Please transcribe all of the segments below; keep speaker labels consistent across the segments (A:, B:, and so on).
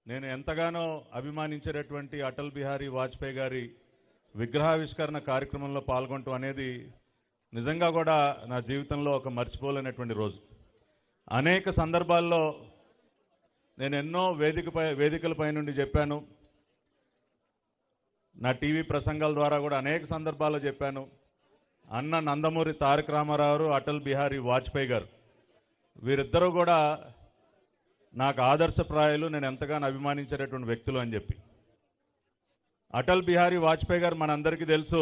A: నేను ఎంతగానో అభిమానించేటటువంటి అటల్ బిహారీ వాజ్పేయి గారి విగ్రహావిష్కరణ కార్యక్రమంలో పాల్గొనటం అనేది నిజంగా కూడా నా జీవితంలో ఒక మర్చిపోలేనటువంటి రోజు. అనేక సందర్భాల్లో నేను ఎన్నో వేదికలపై నుండి చెప్పాను, నా టీవీ ప్రసంగాల ద్వారా కూడా అనేక సందర్భాల్లో చెప్పాను. అన్న నందమూరి తారక రామారావు, అటల్ బిహారీ వాజ్పేయి గారు వీరిద్దరూ కూడా నాకు ఆదర్శప్రాయాలు, నేను ఎంతగానో అభిమానించేటటువంటి వ్యక్తులు అని చెప్పి. అటల్ బిహారీ వాజ్పేయి గారు మనందరికీ తెలుసు,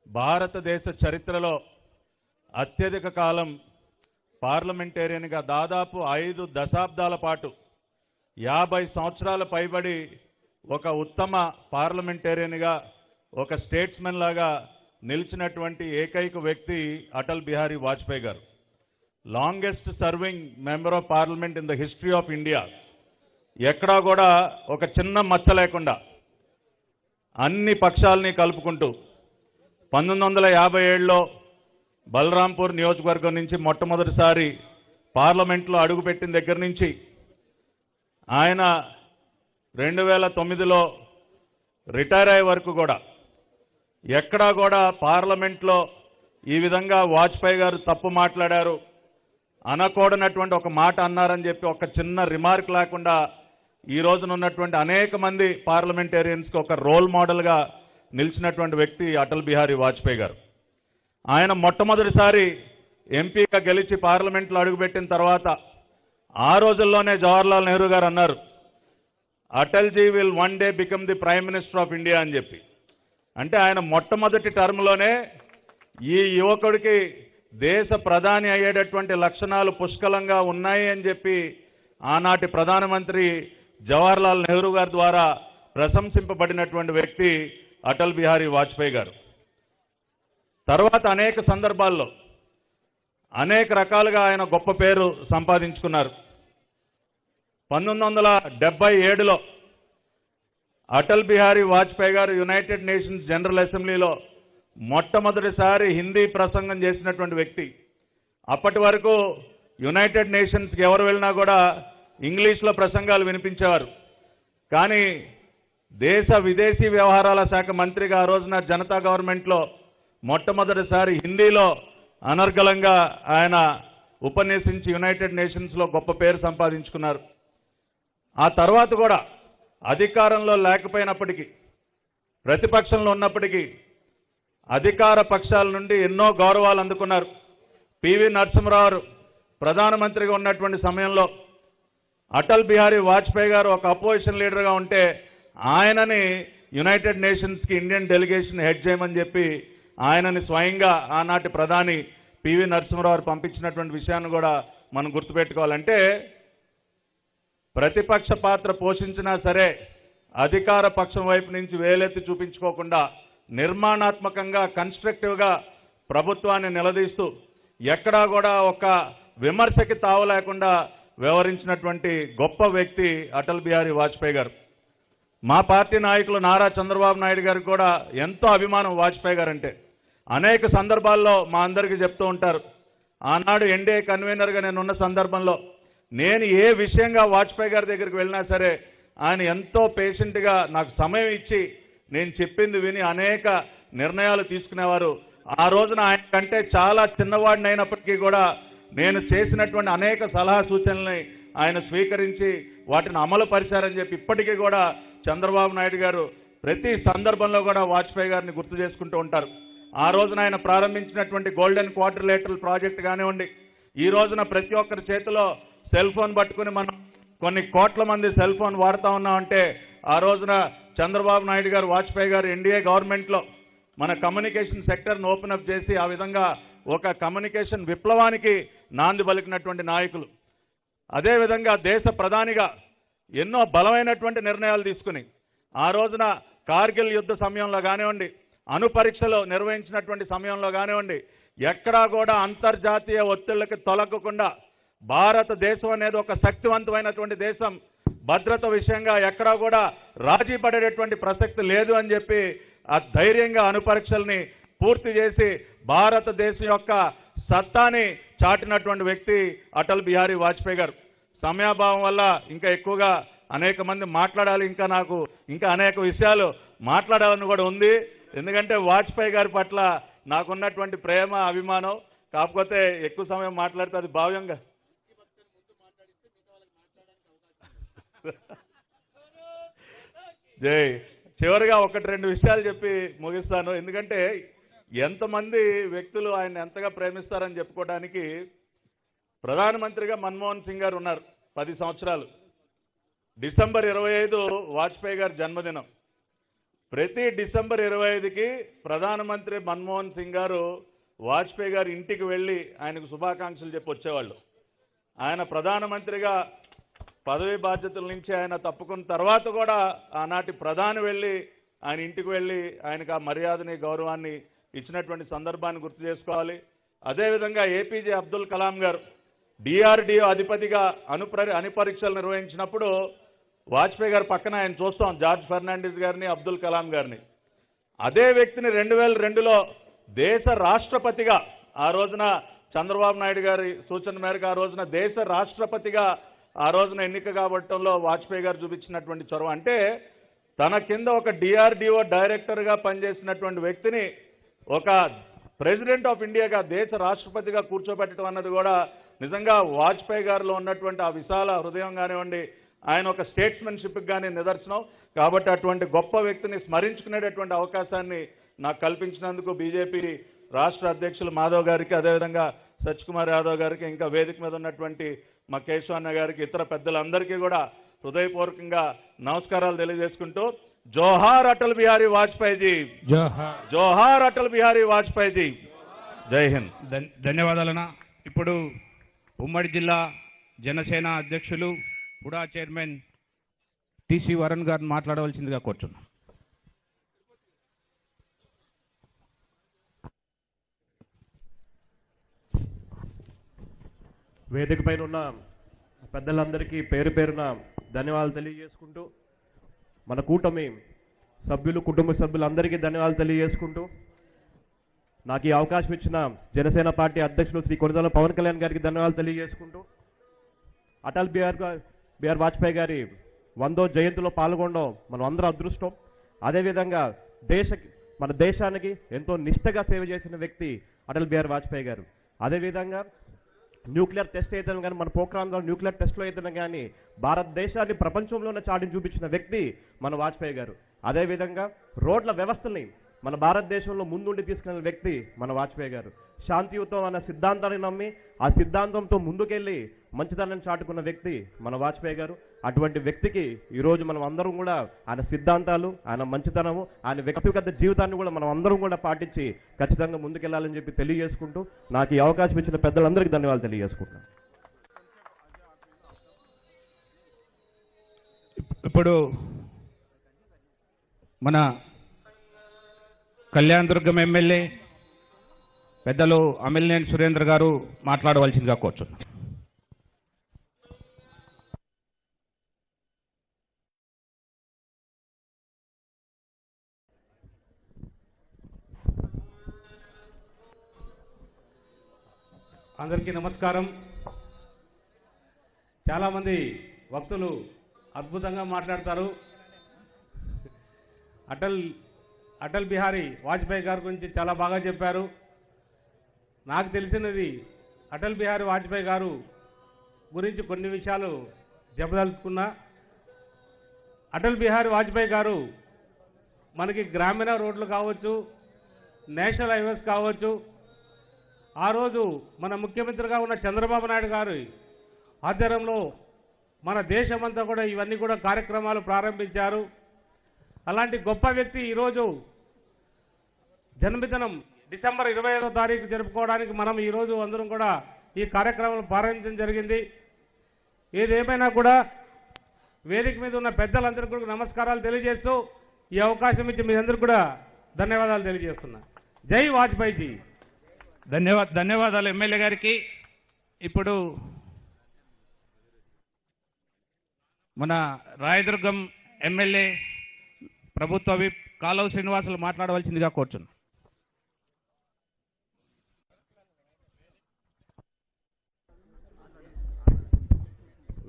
A: భారతదేశ చరిత్రలో అత్యధిక కాలం పార్లమెంటేరియన్గా దాదాపు 5 దశాబ్దాల పాటు 50 సంవత్సరాల పైబడి ఒక ఉత్తమ పార్లమెంటేరియన్గా, ఒక స్టేట్స్మెన్ లాగా నిలిచినటువంటి ఏకైక వ్యక్తి అటల్ బిహారీ వాజ్పేయి గారు. Longest serving member of parliament in the history of India. ఎక్కడా కూడా ఒక చిన్న మచ్చ లేకుండా అన్ని పక్షాలని కలుపుకుంటూ 1957లో బలరాంపూర్ నియోజకవర్గం నుంచి మొట్టమొదటిసారి పార్లమెంట్లో అడుగుపెట్టిన దగ్గర నుంచి ఆయన 2009లో రిటైర్ అయ్యే వరకు కూడా ఎక్కడా కూడా పార్లమెంట్లో ఈ విధంగా వాజ్పేయి గారు తప్పు మాట్లాడారు, అనకూడనటువంటి ఒక మాట అన్నారని చెప్పి ఒక చిన్న రిమార్క్ లేకుండా ఈ రోజున ఉన్నటువంటి అనేక మంది పార్లమెంటేరియన్స్కి ఒక రోల్ మోడల్గా నిలిచినటువంటి వ్యక్తి అటల్ బిహారీ వాజ్పేయి గారు. ఆయన మొట్టమొదటిసారి ఎంపీగా గెలిచి పార్లమెంట్లో అడుగుపెట్టిన తర్వాత ఆ రోజుల్లోనే జవహర్లాల్ నెహ్రూ గారు అన్నారు, Atalji will one day become the prime minister of India అని చెప్పి. అంటే ఆయన మొట్టమొదటి టర్మ్లోనే ఈ యువకుడికి దేశ ప్రధాని అయ్యేటటువంటి లక్షణాలు పుష్కలంగా ఉన్నాయి అని చెప్పి ఆనాటి ప్రధానమంత్రి జవహర్లాల్ నెహ్రూ గారి ద్వారా ప్రశంసింపబడినటువంటి వ్యక్తి అటల్ బిహారీ వాజ్పేయి గారు. తర్వాత అనేక సందర్భాల్లో అనేక రకాలుగా ఆయన గొప్ప పేరు సంపాదించుకున్నారు. 1977లో అటల్ బిహారీ వాజ్పేయి గారు యునైటెడ్ నేషన్స్ జనరల్ అసెంబ్లీలో మొట్టమొదటిసారి హిందీ ప్రసంగం చేసినటువంటి వ్యక్తి. అప్పటి వరకు యునైటెడ్ నేషన్స్కి ఎవరు వెళ్ళినా కూడా ఇంగ్లీష్లో ప్రసంగాలు వినిపించేవారు. కానీ దేశ విదేశీ వ్యవహారాల శాఖ మంత్రిగా ఆ రోజున జనతా గవర్నమెంట్లో మొట్టమొదటిసారి హిందీలో అనర్గళంగా ఆయన ఉపన్యసించి యునైటెడ్ నేషన్స్లో గొప్ప పేరు సంపాదించుకున్నారు. ఆ తర్వాత కూడా అధికారంలో లేకపోయినప్పటికీ, ప్రతిపక్షంలో ఉన్నప్పటికీ అధికార పక్షాల నుండి ఎన్నో గౌరవాలు అందుకున్నారు. పివి నరసింహరావు ప్రధానమంత్రిగా ఉన్నటువంటి సమయంలో అటల్ బిహారీ వాజ్పేయి గారు ఒక అపోజిషన్ లీడర్గా ఉంటే ఆయనని యునైటెడ్ నేషన్స్కి ఇండియన్ డెలిగేషన్ హెడ్ చేయమని చెప్పి ఆయనని స్వయంగా ఆనాటి ప్రధాని పివి నరసింహరావు పంపించినటువంటి విషయాన్ని కూడా మనం గుర్తుపెట్టుకోవాలంటే, ప్రతిపక్ష పాత్ర పోషించినా సరే అధికార పక్షం వైపు నుంచి వేలెత్తి చూపించుకోకుండా నిర్మాణాత్మకంగా, కన్స్ట్రక్టివ్గా ప్రభుత్వాన్ని నిలదీస్తూ ఎక్కడా కూడా ఒక విమర్శకి తావు లేకుండా వ్యవహరించినటువంటి గొప్ప వ్యక్తి అటల్ బిహారీ వాజ్పేయి గారు. మా పార్టీ నాయకులు నారా చంద్రబాబు నాయుడు గారికి కూడా ఎంతో అభిమానం వాజ్పేయి గారు అంటే. అనేక సందర్భాల్లో మా అందరికీ చెప్తూ ఉంటారు, ఆనాడు ఎన్డీఏ కన్వీనర్గా నేను ఉన్న సందర్భంలో నేను ఏ విషయంగా వాజ్పేయి గారి దగ్గరికి వెళ్ళినా సరే ఆయన ఎంతో పేషెంట్గా నాకు సమయం ఇచ్చి నేను చెప్పింది విని అనేక నిర్ణయాలు తీసుకునేవారు. ఆ రోజున ఆయన కంటే చాలా చిన్నవాడిని అయినప్పటికీ కూడా నేను చేసినటువంటి అనేక సలహా సూచనల్ని ఆయన స్వీకరించి వాటిని అమలు పరిచారని చెప్పి ఇప్పటికీ కూడా చంద్రబాబు నాయుడు గారు ప్రతి సందర్భంలో కూడా వాజ్పేయి గారిని గుర్తు చేసుకుంటూ ఉంటారు. ఆ రోజున ఆయన ప్రారంభించినటువంటి గోల్డెన్ క్వార్టర్లేటరల్ ప్రాజెక్ట్ కానివ్వండి, ఈ రోజున ప్రతి ఒక్కరి చేతిలో సెల్ ఫోన్ పట్టుకుని మనం కొన్ని కోట్ల మంది సెల్ ఫోన్ వాడుతూ ఉన్నామంటే ఆ రోజున చంద్రబాబు నాయుడు గారు, వాజ్పేయి గారు ఎన్డీఏ గవర్నమెంట్లో మన కమ్యూనికేషన్ సెక్టర్ను ఓపెన్ అప్ చేసి ఆ విధంగా ఒక కమ్యూనికేషన్ విప్లవానికి నాంది పలికినటువంటి నాయకులు. అదేవిధంగా దేశ ప్రధానిగా ఎన్నో బలమైనటువంటి నిర్ణయాలు తీసుకుని ఆ రోజున కార్గిల్ యుద్ధ సమయంలో కానివ్వండి, అణుపరీక్షలు నిర్వహించినటువంటి సమయంలో కానివ్వండి, ఎక్కడా కూడా అంతర్జాతీయ ఒత్తిళ్లకి తొలగకుండా భారతదేశం అనేది ఒక శక్తివంతమైనటువంటి దేశం, భద్రత విషయంగా ఎక్కడా కూడా రాజీ పడేటటువంటి ప్రసక్తి లేదు అని చెప్పి ఆ ధైర్యంగా అణుపరీక్షల్ని పూర్తి చేసి భారతదేశం యొక్క సత్తాని చాటినటువంటి వ్యక్తి అటల్ బిహారీ వాజ్పేయి గారు. సమయాభావం వల్ల ఇంకా ఎక్కువగా అనేక మంది మాట్లాడాలి, ఇంకా అనేక విషయాలు మాట్లాడాలని కూడా ఉంది. ఎందుకంటే వాజ్పేయి గారి పట్ల నాకున్నటువంటి ప్రేమ, అభిమానం. కాకపోతే ఎక్కువ సమయం మాట్లాడితే అది భావ్యంగా జై. చివరిగా ఒకటి రెండు విషయాలు చెప్పి ముగిస్తాను. ఎందుకంటే ఎంతమంది వ్యక్తులు ఆయన ఎంతగా ప్రేమిస్తారని చెప్పుకోవడానికి ప్రధానమంత్రిగా మన్మోహన్ సింగ్ గారు ఉన్నారు 10 సంవత్సరాలు. డిసెంబర్ 25 వాజ్పేయి గారి జన్మదినం. ప్రతి డిసెంబర్ 25కి ప్రధానమంత్రి మన్మోహన్ సింగ్ గారు వాజ్పేయి గారి ఇంటికి వెళ్ళి ఆయనకు శుభాకాంక్షలు చెప్పి వచ్చేవాళ్ళు. ఆయన ప్రధానమంత్రిగా పదవి బాధ్యతల నుంచి ఆయన తప్పుకున్న తర్వాత కూడా ఆనాటి ప్రధాని వెళ్ళి ఆయన ఇంటికి వెళ్ళి ఆయనకు ఆ మర్యాదని, గౌరవాన్ని ఇచ్చినటువంటి సందర్భాన్ని గుర్తు చేసుకోవాలి. అదేవిధంగా ఏపీజే అబ్దుల్ కలాం గారు డిఆర్డీఓ అధిపతిగా అణుపరీక్షలు నిర్వహించినప్పుడు వాజ్పేయి గారి పక్కన ఆయన చూస్తాం, జార్జ్ ఫెర్నాండిస్ గారిని, అబ్దుల్ కలాం గారిని. అదే వ్యక్తిని 2002లో దేశ రాష్ట్రపతిగా, ఆ రోజున చంద్రబాబు నాయుడు గారి సూచన మేరకు ఆ రోజున దేశ రాష్ట్రపతిగా ఆ రోజున ఎన్నిక కాబట్టంలో వాజ్పేయి గారు చూపించినటువంటి చొరవ. అంటే తన కింద ఒక డిఆర్డీఓ డైరెక్టర్గా పనిచేసినటువంటి వ్యక్తిని ఒక ప్రెసిడెంట్ ఆఫ్ ఇండియాగా, దేశ రాష్ట్రపతిగా కూర్చోబెట్టడం అన్నది కూడా నిజంగా వాజ్పేయి గారిలో ఉన్నటువంటి ఆ విశాల హృదయం కానివ్వండి, ఆయన ఒక స్టేట్స్మెన్షిప్ కానీ నిదర్శనం. కాబట్టి అటువంటి గొప్ప వ్యక్తిని స్మరించుకునేటటువంటి అవకాశాన్ని నాకు కల్పించినందుకు బీజేపీ రాష్ట్ర అధ్యక్షులు మాధవ్ గారికి, అదేవిధంగా సత్యకుమార్ యాదవ్ గారికి, ఇంకా వేదిక మీద ఉన్నటువంటి మా కేశవన్న గారికి, ఇతర పెద్దలందరికీ కూడా హృదయపూర్వకంగా నమస్కారాలు తెలియజేసుకుంటూ జోహార్ అటల్ బిహారీ వాజ్పేయి జీ, జోహార్ అటల్ బిహారీ వాజ్పేయి జీ, జై హింద్.
B: ధన్యవాదాలన్నా. ఇప్పుడు ఉమ్మడి జిల్లా జనసేన అధ్యక్షులు హుడా చైర్మన్ టిసి వరుణ్ గారిని మాట్లాడవలసిందిగా కోరుచున్నాం.
C: వేదిక పైన ఉన్న పెద్దలందరికీ పేరు పేరున ధన్యవాదాలు తెలియజేసుకుంటూ, మన కూటమి సభ్యులు, కుటుంబ సభ్యులందరికీ ధన్యవాదాలు తెలియజేసుకుంటూ, నాకు ఈ అవకాశం ఇచ్చిన జనసేన పార్టీ అధ్యక్షులు శ్రీ కొణిదెల పవన్ కళ్యాణ్ గారికి ధన్యవాదాలు తెలియజేసుకుంటూ, అటల్ బిహారీ వాజ్పేయి గారి 100వ జయంతిలో పాల్గొనడం మనం అందరూ అదృష్టం. అదేవిధంగా మన దేశానికి ఎంతో నిష్ఠగా సేవ చేసిన వ్యక్తి అటల్ బిహారీ వాజ్పేయి గారు. అదేవిధంగా న్యూక్లియర్ టెస్ట్ అయితే కానీ, మన పోఖ్రాన్లో న్యూక్లియర్ టెస్ట్లో అయితే కానీ భారతదేశాన్ని ప్రపంచంలోనే చాటిని చూపించిన వ్యక్తి మన వాజ్పేయి గారు. అదేవిధంగా రోడ్ల వ్యవస్థని మన భారతదేశంలో ముందుండి తీసుకెళ్లిన వ్యక్తి మన వాజ్పేయి గారు. శాంతియుతం అన్న సిద్ధాంతాన్ని నమ్మి ఆ సిద్ధాంతంతో ముందుకెళ్లి మంచితనాన్ని చాటుకున్న వ్యక్తి మన వాజ్పేయి గారు. అటువంటి వ్యక్తికి ఈరోజు మనం అందరం కూడా ఆయన సిద్ధాంతాలు, ఆయన మంచితనము, ఆయన వ్యక్తిగత జీవితాన్ని కూడా మనం అందరం కూడా పాటించి ఖచ్చితంగా ముందుకెళ్లాలని చెప్పి తెలియజేసుకుంటూ, నాకు ఈ అవకాశం ఇచ్చిన పెద్దలందరికీ ధన్యవాదాలు తెలియజేసుకుంటున్నాను.
B: ఇప్పుడు మన కళ్యాణ్ దుర్గం ఎమ్మెల్యే పెద్దలు అమిలినేని సురేంద్ర గారు మాట్లాడవలసిందిగా కోరుచున్నాం.
D: అందరికీ నమస్కారం. చాలామంది వక్తులు అద్భుతంగా మాట్లాడతారు. అటల్ బిహారీ వాజ్పేయి గారి గురించి చాలా బాగా చెప్పారు. నాకు తెలిసినది అటల్ బిహారీ వాజ్పేయి గారు గురించి కొన్ని విషయాలు చెప్పదలుచుకున్నా. అటల్ బిహారీ వాజ్పేయి గారు మనకి గ్రామీణ రోడ్లు కావచ్చు, నేషనల్ హైవేస్ కావచ్చు, ఆ రోజు మన ముఖ్యమంత్రిగా ఉన్న చంద్రబాబు నాయుడు గారు ఆధ్వర్యంలో మన దేశమంతా కూడా ఇవన్నీ కూడా కార్యక్రమాలు ప్రారంభించారు. అలాంటి గొప్ప వ్యక్తి ఈరోజు జన్మదినం డిసెంబర్ 25వ తారీఖు జరుపుకోవడానికి మనం ఈరోజు అందరం కూడా ఈ కార్యక్రమం ప్రారంభించడం జరిగింది. ఏదేమైనా కూడా వేదిక మీద ఉన్న పెద్దలందరికీ కూడా నమస్కారాలు తెలియజేస్తూ, ఈ అవకాశం ఇచ్చి మీ అందరికీ కూడా ధన్యవాదాలు తెలియజేస్తున్నా. జై వాజ్పేయి జీ.
B: ధన్యవాదాలు ఎమ్మెల్యే గారికి. ఇప్పుడు మన రాయదుర్గం ఎమ్మెల్యే ప్రభుత్వ విప్ కాలువ శ్రీనివాసులు మాట్లాడవలసిందిగా కోరుచున్నాను.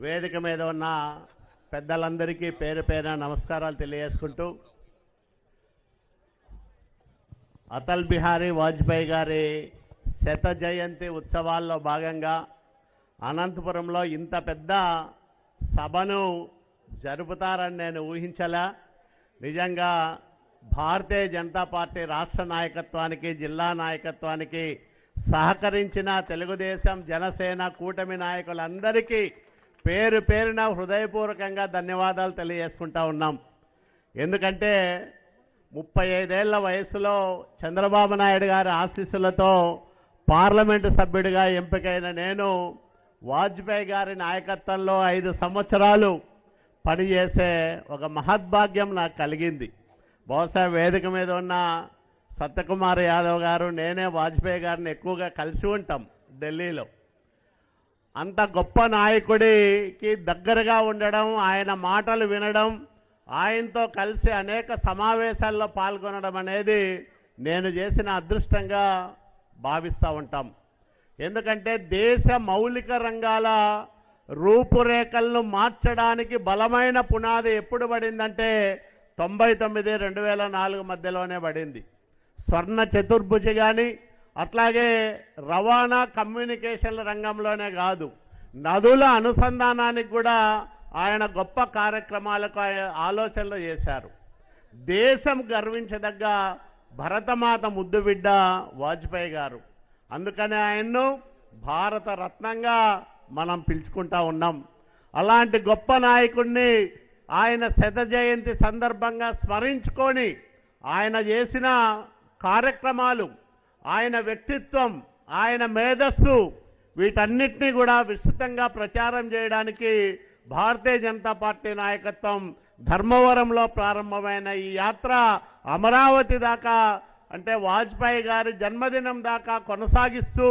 E: వేదిక మీద ఉన్న పెద్దలందరికీ పేరు పేరున నమస్కారాలు తెలియజేసుకుంటూ, అటల్ బిహారీ వాజ్పేయి గారి శత జయంతి ఉత్సవాల్లో భాగంగా అనంతపురంలో ఇంత పెద్ద సభను జరుపుతారని నేను ఊహించలా. నిజంగా భారతీయ జనతా పార్టీ రాష్ట్ర నాయకత్వానికి, జిల్లా నాయకత్వానికి సహకరించిన తెలుగుదేశం, జనసేన కూటమి నాయకులందరికీ పేరు పేరున హృదయపూర్వకంగా ధన్యవాదాలు తెలియజేసుకుంటా ఉన్నాం. ఎందుకంటే 35 ఏళ్ల వయసులో చంద్రబాబు నాయుడు గారి ఆశీస్సులతో పార్లమెంటు సభ్యుడిగా ఎంపికైన నేను వాజ్పేయి గారి నాయకత్వంలో 5 సంవత్సరాలు పనిచేసే ఒక మహద్భాగ్యం నాకు కలిగింది. బహుశా వేదిక మీద ఉన్న సత్యకుమార్ యాదవ్ గారు, నేనే వాజ్పేయి గారిని ఎక్కువగా కలిసి ఉంటాం ఢిల్లీలో. అంత గొప్ప నాయకుడికి దగ్గరగా ఉండడం, ఆయన మాటలు వినడం, ఆయనతో కలిసి అనేక సమావేశాల్లో పాల్గొనడం అనేది నేను చేసిన అదృష్టంగా భావిస్తూ ఉంటాం. ఎందుకంటే దేశ మౌలిక రంగాల రూపురేఖలను మార్చడానికి బలమైన పునాది ఎప్పుడు పడిందంటే 99-2004 మధ్యలోనే పడింది. స్వర్ణ చతుర్భుజి కానీ, అట్లాగే రవాణా కమ్యూనికేషన్ల రంగంలోనే కాదు, నదుల అనుసంధానానికి కూడా ఆయన గొప్ప కార్యక్రమాలకు ఆలోచనలు చేశారు. దేశం గర్వించదగ్గ భరతమాత ముద్దుబిడ్డ వాజ్పేయి గారు. అందుకనే ఆయన్ను భారత రత్నంగా మనం పిలుచుకుంటా ఉన్నాం. అలాంటి గొప్ప నాయకుడిని ఆయన శత జయంతి సందర్భంగా స్మరించుకొని ఆయన చేసిన కార్యక్రమాలు, ఆయన వ్యక్తిత్వం, ఆయన మేధస్సు, వీటన్నిటినీ కూడా విస్తృతంగా ప్రచారం చేయడానికి భారతీయ జనతా పార్టీ నాయకత్వం ధర్మవరంలో ప్రారంభమైన ఈ యాత్ర అమరావతి దాకా, అంటే వాజ్పేయి గారి జన్మదినం దాకా కొనసాగిస్తూ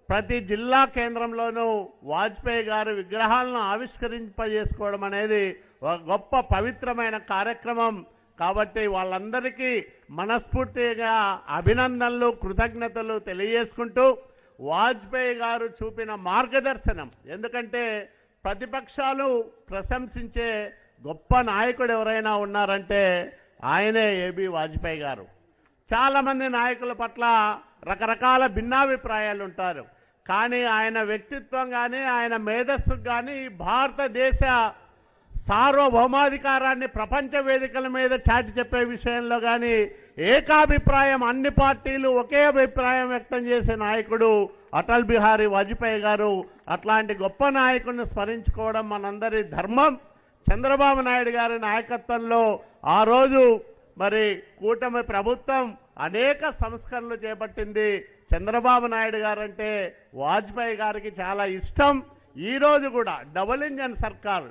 E: ప్రతి జిల్లా కేంద్రంలోనూ వాజ్పేయి గారి విగ్రహాలను ఆవిష్కరింపజేసుకోవడం అనేది ఒక గొప్ప పవిత్రమైన కార్యక్రమం. కాబట్టి వాళ్ళందరికీ మనస్ఫూర్తిగా అభినందనలు, కృతజ్ఞతలు తెలియజేసుకుంటూ, వాజ్పేయి గారు చూపిన మార్గదర్శనం, ఎందుకంటే ప్రతిపక్షాలు ప్రశంసించే గొప్ప నాయకుడు ఎవరైనా ఉన్నారంటే ఆయనే ఏబీ వాజ్పేయి గారు. చాలామంది నాయకుల పట్ల రకరకాల భిన్నాభిప్రాయాలు ఉంటారు, కానీ ఆయన వ్యక్తిత్వం కానీ, ఆయన మేధస్సు కానీ, భారతదేశ సార్వభౌమాధికారాన్ని ప్రపంచ వేదికల మీద చాటి చెప్పే విషయంలో కానీ ఏకాభిప్రాయం, అన్ని పార్టీలు ఒకే అభిప్రాయం వ్యక్తం చేసే నాయకుడు అటల్ బిహారీ వాజ్పేయి గారు. అట్లాంటి గొప్ప నాయకుడిని స్మరించుకోవడం మనందరి ధర్మం. చంద్రబాబు నాయుడు గారి నాయకత్వంలో ఆ రోజు మరి కూటమి ప్రభుత్వం అనేక సంస్కరణలు చేపట్టింది. చంద్రబాబు నాయుడు గారంటే వాజ్పేయి గారికి చాలా ఇష్టం. ఈ రోజు కూడా డబుల్ ఇంజన్ సర్కార్,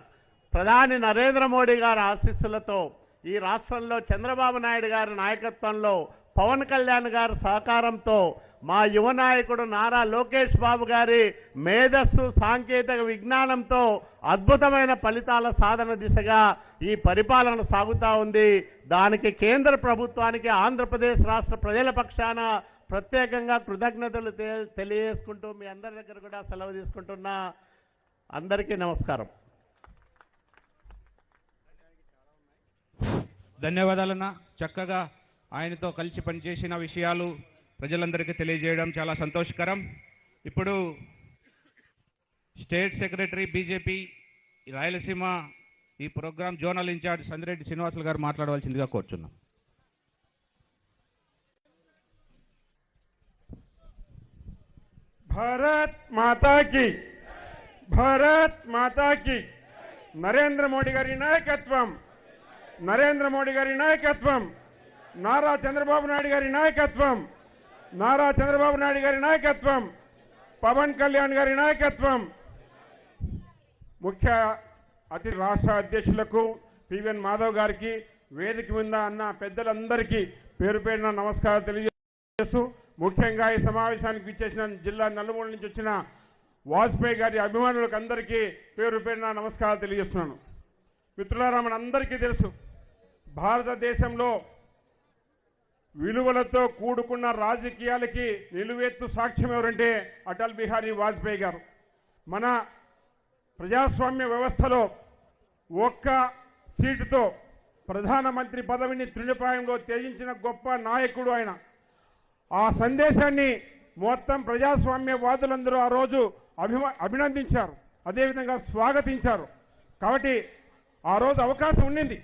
E: ప్రధాని నరేంద్ర మోడీ గారి ఆశీస్సులతో ఈ రాష్ట్రంలో చంద్రబాబు నాయుడు గారి నాయకత్వంలో, పవన్ కళ్యాణ్ గారి సహకారంతో, మా యువ నాయకుడు నారా లోకేష్ బాబు గారి మేధస్సు, సాంకేతిక విజ్ఞానంతో అద్భుతమైన ఫలితాల సాధన దిశగా ఈ పరిపాలన సాగుతూ ఉంది. దానికి కేంద్ర ప్రభుత్వానికి ఆంధ్రప్రదేశ్ రాష్ట్ర ప్రజల పక్షాన ప్రత్యేకంగా కృతజ్ఞతలు తెలియజేసుకుంటూ మీ అందరి దగ్గర కూడా సెలవు తీసుకుంటున్నా. అందరికీ నమస్కారం.
B: ధన్యవాదాలన్నా. చక్కగా ఆయనతో కలిసి పనిచేసిన విషయాలు ప్రజలందరికీ తెలియజేయడం చాలా సంతోషకరం. ఇప్పుడు స్టేట్ సెక్రటరీ బీజేపీ రాయలసీమ ఈ program zonal incharge Sandireddy Srinivasulu గారు మాట్లాడవలసిందిగా కోరుచున్నాం.
F: భారత్ మాతా కీ, భారత్ మాతా కీ. నరేంద్ర మోడీ గారి నాయకత్వం, నరేంద్ర మోడీ గారి నాయకత్వం, నారా చంద్రబాబు నాయుడు గారి నాయకత్వం, నారా చంద్రబాబు నాయుడు గారి నాయకత్వం, పవన్ కళ్యాణ్ గారి నాయకత్వం, ముఖ్య అతిథి రాష్ట్ర అధ్యక్షులకు పివిఎన్ మాధవ్ గారికి, వేదిక మీద అన్న పెద్దలందరికీ పేరు పేరున నమస్కారాలు తెలియజేస్తూ, ముఖ్యంగా ఈ సమావేశానికి విచ్చేసిన జిల్లా నలుమూల నుంచి వచ్చిన వాజ్పేయి గారి అభిమానులకు అందరికీ పేరు పేరున నమస్కారాలు తెలియజేస్తున్నాను. మిత్రులారా, మనందరికీ తెలుసు, భారతదేశంలో విలువలతో కూడుకున్న రాజకీయాలకి నిలువెత్తు సాక్ష్యం ఎవరంటే అటల్ బిహారీ వాజ్పేయి గారు. మన ప్రజాస్వామ్య వ్యవస్థలో ఒక్క సీటుతో ప్రధానమంత్రి పదవిని తృణప్రాయంలో త్యజించిన గొప్ప నాయకుడు ఆయన. ఆ సందేశాన్ని మొత్తం ప్రజాస్వామ్యవాదులందరూ ఆ రోజు అభినందించారు, అదేవిధంగా స్వాగతించారు. కాబట్టి ఆ రోజు అవకాశం ఉండింది,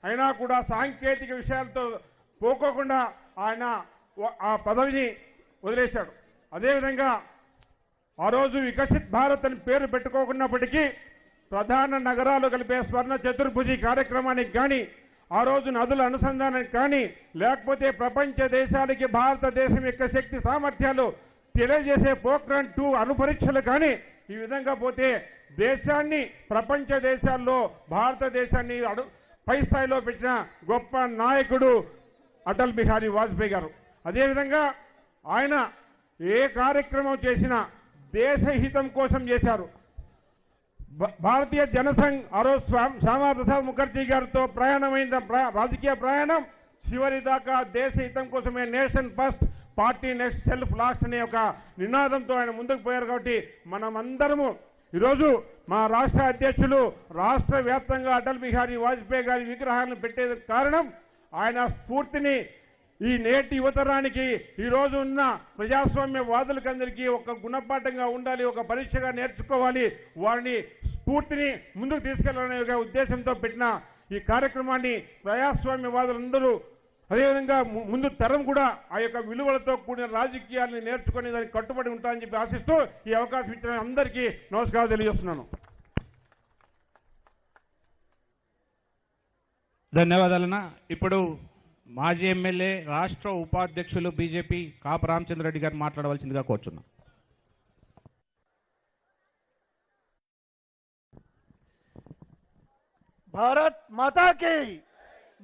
F: అయినా కూడా సాంకేతిక విషయాలతో పోకోకుండా ఆయన ఆ పదవిని వదిలేశాడు. అదేవిధంగా ఆ రోజు వికసిత్ భారత్ అని పేరు పెట్టుకోకున్నప్పటికీ ప్రధాన నగరాలు కలిపే స్వర్ణ చతుర్భుజి కార్యక్రమానికి కానీ, ఆ రోజు నదుల అనుసంధానానికి కానీ, లేకపోతే ప్రపంచ దేశాలకి భారతదేశం యొక్క శక్తి సామర్థ్యాలు తెలియజేసే పోఖ్రాన్ 2 అణుపరీక్షలు కానీ, ఈ విధంగా పోతే దేశాన్ని ప్రపంచ దేశాల్లో భారతదేశాన్ని పై స్థాయిలో పెట్టిన గొప్ప నాయకుడు అటల్ బిహారీ వాజ్పేయి గారు. అదేవిధంగా ఆయన ఏ కార్యక్రమం చేసినా దేశ హితం కోసం చేశారు. భారతీయ జనసంఘ్ ఆ రోజు శ్యామా ప్రసాద్ ముఖర్జీ గారితో ప్రయాణమైన రాజకీయ ప్రయాణం చివరి దాకా దేశ హితం కోసమే, nation first party next self last అనే ఒక నినాదంతో ఆయన ముందుకు పోయారు. కాబట్టి మనమందరము ఈరోజు మా రాష్ట్ర అధ్యక్షులు రాష్ట్ర వ్యాప్తంగా అటల్ బిహారీ వాజ్పేయి గారి విగ్రహాలను పెట్టేందుకు కారణం ఆయన స్ఫూర్తిని ఈ నేటి యువతరానికి ఈ రోజు ఉన్న ప్రజాస్వామ్యవాదులకందరికీ ఒక గుణపాఠంగా ఉండాలి, ఒక పరీక్షగా నేర్చుకోవాలి, వారిని స్ఫూర్తిని ముందుకు తీసుకెళ్లాలనే ఉద్దేశంతో పెట్టిన ఈ కార్యక్రమాన్ని ప్రజాస్వామ్యవాదులందరూ అదేవిధంగా ముందు తరం కూడా ఆ యొక్క విలువలతో కూడిన రాజకీయాలను నేర్చుకుని దానికి కట్టుబడి ఉంటారని చెప్పి ఆశిస్తూ ఈ అవకాశం ఇచ్చిన అందరికీ నమస్కారం తెలియజేస్తున్నాను.
B: ధన్యవాదాలన్నా. ఇప్పుడు మాజీ ఎమ్మెల్యే రాష్ట్ర ఉపాధ్యక్షులు బీజేపీ కాపు రామచంద్రరెడ్డి గారు మాట్లాడవలసిందిగా కోరుచున్నాం.
G: భారత్ మాతాకి,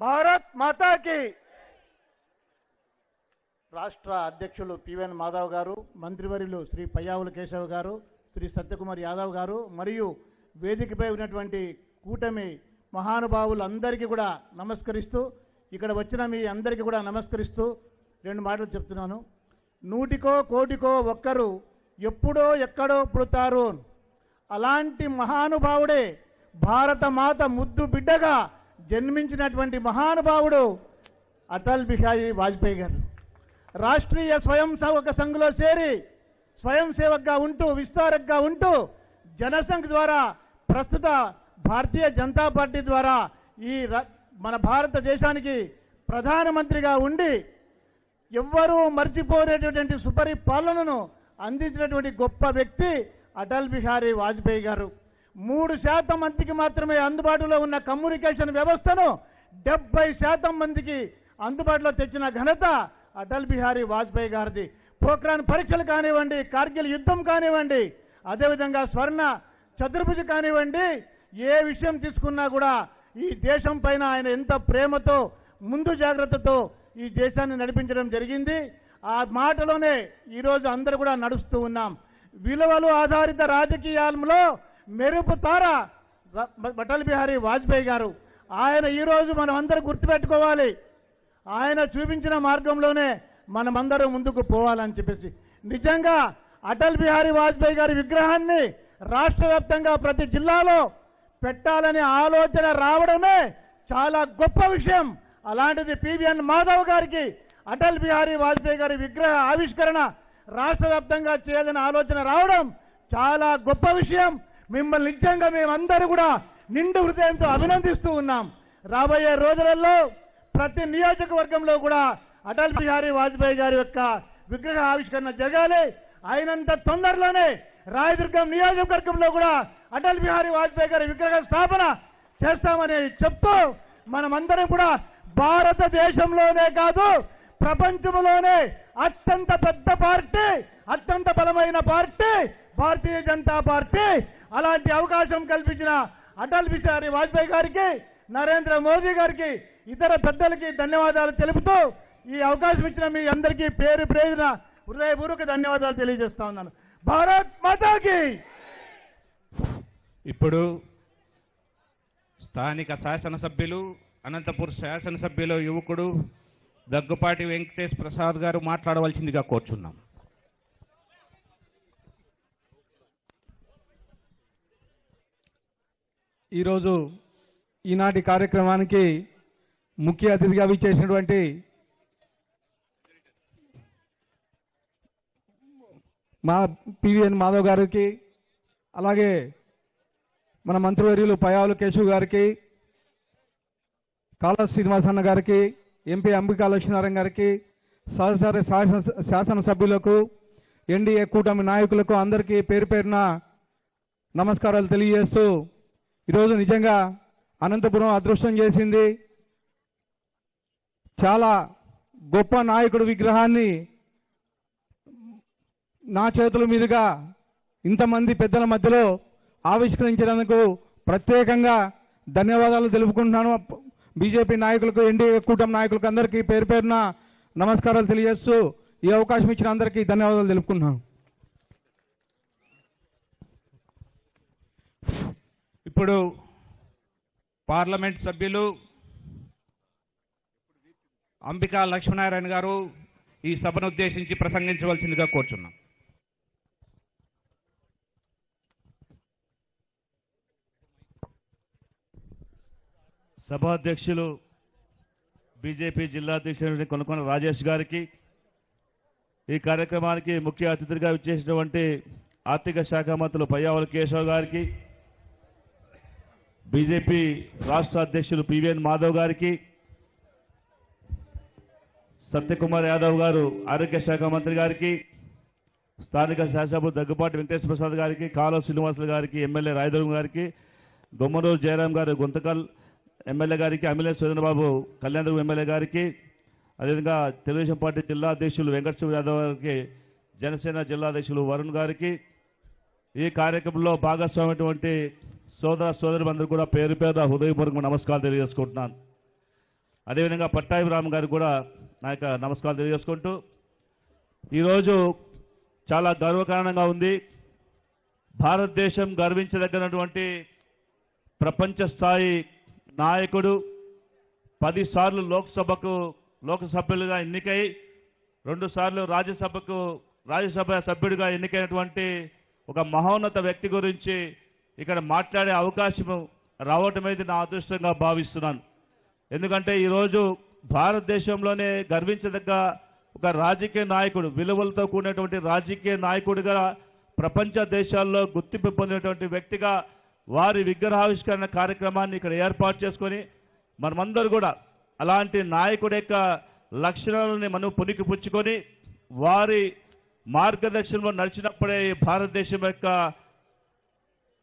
G: భారత్ మాతాకి. రాష్ట్ర అధ్యక్షులు పివిఎన్ మాధవ్ గారు, మంత్రివర్యులు శ్రీ పయ్యావుల కేశవ్ గారు, శ్రీ సత్యకుమార్ యాదవ్ గారు మరియు వేదికపై ఉన్నటువంటి కూటమి మహానుభావులందరికీ కూడా నమస్కరిస్తూ, ఇక్కడ వచ్చిన మీ అందరికీ కూడా నమస్కరిస్తూ 2 మాటలు చెప్తున్నాను. 100కో కోటికో ఒక్కరు ఎప్పుడో ఎక్కడో పుడతారు. అలాంటి మహానుభావుడే భారత మాత ముద్దు బిడ్డగా జన్మించినటువంటి మహానుభావుడు అటల్ బిహారీ వాజ్పేయి గారు. రాష్ట్రీయ స్వయం సేవక సంఘ్లో చేరి స్వయం సేవక్గా ఉంటూ, విస్తారక్గా ఉంటూ, జనసంఘ్ ద్వారా ప్రస్తుత భారతీయ జనతా పార్టీ ద్వారా ఈ మన భారతదేశానికి ప్రధానమంత్రిగా ఉండి ఎవ్వరూ మర్చిపోలేటటువంటి సుపరిపాలనను అందించినటువంటి గొప్ప వ్యక్తి అటల్ బిహారీ వాజ్పేయి గారు. 3% మందికి మాత్రమే అందుబాటులో ఉన్న కమ్యూనికేషన్ వ్యవస్థను 70% మందికి అందుబాటులో తెచ్చిన ఘనత అటల్ బిహారీ వాజ్పేయి గారిది. పోఖ్రాన్ పరీక్షలు కానివ్వండి, కార్గిల్ యుద్ధం కానివ్వండి, అదేవిధంగా స్వర్ణ చతుర్భుజి కానివ్వండి, ఏ విషయం తీసుకున్నా కూడా ఈ దేశం పైన ఆయన ఎంత ప్రేమతో, ముందు జాగ్రత్తతో ఈ దేశాన్ని నడిపించడం జరిగింది. ఆ మాటలోనే ఈరోజు అందరూ కూడా నడుస్తూ ఉన్నాం. విలువలు ఆధారిత రాజకీయాలలో మెరుపు తార అటల్ బిహారీ వాజ్పేయి గారు. ఆయన ఈరోజు మనం అందరూ గుర్తుపెట్టుకోవాలి, ఆయన చూపించిన మార్గంలోనే మనమందరం ముందుకు పోవాలని చెప్పేసి. నిజంగా అటల్ బిహారీ వాజ్పేయి గారి విగ్రహాన్ని రాష్ట్ర వ్యాప్తంగా ప్రతి జిల్లాలో పెట్టాలనే ఆలోచన రావడమే చాలా గొప్ప విషయం. అలాంటిది పివిఎన్ మాధవ్ గారికి అటల్ బిహారీ వాజ్పేయి గారి విగ్రహ ఆవిష్కరణ రాష్ట్ర వ్యాప్తంగా చేయాలనే ఆలోచన రావడం చాలా గొప్ప విషయం. మిమ్మల్ని నిజంగా మేమందరూ కూడా నిండు హృదయంతో అభినందిస్తూ ఉన్నాం. రాబోయే రోజులలో ప్రతి నియోజకవర్గంలో కూడా అటల్ బిహారీ వాజ్పేయి గారి యొక్క విగ్రహ ఆవిష్కరణ జరగాలి. అయినంత తొందరలోనే రాయదుర్గం నియోజకవర్గంలో కూడా అటల్ బిహారీ వాజ్పేయి గారి విగ్రహ స్థాపన చేస్తామని చెప్తూ, మనమందరం కూడా భారతదేశంలోనే కాదు ప్రపంచంలోనే అత్యంత పెద్ద పార్టీ, అత్యంత బలమైన పార్టీ భారతీయ జనతా పార్టీ. అలాంటి అవకాశం కల్పించిన అటల్ బిహారీ వాజ్పేయి గారికి, నరేంద్ర మోదీ గారికి, ఇతర పెద్దలకి ధన్యవాదాలు తెలుపుతూ ఈ అవకాశం ఇచ్చిన మీ అందరికీ పేరు పేరున హృదయపూర్వక ధన్యవాదాలు తెలియజేస్తా ఉన్నాను. భారత్ మాతాకి.
B: ఇప్పుడు స్థానిక శాసనసభ్యులు, అనంతపూర్ శాసనసభ్యులు యువకుడు దగ్గుపాటి వెంకటేష్ ప్రసాద్ గారు మాట్లాడవలసిందిగా కోరుచున్నాం.
H: ఈరోజు ఈనాటి కార్యక్రమానికి ముఖ్య అతిథిగా విచ్చేసినటువంటి మా పివిఎన్ మాధవ్ గారికి, అలాగే మన మంత్రివర్యులు పయ్యావుల కేశవ్ గారికి, కాళ శ్రీనివాసన్న గారికి, ఎంపీ అంబికా లక్ష్మీనారాయణ గారికి, సహచార శాసనసభ్యులకు, ఎన్డీఏ కూటమి నాయకులకు అందరికీ పేరు పేరున నమస్కారాలు తెలియజేస్తూ, ఈరోజు నిజంగా అనంతపురం అదృష్టం చేసింది. చాలా గొప్ప నాయకుడు విగ్రహాన్ని నా చేతుల మీదుగా ఇంతమంది పెద్దల మధ్యలో ఆవిష్కరించినందుకు ప్రత్యేకంగా ధన్యవాదాలు తెలుపుకుంటున్నాను. బీజేపీ నాయకులకు, ఎన్డీఏ కూటమి నాయకులకు అందరికీ పేరు పేరున నమస్కారాలు తెలియజేస్తూ ఈ అవకాశం ఇచ్చిన అందరికీ ధన్యవాదాలు తెలుపుకుంటున్నాను.
B: ఇప్పుడు పార్లమెంట్ సభ్యులు అంబికా లక్ష్మీనారాయణ గారు ఈ సభను ఉద్దేశించి ప్రసంగించవలసిందిగా కోరుచున్నాం.
I: సభాధ్యక్షులు బీజేపీ జిల్లా అధ్యక్షుడు కొనకొండ రాజేష్ గారికి, ఈ కార్యక్రమానికి ముఖ్య అతిథిగా విచ్చేసినటువంటి ఆర్థిక శాఖ మంత్రులు పయ్యావుల కేశవ్ గారికి, బీజేపీ రాష్ట్ర అధ్యక్షులు పివిఎన్ మాధవ్ గారికి, సత్యకుమార్ యాదవ్ గారు ఆరోగ్య శాఖ మంత్రి గారికి, స్థానిక శాసనసభ్యులు దగ్గుపాటి వెంకటేశ్వర ప్రసాద్ గారికి, కాలువ శ్రీనివాసులు గారికి, ఎమ్మెల్యే రాయదుర్గం గారికి, గొమ్మనూరు జయరాం గారు గుంతకల్ ఎమ్మెల్యే గారికి, అమిలే సురేంద్రబాబు కళ్యాణదుర్గం ఎమ్మెల్యే గారికి, అదేవిధంగా తెలుగుదేశం పార్టీ జిల్లా అధ్యక్షులు వెంకటశివ యాదవ్ గారికి, జనసేన జిల్లా అధ్యక్షులు వరుణ్ గారికి, ఈ కార్యక్రమంలో భాగస్వామైనటువంటి సోదర సోదరులందరూ కూడా పేరు పేరు హృదయపూర్వక నమస్కారాలు తెలియజేసుకుంటున్నాను. అదేవిధంగా పట్టాభి రామ్ గారికి కూడా నా యొక్క నమస్కారాలు తెలియజేసుకుంటూ, ఈరోజు చాలా గర్వకారణంగా ఉంది. భారతదేశం గర్వించదగినటువంటి ప్రపంచ స్థాయి నాయకుడు, 10 సార్లు లోకసభ్యులుగా ఎన్నికై 2 సార్లు రాజ్యసభ సభ్యుడిగా ఎన్నికైనటువంటి ఒక మహోన్నత వ్యక్తి గురించి ఇక్కడ మాట్లాడే అవకాశం రావటం అయితే నా అదృష్టంగా భావిస్తున్నాను. ఎందుకంటే ఈరోజు భారతదేశంలోనే గర్వించదగ్గ ఒక రాజకీయ నాయకుడు, విలువలతో కూడినటువంటి రాజకీయ నాయకుడిగా ప్రపంచ దేశాల్లో గుర్తింపు పొందినటువంటి వ్యక్తిగా వారి విగ్రహావిష్కరణ కార్యక్రమాన్ని ఇక్కడ ఏర్పాటు చేసుకొని మనమందరూ కూడా అలాంటి నాయకుడి యొక్క లక్షణాలని మనం పునికి పుచ్చుకొని వారి మార్గదర్శనంలో నడిచినప్పుడే భారతదేశం యొక్క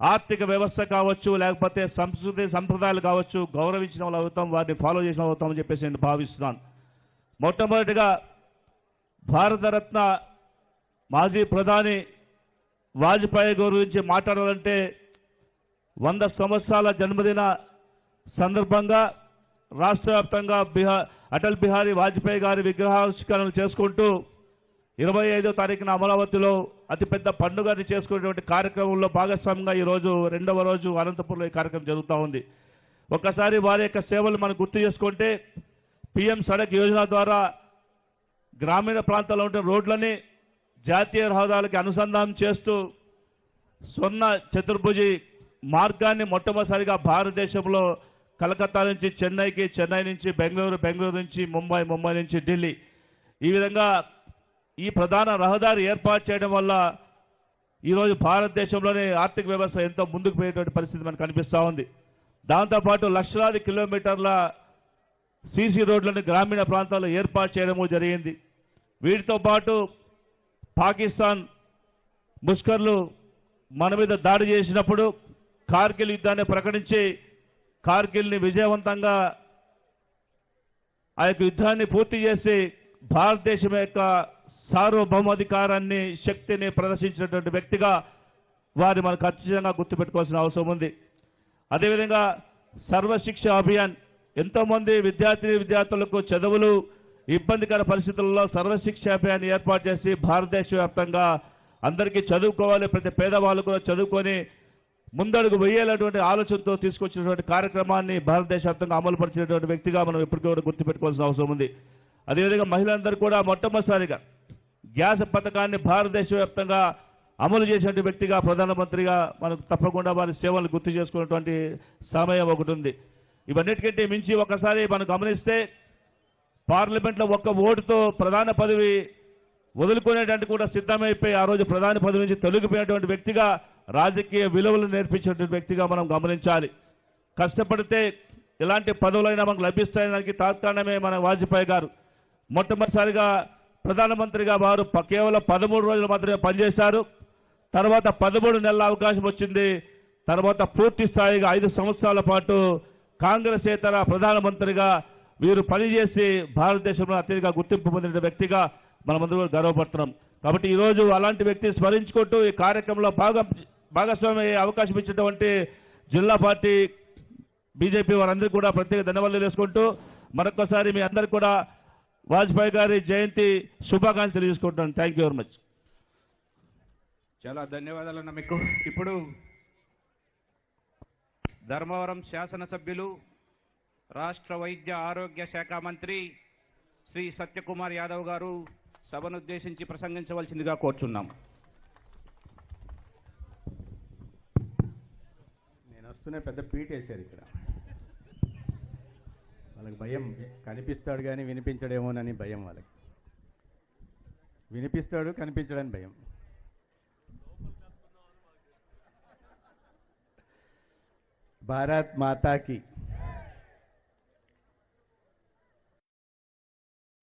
I: ఆర్థిక వ్యవస్థ కావచ్చు, లేకపోతే సంస్కృతి సంప్రదాయాలు కావచ్చు, గౌరవించిన వాళ్ళు అవుతాం, వారిని ఫాలో చేసిన అవుతామని చెప్పేసి నేను భావిస్తున్నాను. మొట్టమొదటిగా భారతరత్న మాజీ ప్రధాని వాజ్పేయి గురించి మాట్లాడాలంటే 100 సంవత్సరాల జన్మదిన సందర్భంగా రాష్ట్ర వ్యాప్తంగా అటల్ బిహారీ వాజ్పేయి గారి విగ్రహావిష్కరణలు చేసుకుంటూ 25వ తారీఖున అమరావతిలో అతిపెద్ద పండుగని చేసుకునేటువంటి కార్యక్రమంలో భాగస్వామ్యంగా ఈరోజు 2వ రోజు అనంతపురంలో ఈ కార్యక్రమం జరుగుతూ ఉంది. ఒక్కసారి వారి యొక్క సేవలు మనం గుర్తు చేసుకుంటే పిఎం సడక్ యోజన ద్వారా గ్రామీణ ప్రాంతాల్లో ఉండే రోడ్లని జాతీయ రహదారులకి అనుసంధానం చేస్తూ స్వర్ణ చతుర్భుజి మార్గాన్ని మొట్టమొదటిసారిగా భారతదేశంలో కలకత్తా నుంచి చెన్నైకి, చెన్నై నుంచి బెంగళూరు, బెంగళూరు నుంచి ముంబై, ముంబై నుంచి ఢిల్లీ, ఈ విధంగా ఈ ప్రధాన రహదారి ఏర్పాటు చేయడం వల్ల ఈరోజు భారతదేశంలోనే ఆర్థిక వ్యవస్థ ఎంతో ముందుకు పోయేటువంటి పరిస్థితి మనకు కనిపిస్తూ ఉంది. దాంతోపాటు లక్షలాది కిలోమీటర్ల సీసీ రోడ్లను గ్రామీణ ప్రాంతాల్లో ఏర్పాటు చేయడము జరిగింది. వీటితో పాటు పాకిస్తాన్ ముష్కర్లు మన మీద దాడి చేసినప్పుడు కార్గిల్ యుద్ధాన్ని ప్రకటించి కార్గిల్ని విజయవంతంగా ఆ యొక్క యుద్ధాన్ని పూర్తి చేసి భారతదేశం యొక్క సార్వభౌమాధికారాన్ని, శక్తిని ప్రదర్శించినటువంటి వ్యక్తిగా వారిని మనం ఖచ్చితంగా గుర్తుపెట్టుకోవాల్సిన అవసరం ఉంది. అదేవిధంగా సర్వశిక్ష అభియాన్, ఎంతోమంది విద్యార్థులకు చదువులు ఇబ్బందికర పరిస్థితుల్లో సర్వశిక్ష అభియాన్ ఏర్పాటు చేసి భారతదేశ వ్యాప్తంగా అందరికీ చదువుకోవాలి, ప్రతి పేదవాళ్ళు కూడా చదువుకొని ముందడుగు వేయాలటువంటి ఆలోచనతో తీసుకొచ్చినటువంటి కార్యక్రమాన్ని భారతదేశ వ్యాప్తంగా అమలుపరిచినటువంటి వ్యక్తిగా మనం ఎప్పటికీ కూడా గుర్తుపెట్టుకోవాల్సిన అవసరం ఉంది. అదేవిధంగా మహిళలందరూ కూడా మొట్టమొదటిసారిగా గ్యాస్ పథకాన్ని భారతదేశ వ్యాప్తంగా అమలు చేసినటువంటి వ్యక్తిగా, ప్రధానమంత్రిగా మనకు తప్పకుండా వారి సేవలు గుర్తు చేసుకున్నటువంటి సమయం ఒకటి ఉంది. ఇవన్నిటికంటే మించి ఒకసారి మనం గమనిస్తే పార్లమెంట్లో ఒక్క ఓటుతో ప్రధాన పదవి వదులుకునేటువంటి కూడా సిద్ధమైపోయి ఆ రోజు ప్రధాని పదవి నుంచి తొలగిపోయినటువంటి వ్యక్తిగా రాజకీయ విలువలు నేర్పించినటువంటి వ్యక్తిగా మనం గమనించాలి. కష్టపడితే ఎలాంటి పదవులైనా మనకు లభిస్తాయడానికి తాత్కారణమే మన వాజ్పేయి గారు. మొట్టమొదటిసారిగా ప్రధానమంత్రిగా వారు కేవలం 13 రోజులు మాత్రమే పనిచేశారు. తర్వాత 13 నెలల అవకాశం వచ్చింది. తర్వాత పూర్తి స్థాయిగా 5 సంవత్సరాల పాటు కాంగ్రెసేతర ప్రధానమంత్రిగా వీరు పనిచేసి భారతదేశంలో అత్యధిక గుర్తింపు పొందిన వ్యక్తిగా మనమందరూ గర్వపడుతున్నాం. కాబట్టి ఈరోజు అలాంటి వ్యక్తిని స్మరించుకుంటూ ఈ కార్యక్రమంలో భాగస్వామి అయ్యే అవకాశం ఇచ్చినటువంటి జిల్లా పార్టీ బీజేపీ వారందరికీ కూడా ప్రత్యేక ధన్యవాదాలు చేసుకుంటూ మరొకసారి మీ అందరికీ కూడా వాజ్పేయి గారి జయంతి శుభాకాంక్షలు తెలియజేసుకుంటున్నాను. Thank you very much.
B: చాలా ధన్యవాదాలన్న మీకు. ఇప్పుడు ధర్మవరం శాసనసభ్యులు రాష్ట్ర వైద్య ఆరోగ్య శాఖ మంత్రి శ్రీ సత్యకుమార్ యాదవ్ గారు సభను ఉద్దేశించి ప్రసంగించవలసిందిగా కోరుచున్నాం.
J: నేను వస్తూనే పెద్ద పీట వేశారు ఇక్కడ. వాళ్ళకి భయం, కనిపిస్తాడు కానీ వినిపించడేమోనని భయం. వాళ్ళకి వినిపిస్తాడు కనిపించడని భయం. భారత్ మాతాకి.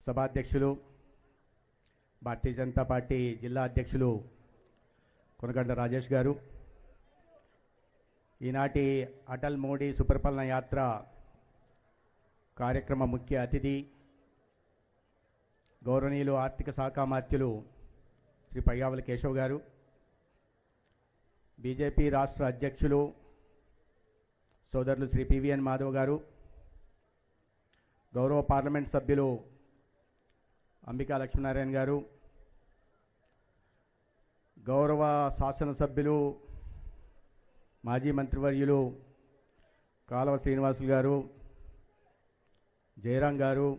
J: సభాధ్యక్షులు, భారతీయ జనతా పార్టీ జిల్లా అధ్యక్షులు కొనగండ్ల రాజేష్ గారు, ఈనాటి అటల్ మోడీ సుపరిపాలన యాత్ర కార్యక్రమ ముఖ్య అతిథి గౌరవనీయులు ఆర్థిక శాఖ మంత్రులు శ్రీ పయ్యావుల కేశవ్ గారు, బీజేపీ రాష్ట్ర అధ్యక్షులు సోదరులు శ్రీ పివిఎన్ మాధవ్ గారు, గౌరవ పార్లమెంట్ సభ్యులు అంబికా లక్ష్మీనారాయణ గారు, గౌరవ శాసనసభ్యులు మాజీ మంత్రివర్యులు కాలువ శ్రీనివాసులు గారు, జయరాం గారు,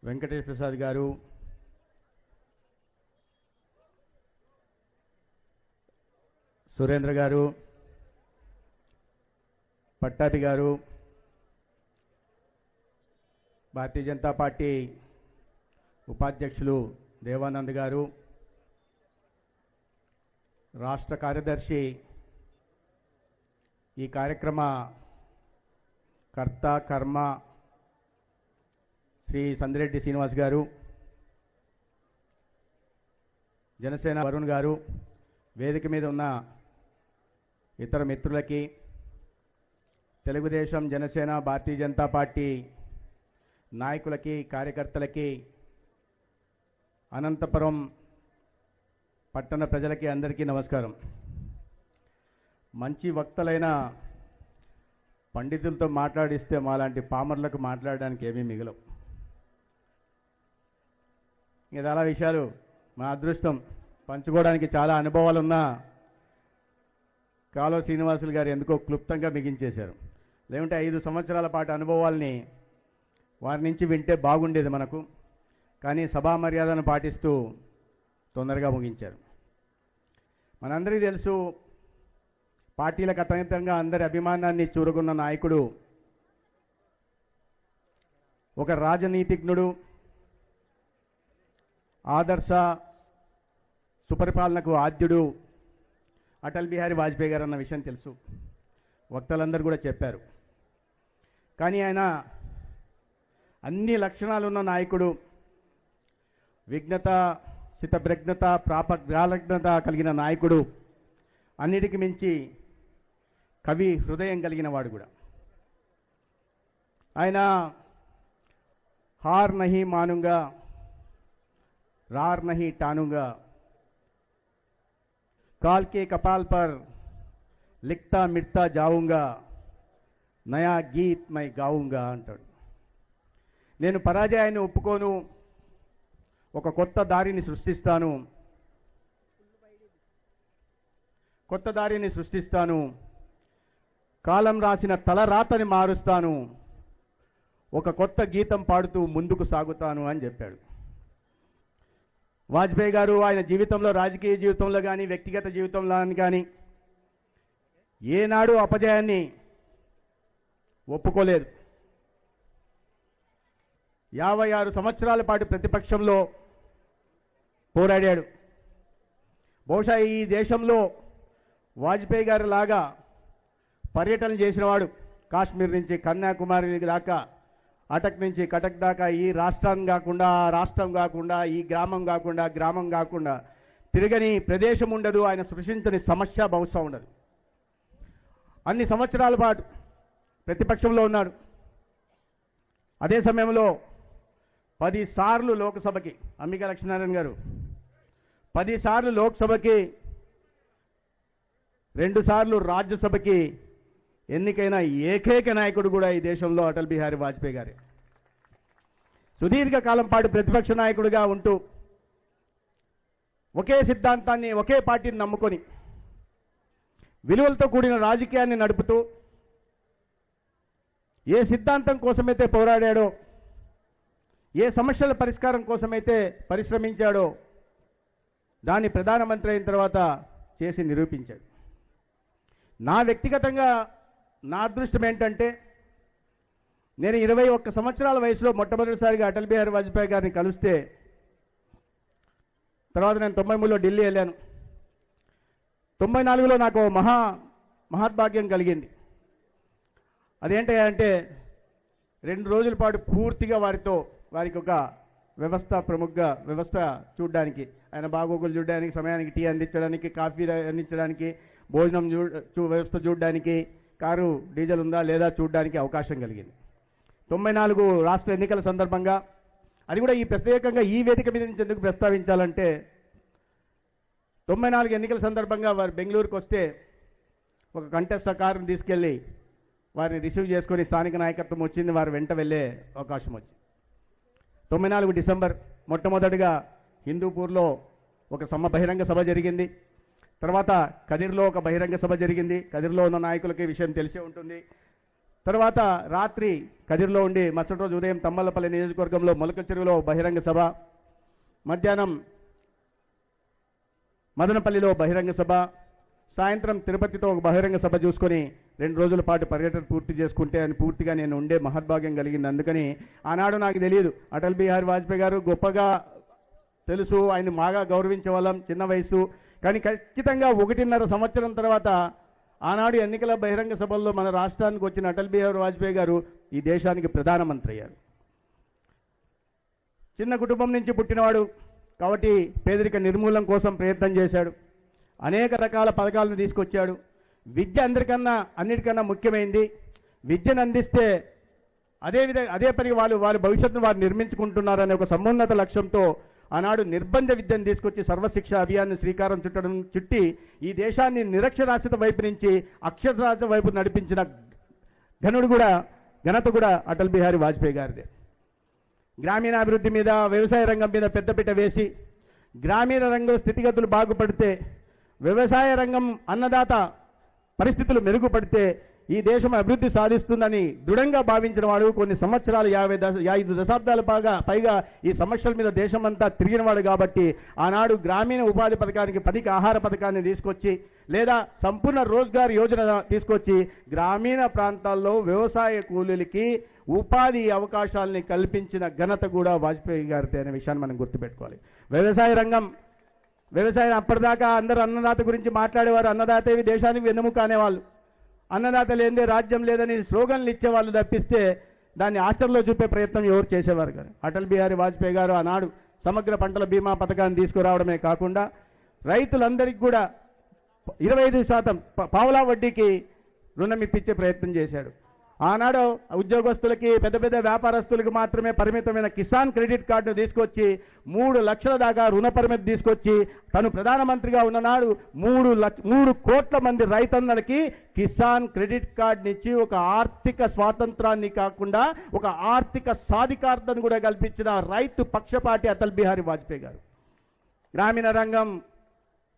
J: వెంకటేష్ ప్రసాద్ గారు, సురేంద్ర గారు, పట్టాభి గారు, భారతీయ జనతా పార్టీ ఉపాధ్యక్షులు దేవానంద్ గారు, రాష్ట్ర కార్యదర్శి ఈ కార్యక్రమ కర్త కర్మ శ్రీ సందిరెడ్డి శ్రీనివాస్ గారు, జనసేన వరుణ్ గారు, వేదిక మీద ఉన్న ఇతర మిత్రులకి, తెలుగుదేశం, జనసేన, భారతీయ జనతా పార్టీ నాయకులకి, కార్యకర్తలకి, అనంతపురం పట్టణ ప్రజలకి అందరికీ నమస్కారం. మంచి వక్తలైన పండితులతో మాట్లాడిస్తే మాలాంటి పామర్లకు మాట్లాడడానికి ఏమీ మిగలవు. ఇంకా చాలా విషయాలు మా అదృష్టం పంచుకోవడానికి చాలా అనుభవాలున్న కాలువ శ్రీనివాసులు గారు ఎందుకో క్లుప్తంగా మిగించేశారు. లేకుంటే 5 సంవత్సరాల పాటు అనుభవాల్ని వారి నుంచి వింటే బాగుండేది మనకు. కానీ సభా మర్యాదను పాటిస్తూ తొందరగా ముగించారు. మనందరికీ తెలుసు, పార్టీలకు అతీతంగా అందరి అభిమానాన్ని చూరుకున్న నాయకుడు, ఒక రాజనీతిజ్ఞుడు, ఆదర్శ సుపరిపాలనకు ఆద్యుడు అటల్ బిహారీ వాజ్పేయి గారు అన్న విషయం తెలుసు. వక్తలందరూ కూడా చెప్పారు. కానీ ఆయన అన్ని లక్షణాలున్న నాయకుడు, విఘ్నత, స్థితప్రజ్ఞత, ప్రాపజ్ఞత కలిగిన నాయకుడు, అన్నిటికి మించి కవి హృదయం కలిగిన వాడు కూడా. ఆయన హార్ నహీ మానుంగా, రార్ నహీ టానుంగా, కాల్ కే కపాల్ పర్ లిఖతా మిట్తా జావుంగా, నయా గీత్ మై గావుంగా అంటాడు. నేను పరాజయాన్ని ఒప్పుకోను, ఒక కొత్త దారిని సృష్టిస్తాను, కొత్త దారిని సృష్టిస్తాను, కాలం రాసిన తలరాతని మారుస్తాను, ఒక కొత్త గీతం పాడుతూ ముందుకు సాగుతాను అని చెప్పాడు. వాజ్పేయి గారు ఆయన జీవితంలో, రాజకీయ జీవితంలో కానీ వ్యక్తిగత జీవితంలో కానీ ఏనాడు అపజయాన్ని ఒప్పుకోలేదు. 56 సంవత్సరాల పాటు ప్రతిపక్షంలో పోరాడాడు. బహుశా ఈ దేశంలో వాజ్పేయి గారి లాగా పర్యటన చేసినవాడు కాశ్మీర్ నుంచి కన్యాకుమారి దాకా, అటక్ నుంచి కటక్ దాకా, ఈ రాష్ట్రం కాకుండా ఆ రాష్ట్రం కాకుండా, ఈ గ్రామం కాకుండా గ్రామం కాకుండా తిరగని ప్రదేశం ఉండదు, ఆయన సృష్టించని సమస్య బహుశా ఉండదు. అన్ని సంవత్సరాల పాటు ప్రతిపక్షంలో ఉన్నాడు. అదే సమయంలో 10 సార్లు లోక్సభకి, అంబికా లక్ష్మీనారాయణ గారు 10 సార్లు లోక్సభకి, 2 సార్లు రాజ్యసభకి ఎన్నికైన ఏకైక నాయకుడు కూడా ఈ దేశంలో అటల్ బిహారీ వాజ్పేయి గారే. సుదీర్ఘకాలం పాటు ప్రతిపక్ష నాయకుడిగా ఉంటూ ఒకే సిద్ధాంతాన్ని, ఒకే పార్టీని నమ్ముకొని విలువలతో కూడిన రాజకీయాన్ని నడుపుతూ ఏ సిద్ధాంతం కోసమైతే పోరాడాడో, ఏ సమస్యల పరిష్కారం కోసమైతే పరిశ్రమించాడో దాన్ని ప్రధానమంత్రి అయిన తర్వాత చేసి నిరూపించాడు. నా వ్యక్తిగతంగా నా అదృష్టం ఏంటంటే, నేను 21 సంవత్సరాల వయసులో మొట్టమొదటిసారిగా అటల్ బిహారీ వాజ్పేయి గారిని కలిస్తే, తర్వాత నేను 93లో ఢిల్లీ వెళ్ళాను. 94లో నాకు మహద్భాగ్యం కలిగింది. అదేంటంటే 2 రోజుల పాటు పూర్తిగా వారికి ఒక ప్రముఖ వ్యవస్థ చూడడానికి, ఆయన బాగోగులు చూడడానికి, సమయానికి టీ అందించడానికి, కాఫీ అందించడానికి, భోజనం వ్యవస్థ చూడడానికి, కారు డీజిల్ ఉందా లేదా చూడడానికి అవకాశం కలిగింది. 94 రాష్ట్ర ఎన్నికల సందర్భంగా, అది కూడా ఈ ప్రత్యేకంగా ఈ వేదిక మీద నుంచి ఎందుకు ప్రస్తావించాలంటే, 94 ఎన్నికల సందర్భంగా వారు బెంగళూరుకు వస్తే ఒక కంటెస్ట్ కారుని తీసుకెళ్ళి వారిని రిసీవ్ చేసుకొని స్థానిక నాయకత్వం వచ్చింది, వారు వెంట వెళ్ళే అవకాశం వచ్చింది. 94 డిసెంబర్ మొట్టమొదటిగా హిందూపూర్లో ఒక బహిరంగ సభ జరిగింది. తర్వాత కదిర్లో ఒక బహిరంగ సభ జరిగింది. కదిర్లో ఉన్న నాయకులకి విషయం తెలిసే ఉంటుంది. తర్వాత రాత్రి కదిర్లో ఉండి మరుసటి రోజు ఉదయం తమ్మలపల్లి నియోజకవర్గంలో మొలక చెరువులో బహిరంగ సభ, మధ్యాహ్నం మదనపల్లిలో బహిరంగ సభ, సాయంత్రం తిరుపతితో ఒక బహిరంగ సభ చూసుకొని 2 రోజుల పాటు పర్యటన పూర్తి చేసుకుంటే అని పూర్తిగా నేను ఉండే మహద్భాగ్యం కలిగింది. అందుకని ఆనాడు నాకు తెలియదు, అటల్ బిహారీ వాజ్పేయి గారు గొప్పగా తెలుసు, ఆయన బాగా గౌరవించే వాళ్ళం, చిన్న వయసు. కానీ ఖచ్చితంగా 1.5 సంవత్సరం తర్వాత ఆనాడు ఎన్నికల బహిరంగ సభల్లో మన రాష్ట్రానికి వచ్చిన అటల్ బిహారీ వాజ్పేయి గారు ఈ దేశానికి ప్రధానమంత్రి అయ్యారు. చిన్న కుటుంబం నుంచి పుట్టినవాడు కాబట్టి పేదరిక నిర్మూలన కోసం ప్రయత్నం చేశాడు. అనేక రకాల పథకాలను తీసుకొచ్చాడు. విద్య అన్నిటికన్నా ముఖ్యమైంది. విద్యను అందిస్తే అదే పని వాళ్ళ భవిష్యత్తును వారు నిర్మించుకుంటున్నారనే ఒక సమున్నత లక్ష్యంతో ఆనాడు నిర్బంధ విద్యను తీసుకొచ్చి సర్వశిక్ష అభియాన్ని శ్రీకారం చుట్టి ఈ దేశాన్ని నిరక్షరాస్యత వైపు నుంచి అక్షరాస్యత వైపు నడిపించిన ఘనత కూడా అటల్ బిహారీ వాజ్పేయి గారిదే. గ్రామీణాభివృద్ధి మీద, వ్యవసాయ రంగం మీద పెద్దపీట వేసి గ్రామీణ రంగం స్థితిగతులు బాగుపడితే, వ్యవసాయ రంగం అన్నదాత పరిస్థితులు మెరుగుపడితే ఈ దేశం అభివృద్ధి సాధిస్తుందని దృఢంగా భావించిన వాడు, కొన్ని సంవత్సరాలు 55 దశాబ్దాల పైగా ఈ సమస్యల మీద దేశమంతా తిరిగినవాడు. కాబట్టి ఆనాడు గ్రామీణ ఉపాధి పథకానికి 10కి ఆహార పథకాన్ని తీసుకొచ్చి, లేదా సంపూర్ణ రోజ్గార్ యోజన తీసుకొచ్చి గ్రామీణ ప్రాంతాల్లో వ్యవసాయ కూలీలకి ఉపాధి అవకాశాలని కల్పించిన ఘనత కూడా వాజ్పేయి గారితే అనే విషయాన్ని మనం గుర్తుపెట్టుకోవాలి. వ్యవసాయం అప్పటిదాకా అందరూ అన్నదాత గురించి మాట్లాడేవారు. అన్నదాత దేశానికి వెన్నెముక అనేవాళ్ళు. అన్నదాత లేదే రాజ్యం లేదని స్లోగన్లు ఇచ్చేవాళ్ళు తప్పిస్తే దాన్ని ఆచరణలో చూపే ప్రయత్నం ఎవరు చేసేవారు కాదు. అటల్ బిహారీ వాజ్పేయి గారు ఆనాడు సమగ్ర పంటల బీమా పథకాన్ని తీసుకురావడమే కాకుండా రైతులందరికీ కూడా 25% పావలా వడ్డీకి రుణం ఇప్పించే ప్రయత్నం చేశాడు. ఆనాడు ఉద్యోగస్తులకి, పెద్ద పెద్ద వ్యాపారస్తులకు మాత్రమే పరిమితమైన కిసాన్ క్రెడిట్ కార్డును తీసుకొచ్చి 3 లక్షల దాకా రుణ పరిమితి తీసుకొచ్చి తను ప్రధానమంత్రిగా ఉన్ననాడు 3 కోట్ల మంది రైతన్నలకి కిసాన్ క్రెడిట్ కార్డునిచ్చి ఒక ఆర్థిక స్వాతంత్రాన్ని కాకుండా ఒక ఆర్థిక సాధికారతను కూడా కల్పించిన రైతు పక్షపాటి అటల్ బిహారీ వాజ్పేయి గారు. గ్రామీణ రంగం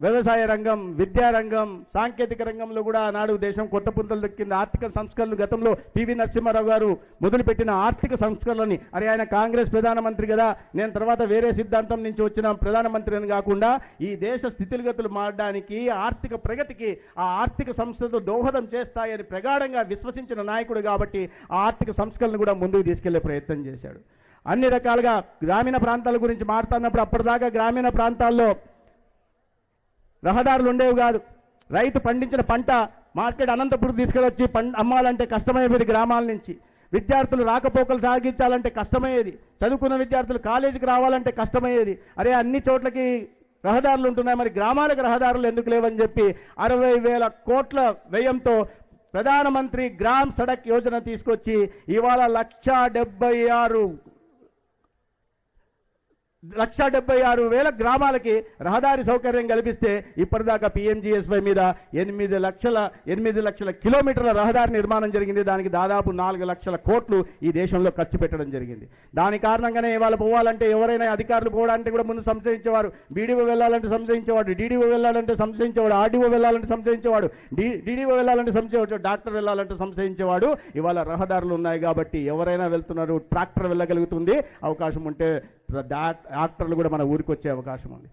J: వ్యవసాయ రంగం, విద్యారంగం, సాంకేతిక రంగంలో కూడా ఆనాడు దేశం కొత్త పుంతలు దొక్కింది. ఆర్థిక సంస్కరణలు గతంలో పివి నరసింహారావు గారు మొదలుపెట్టిన ఆర్థిక సంస్కరణలని, అరే ఆయన కాంగ్రెస్ ప్రధానమంత్రి కదా, నేను తర్వాత వేరే సిద్ధాంతం నుంచి వచ్చిన ప్రధానమంత్రి అని కాకుండా ఈ దేశ స్థితిగతులు మారడానికి, ఆర్థిక ప్రగతికి ఆ ఆర్థిక సంస్థలు దోహదం చేస్తాయని ప్రగాఢంగా విశ్వసించిన నాయకుడు కాబట్టి ఆ ఆర్థిక సంస్కరణలు కూడా ముందుకు తీసుకెళ్లే ప్రయత్నం చేశాడు. అన్ని రకాలుగా గ్రామీణ ప్రాంతాల గురించి మాట్లాడినప్పుడు అప్పటిదాకా గ్రామీణ ప్రాంతాల్లో రహదారులు ఉండేవి కాదు. రైతు పండించిన పంట మార్కెట్ అనంతపురం తీసుకెళ్ళొచ్చి అమ్మాలంటే కష్టమయ్యేది. గ్రామాల నుంచి విద్యార్థులు రాకపోకలు సాగించాలంటే కష్టమయ్యేది. చదువుకున్న విద్యార్థులు కాలేజీకి రావాలంటే కష్టమయ్యేది. అరే అన్ని చోట్లకి రహదారులు ఉంటున్నాయి, మరి గ్రామాలకు రహదారులు ఎందుకు లేవని చెప్పి 60,000 కోట్ల వ్యయంతో ప్రధానమంత్రి గ్రామ్ సడక్ యోజన తీసుకొచ్చి ఇవాళ 1,76,000 గ్రామాలకి రహదారి సౌకర్యం కల్పిస్తే ఇప్పటిదాకా PMGSY మీద 8 లక్షల కిలోమీటర్ల రహదారి నిర్మాణం జరిగింది. దానికి దాదాపు 4 లక్షల కోట్లు ఈ దేశంలో ఖర్చు పెట్టడం జరిగింది. దాని కారణంగానే ఇవాళ పోవాలంటే ఎవరైనా అధికారులు పోవడానికి కూడా ముందు సంశయించేవారు. BDO వెళ్ళాలంటే సంశయించేవాడు, DDO వెళ్ళాలంటే సంశయించేవాడు, RDO వెళ్ళాలంటే సంశయించేవాడు, DDO వెళ్ళాలంటే సంశయించేవాడు, డాక్టర్ వెళ్ళాలంటే సంశయించేవాడు. ఇవాళ రహదారులు ఉన్నాయి కాబట్టి ఎవరైనా వెళ్తున్నారు. ట్రాక్టర్ వెళ్ళగలుగుతుంది, అవకాశం ఉంటే డాక్టర్లు కూడా మన ఊరికి వచ్చే అవకాశం ఉంది.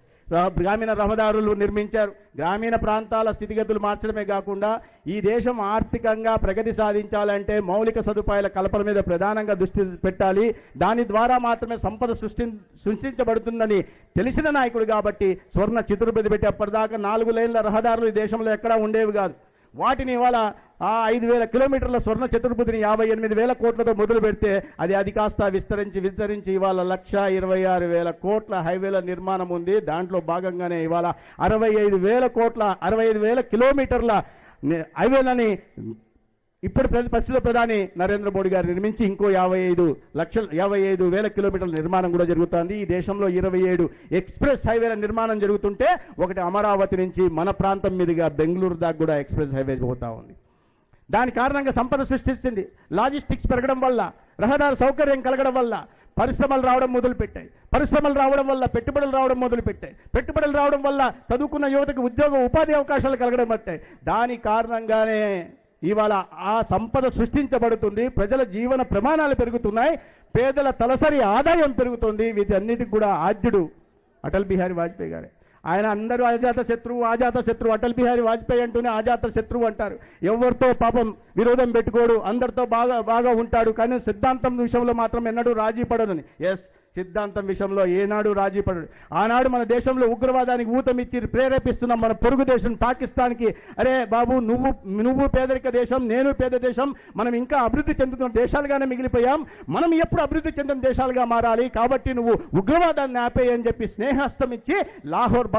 J: గ్రామీణ రహదారులు నిర్మించారు. గ్రామీణ ప్రాంతాల స్థితిగతులు మార్చడమే కాకుండా ఈ దేశం ఆర్థికంగా ప్రగతి సాధించాలంటే మౌలిక సదుపాయాల కల్పన మీద ప్రధానంగా దృష్టి పెట్టాలి. దాని ద్వారా మాత్రమే సంపద సృష్టించబడుతుందని తెలిసిన నాయకుడు కాబట్టి స్వర్ణ చతుర్భుజం పెట్టి అప్పటిదాకా 4 లేన్ల రహదారులు ఈ దేశంలో ఎక్కడా ఉండేవి కాదు. వాటిని ఇవాళ 5,000 కిలోమీటర్ల స్వర్ణ చతుర్భుజిని 58,000 కోట్లతో మొదలు పెడితే అది కాస్త విస్తరించి ఇవాళ 1,26,000 కోట్ల హైవేల నిర్మాణం ఉంది. దాంట్లో భాగంగానే ఇవాళ 65,000 కిలోమీటర్ల హైవేలని ఇప్పుడు ప్రస్తుత ప్రధాని నరేంద్ర మోడీ గారు నిర్మించి ఇంకో 55,000 కిలోమీటర్ల నిర్మాణం కూడా జరుగుతోంది. ఈ దేశంలో 27 ఎక్స్ప్రెస్ హైవేల నిర్మాణం జరుగుతుంటే ఒకటి అమరావతి నుంచి మన ప్రాంతం మీదుగా బెంగళూరు దాకా కూడా ఎక్స్ప్రెస్ హైవే పోతా ఉంది. దాని కారణంగా సంపద సృష్టిస్తుంది. లాజిస్టిక్స్ పెరగడం వల్ల, రహదారి సౌకర్యం కలగడం వల్ల పరిశ్రమలు రావడం మొదలుపెట్టాయి. పరిశ్రమలు రావడం వల్ల పెట్టుబడులు రావడం మొదలుపెట్టాయి. పెట్టుబడులు రావడం వల్ల చదువుకున్న యువతకు ఉపాధి అవకాశాలు కలగడం పట్టాయి. దాని కారణంగానే ఇవాళ ఆ సంపద సృష్టించబడుతుంది. ప్రజల జీవన ప్రమాణాలు పెరుగుతున్నాయి. పేదల తలసరి ఆదాయం పెరుగుతుంది. వీటన్నిటికి కూడా ఆద్యుడు అటల్ బిహారీ వాజ్పేయి గారే. ఆయన అందరూ అజాత శత్రువు అటల్ బిహారీ వాజ్పేయి అంటూనే అజాత శత్రువు అంటారు. ఎవరితో పాపం విరోధం పెట్టుకోడు, అందరితో బాగా ఉంటాడు. కానీ సిద్ధాంతం విషయంలో మాత్రం ఎన్నడూ రాజీ పడను. ఎస్, సిద్ధాంతం విషయంలో ఏనాడు రాజీ పడడు. ఆనాడు మన దేశంలో ఉగ్రవాదానికి ఊతమిచ్చి ప్రేరేపిస్తున్నాం మన పొరుగు దేశం పాకిస్తాన్కి. అరే బాబు, నువ్వు పేదరిక దేశం, నేను పేద దేశం, మనం ఇంకా అభివృద్ధి చెందుతున్న దేశాలుగానే మిగిలిపోయాం. మనం ఎప్పుడు అభివృద్ధి చెందిన దేశాలుగా మారాలి, కాబట్టి నువ్వు ఉగ్రవాదాన్ని ఆపేయని చెప్పి స్నేహస్తం ఇచ్చి లాహోర్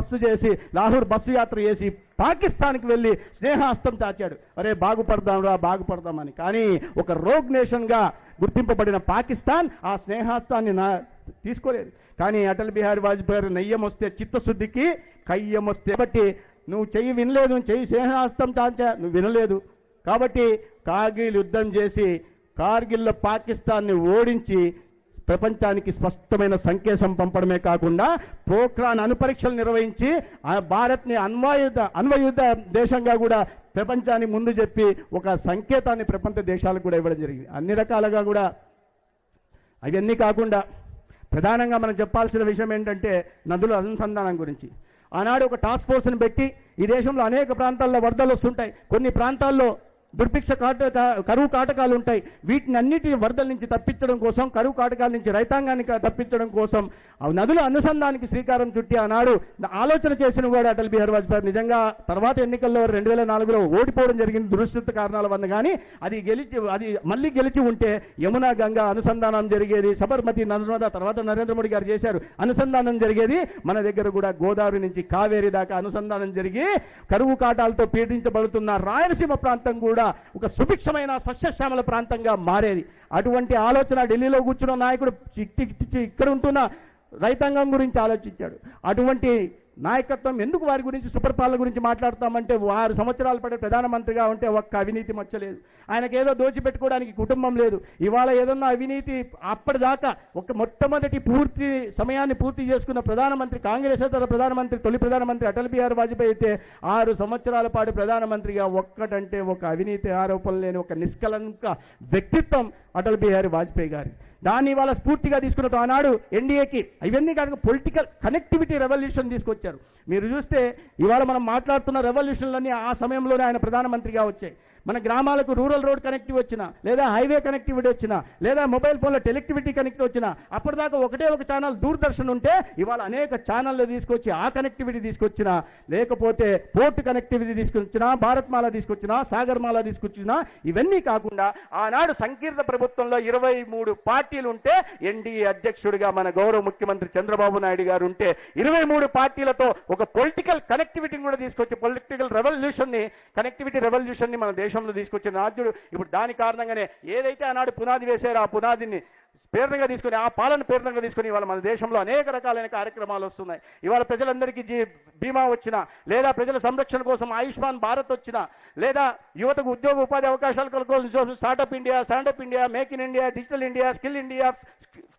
J: బస్సు యాత్ర చేసి పాకిస్తాన్కి వెళ్ళి స్నేహస్తం చాచాడు. అరే బాగుపడదామని. కానీ ఒక రోగ్ నేషన్గా గుర్తింపబడిన పాకిస్తాన్ ఆ స్నేహస్తాన్ని తీసుకోలేదు. కానీ అటల్ బిహారీ వాజ్పేయి నెయ్యం వస్తే చిత్తశుద్ధికి కయ్యం వస్తే, కాబట్టి నువ్వు చెయ్యి వినలేదు, చెయ్యి స్నేహస్తం చాచా, నువ్వు వినలేదు. కాబట్టి కార్గిల్ యుద్ధం చేసి కార్గిల్లో పాకిస్తాన్ని ఓడించి ప్రపంచానికి స్పష్టమైన సంకేతం పంపడమే కాకుండా పోఖ్రాన్ అణుపరీక్షలు నిర్వహించి భారత్ని అణ్వయుద్ధ దేశంగా కూడా ప్రపంచానికి ముందు చెప్పి ఒక సంకేతాన్ని ప్రపంచ దేశాలకు కూడా ఇవ్వడం జరిగింది. అన్ని రకాలుగా కూడా అవన్నీ కాకుండా ప్రధానంగా మనం చెప్పాల్సిన విషయం ఏంటంటే నదుల అనుసంధానం గురించి. ఆనాడు ఒక టాస్క్ ఫోర్స్ని పెట్టి ఈ దేశంలో అనేక ప్రాంతాల్లో వరదలు వస్తుంటాయి. కొన్ని ప్రాంతాల్లో దుర్భిక్ష కరువు కాటకాలు ఉంటాయి. వీటిని అన్నిటి వరదల నుంచి తప్పించడం కోసం, కరువు కాటకాల నుంచి రైతాంగాన్ని తప్పించడం కోసం నదుల అనుసంధానానికి శ్రీకారం చుట్టి ఆనాడు ఆలోచన చేసిన కూడా అటల్ బిహారీ వాజ్పేయి. నిజంగా తర్వాత ఎన్నికల్లో 2004లో ఓడిపోవడం జరిగింది దురదృష్టకర కారణాల వల్ల. కానీ అది మళ్ళీ గెలిచి ఉంటే యమునా గంగా అనుసంధానం జరిగేది. సబర్మతి నర్మదా తర్వాత నరేంద్ర మోడీ గారు చేశారు, అనుసంధానం జరిగేది. మన దగ్గర కూడా గోదావరి నుంచి కావేరి దాకా అనుసంధానం జరిగి కరువు కాటాలతో పీడించబడుతున్న రాయలసీమ ప్రాంతం కూడా ఒక సుభిక్షమైన సస్యశ్యామల ప్రాంతంగా మారేది. అటువంటి ఆలోచన ఢిల్లీలో కూర్చున్న నాయకుడు ఇక్కడ ఉంటున్న రైతాంగం గురించి ఆలోచించాడు. అటువంటి నాయకత్వం ఎందుకు వారి గురించి సుపరిపాలన గురించి మాట్లాడతామంటే 6 సంవత్సరాలు పడే ప్రధానమంత్రిగా ఉంటే ఒక్క అవినీతి మచ్చలేదు. ఆయనకి ఏదో దోచిపెట్టుకోవడానికి కుటుంబం లేదు. ఇవాళ ఏదన్నా అవినీతి అప్పటిదాకా ఒక మొట్టమొదటి పూర్తి సమయాన్ని పూర్తి చేసుకున్న ప్రధానమంత్రి కాంగ్రెసేతర ప్రధానమంత్రి తొలి ప్రధానమంత్రి అటల్ బిహారీ వాజ్పేయి అయితే 6 సంవత్సరాల పాటు ప్రధానమంత్రిగా ఒక్కటంటే ఒక అవినీతి ఆరోపణలు లేని ఒక నిష్కలంక వ్యక్తిత్వం అటల్ బిహారీ వాజ్పేయి గారి. దాన్ని ఇవాళ స్ఫూర్తిగా తీసుకున్న ఆనాడు ఎన్డీఏకి ఇవన్నీ కాక పొలిటికల్ కనెక్టివిటీ రెవల్యూషన్ తీసుకొచ్చారు. మీరు చూస్తే ఇవాళ మనం మాట్లాడుతున్న రెవల్యూషన్లన్నీ ఆ సమయంలోనే ఆయన ప్రధానమంత్రిగా వచ్చాయి. మన గ్రామాలకు రూరల్ రోడ్ కనెక్టివిటీ వచ్చినా, లేదా హైవే కనెక్టివిటీ వచ్చినా, లేదా మొబైల్ ఫోన్లో టెలిక్టివిటీ కనెక్ట్ వచ్చినా, అప్పటిదాకా ఒకటే ఒక ఛానల్ దూరదర్శన్ ఉంటే ఇవాళ అనేక ఛానళ్ళు తీసుకొచ్చి ఆ కనెక్టివిటీ తీసుకొచ్చినా, లేకపోతే పోర్టు కనెక్టివిటీ తీసుకొచ్చినా, భారత్మాల తీసుకొచ్చినా, సాగర్మాల తీసుకొచ్చినా, ఇవన్నీ కాకుండా ఆనాడు సంకీర్ణ ప్రభుత్వంలో 23 పార్టీలు ఉంటే ఎన్డీఏ అధ్యక్షుడిగా మన గౌరవ ముఖ్యమంత్రి చంద్రబాబు నాయుడు గారు ఉంటే 23 పార్టీలతో ఒక పొలిటికల్ కనెక్టివిటీని కూడా తీసుకొచ్చి పొలిటికల్ రెవల్యూషన్ని కనెక్టివిటీ రెవల్యూషన్ని మన దేశంలో తీసుకొచ్చిన రాజ్యుడు. ఇప్పుడు దాని కారణంగానే ఏదైతే ఆనాడు పునాది వేశారో ఆ పునాదిని ప్రేరణగా తీసుకుని ఆ పాలన ప్రేరణగా తీసుకుని ఇవాళ మన దేశంలో అనేక రకాలైన కార్యక్రమాలు వస్తున్నాయి. ఇవాళ ప్రజలందరికీ బీమా వచ్చినా, లేదా ప్రజల సంరక్షణ కోసం ఆయుష్మాన్ భారత్ వచ్చినా, లేదా యువతకు ఉద్యోగ ఉపాధి అవకాశాల కోసం startup India, standup India, make in India, digital India, skill India,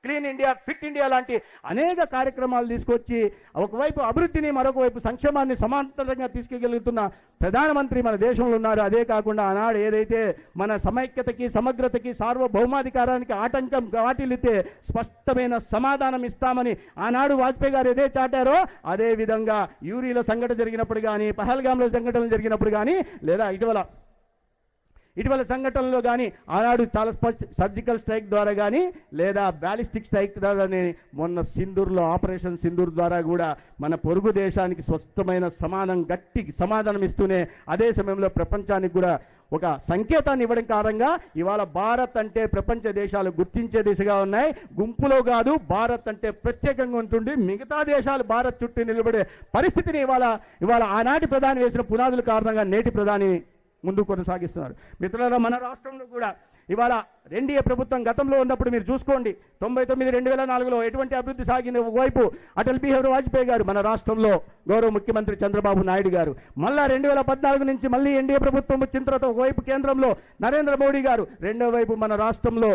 J: clean India, fit India లాంటి అనేక కార్యక్రమాలు తీసుకొచ్చి ఒకవైపు అభివృద్ధిని మరొక వైపు సంక్షేమాన్ని సమాంతరంగా తీసుకెళ్తున్న ప్రధానమంత్రి మన దేశంలో ఉన్నారు. అదే కాకుండా ఆనాడు ఏదైతే మన సమైక్యతకి, సమగ్రతకి, సార్వభౌమాధికారానికి ఆటంకం వాటిల్లితే స్పష్టమైన సమాధానం ఇస్తామని ఆనాడు వాజ్పేయి గారు ఏదే చాటారో అదే విధంగా యూరిలో సంఘటన జరిగినప్పుడు కానీ, పహల్గాంలో సంఘటనలు జరిగినప్పుడు కానీ, లేదా ఇటీవల సంఘటనలో కానీ ఆనాడు చాలా సర్జికల్ స్ట్రైక్ ద్వారా కానీ, లేదా బ్యాలిస్టిక్ స్ట్రైక్ ద్వారా మొన్న సింధూర్లో ఆపరేషన్ సింధూర్ ద్వారా కూడా మన పొరుగు దేశానికి స్వస్థమైన గట్టి సమాధానం ఇస్తూనే అదే సమయంలో ప్రపంచానికి కూడా ఒక సంకేతాన్ని ఇవ్వడం కారణంగా ఇవాళ భారత్ అంటే ప్రపంచ దేశాలు గుర్తించే దిశగా ఉన్నాయి. గుంపులో కాదు, భారత్ అంటే ప్రత్యేకంగా ఉంటుంది. మిగతా దేశాలు భారత్ చుట్టూ నిలబడే పరిస్థితిని ఇవాళ ఆనాటి ప్రధాని వేసిన పునాదుల కారణంగా నేటి ప్రధాని ముందుకు కొనసాగిస్తున్నారు. మిత్రులారా, మన రాష్ట్రంలో కూడా ఇవాళ ఎన్డీఏ ప్రభుత్వం గతంలో ఉన్నప్పుడు మీరు చూసుకోండి, 99, 2004లో ఎటువంటి అభివృద్ధి సాగింది. ఒకవైపు అటల్ బిహారీ వాజ్పేయి గారు మన రాష్ట్రంలో గౌరవ ముఖ్యమంత్రి చంద్రబాబు నాయుడు గారు, మళ్ళా 2014 నుంచి మళ్ళీ ఎన్డీఏ ప్రభుత్వం వచ్చిన తర్వాత ఒకవైపు కేంద్రంలో నరేంద్ర మోడీ గారు, రెండో వైపు మన రాష్ట్రంలో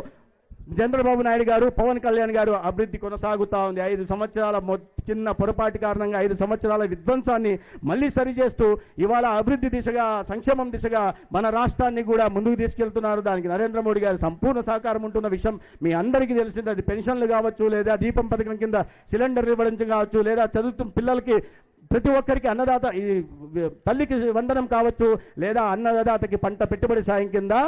J: చంద్రబాబు నాయుడు గారు, పవన్ కళ్యాణ్ గారు అభివృద్ధి కొనసాగుతా ఉంది. 5 సంవత్సరాల చిన్న పొరపాటు కారణంగా 5 సంవత్సరాల విధ్వంసాన్ని మళ్ళీ సరిచేస్తూ ఇవాళ అభివృద్ధి దిశగా, సంక్షేమం దిశగా మన రాష్ట్రాన్ని కూడా ముందుకు తీసుకెళ్తున్నారు. దానికి నరేంద్ర మోడీ గారి సంపూర్ణ సహకారం ఉంటున్న విషయం మీ అందరికీ తెలిసింది. అది పెన్షన్లు కావచ్చు, లేదా దీపం పథకం కింద సిలిండర్ ఇవ్వడం కావచ్చు, లేదా చదువుతున్న పిల్లలకి ప్రతి ఒక్కరికి అన్నదాత తల్లికి వందనం కావచ్చు, లేదా అన్నదాతకి పంట పెట్టుబడి సాయం కింద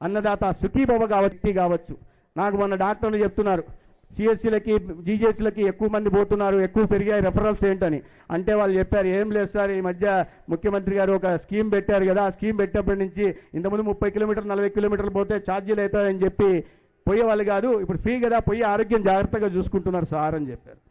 J: అన్నదాత సుఖీభవ కావచ్చు. నాకు మొన్న డాక్టర్లు చెప్తున్నారు, సిఎస్సీలకి, జీజేసీలకి ఎక్కువ మంది పోతున్నారు, ఎక్కువ పెరిగాయి రెఫరల్స్ ఏంటని. అంటే వాళ్ళు చెప్పారు, ఏం లేదు సార్, ఈ మధ్య ముఖ్యమంత్రి గారు ఒక స్కీమ్ పెట్టారు కదా, ఆ స్కీమ్ పెట్టినప్పటి నుంచి ఇంతకుముందు 30 కిలోమీటర్లు 40 కిలోమీటర్లు పోతే ఛార్జీలు అవుతాయని చెప్పి పోయేవాళ్ళు కాదు, ఇప్పుడు ఫ్రీ కదా, పోయి ఆరోగ్యం జాగ్రత్తగా చూసుకుంటున్నారు సార్ అని చెప్పారు.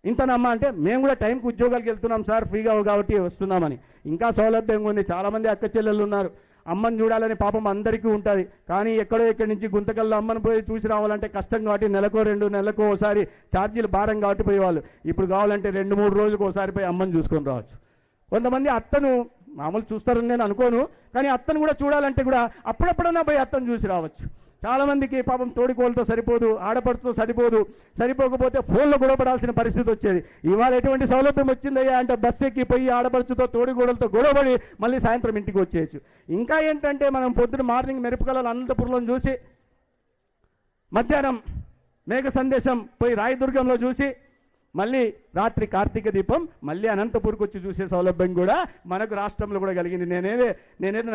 J: ఇంతనమ్మా అంటే మేము కూడా టైంకి ఉద్యోగాలకు వెళ్తున్నాం సార్, ఫ్రీగా కాబట్టి వస్తున్నామని. ఇంకా సౌలభ్యంగా ఉంది. చాలామంది అక్క చెల్లెళ్ళు ఉన్నారు, అమ్మని చూడాలని పాపం అందరికీ ఉంటుంది. కానీ ఎక్కడి నుంచి గుంతకల్లో అమ్మని పోయి చూసి రావాలంటే కష్టం కాబట్టి నెలకో 2 నెలలకో ఒకసారి ఛార్జీలు భారం కాబట్టి పోయేవాళ్ళు. ఇప్పుడు కావాలంటే 2-3 రోజులకు ఒకసారి పోయి అమ్మని చూసుకొని రావచ్చు. కొంతమంది అత్తను మామూలు చూస్తారని నేను అనుకోను, కానీ అత్తను కూడా చూడాలంటే కూడా అప్పుడప్పుడన్నా పోయి అత్తను చూసి రావచ్చు. చాలా మందికి పాపం తోడికోళ్ళతో సరిపోదు, ఆడపడుతో సరిపోకపోతే ఫోన్లో గొడవపడాల్సిన పరిస్థితి వచ్చేది. ఇవాళ ఎటువంటి సౌలభ్యం వచ్చిందయ్యా అంటే బస్సు ఎక్కి పోయి ఆడపడుచుతో తోడిగోడలతో గొడవపడి మళ్ళీ సాయంత్రం ఇంటికి వచ్చేయచ్చు. ఇంకా ఏంటంటే మనం పొద్దున మార్నింగ్ మెరుపుకళలు అనంతపురంలో చూసి, మధ్యాహ్నం మేఘ సందేశం పోయి రాయదుర్గంలో చూసి, మళ్ళీ రాత్రి కార్తీక దీపం మళ్ళీ అనంతపూర్కి వచ్చి చూసే సౌలభ్యం కూడా మనకు రాష్ట్రంలో కూడా కలిగింది. నేనేదో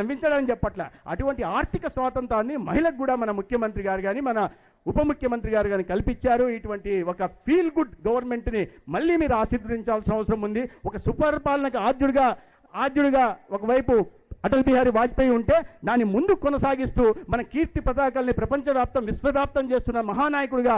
J: నమ్మించడానికి చెప్పట్ల. అటువంటి ఆర్థిక స్వాతంత్రాన్ని మహిళకు కూడా మన ముఖ్యమంత్రి గారు కానీ, మన ఉప ముఖ్యమంత్రి గారు కానీ కల్పించారు. ఇటువంటి ఒక ఫీల్ గుడ్ గవర్నమెంట్ని మళ్ళీ మీరు ఆశీర్వదించాల్సిన అవసరం ఉంది. ఒక సుపరిపాలనకు ఆద్యుడిగా ఒకవైపు అటల్ బిహారీ వాజ్పేయి ఉంటే దాన్ని ముందు కొనసాగిస్తూ మన కీర్తి పతాకాల్ని ప్రపంచవ్యాప్తం, విశ్వవ్యాప్తం చేస్తున్న మహానాయకుడిగా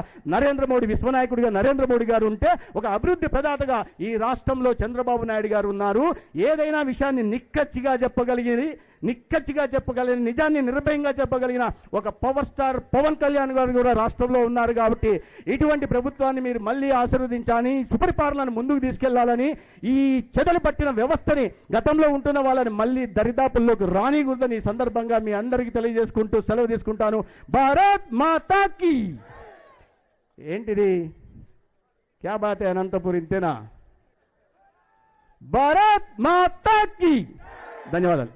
J: విశ్వనాయకుడిగా నరేంద్ర మోడీ గారు ఉంటే, ఒక అభివృద్ధి ప్రదాతగా ఈ రాష్ట్రంలో చంద్రబాబు నాయుడు గారు ఉన్నారు. ఏదైనా విషయాన్ని నిక్కచ్చిగా చెప్పగలిగి నిక్కచ్చిగా చెప్పగలిగిన, నిజాన్ని నిర్భయంగా చెప్పగలిగిన ఒక పవర్ స్టార్ పవన్ కళ్యాణ్ గారు కూడా రాష్ట్రంలో ఉన్నారు. కాబట్టి ఇటువంటి ప్రభుత్వాన్ని మీరు మళ్ళీ ఆశీర్వదించాలని, సుపరిపాలనను ముందుకు తీసుకెళ్లాలని, ఈ చెదలు పట్టిన వ్యవస్థని, గతంలో ఉంటున్న వాళ్ళని మళ్ళీ దరిదాపుల్లోకి రానికూడదని ఈ సందర్భంగా మీ అందరికీ తెలియజేసుకుంటూ సెలవు తీసుకుంటాను. భారత్ మాతాకి. ఏంటిది? క్యా బాత్ హై అనంతపూర్, ఇంతేనా? భారత్ మాతాకి. ధన్యవాదాలు.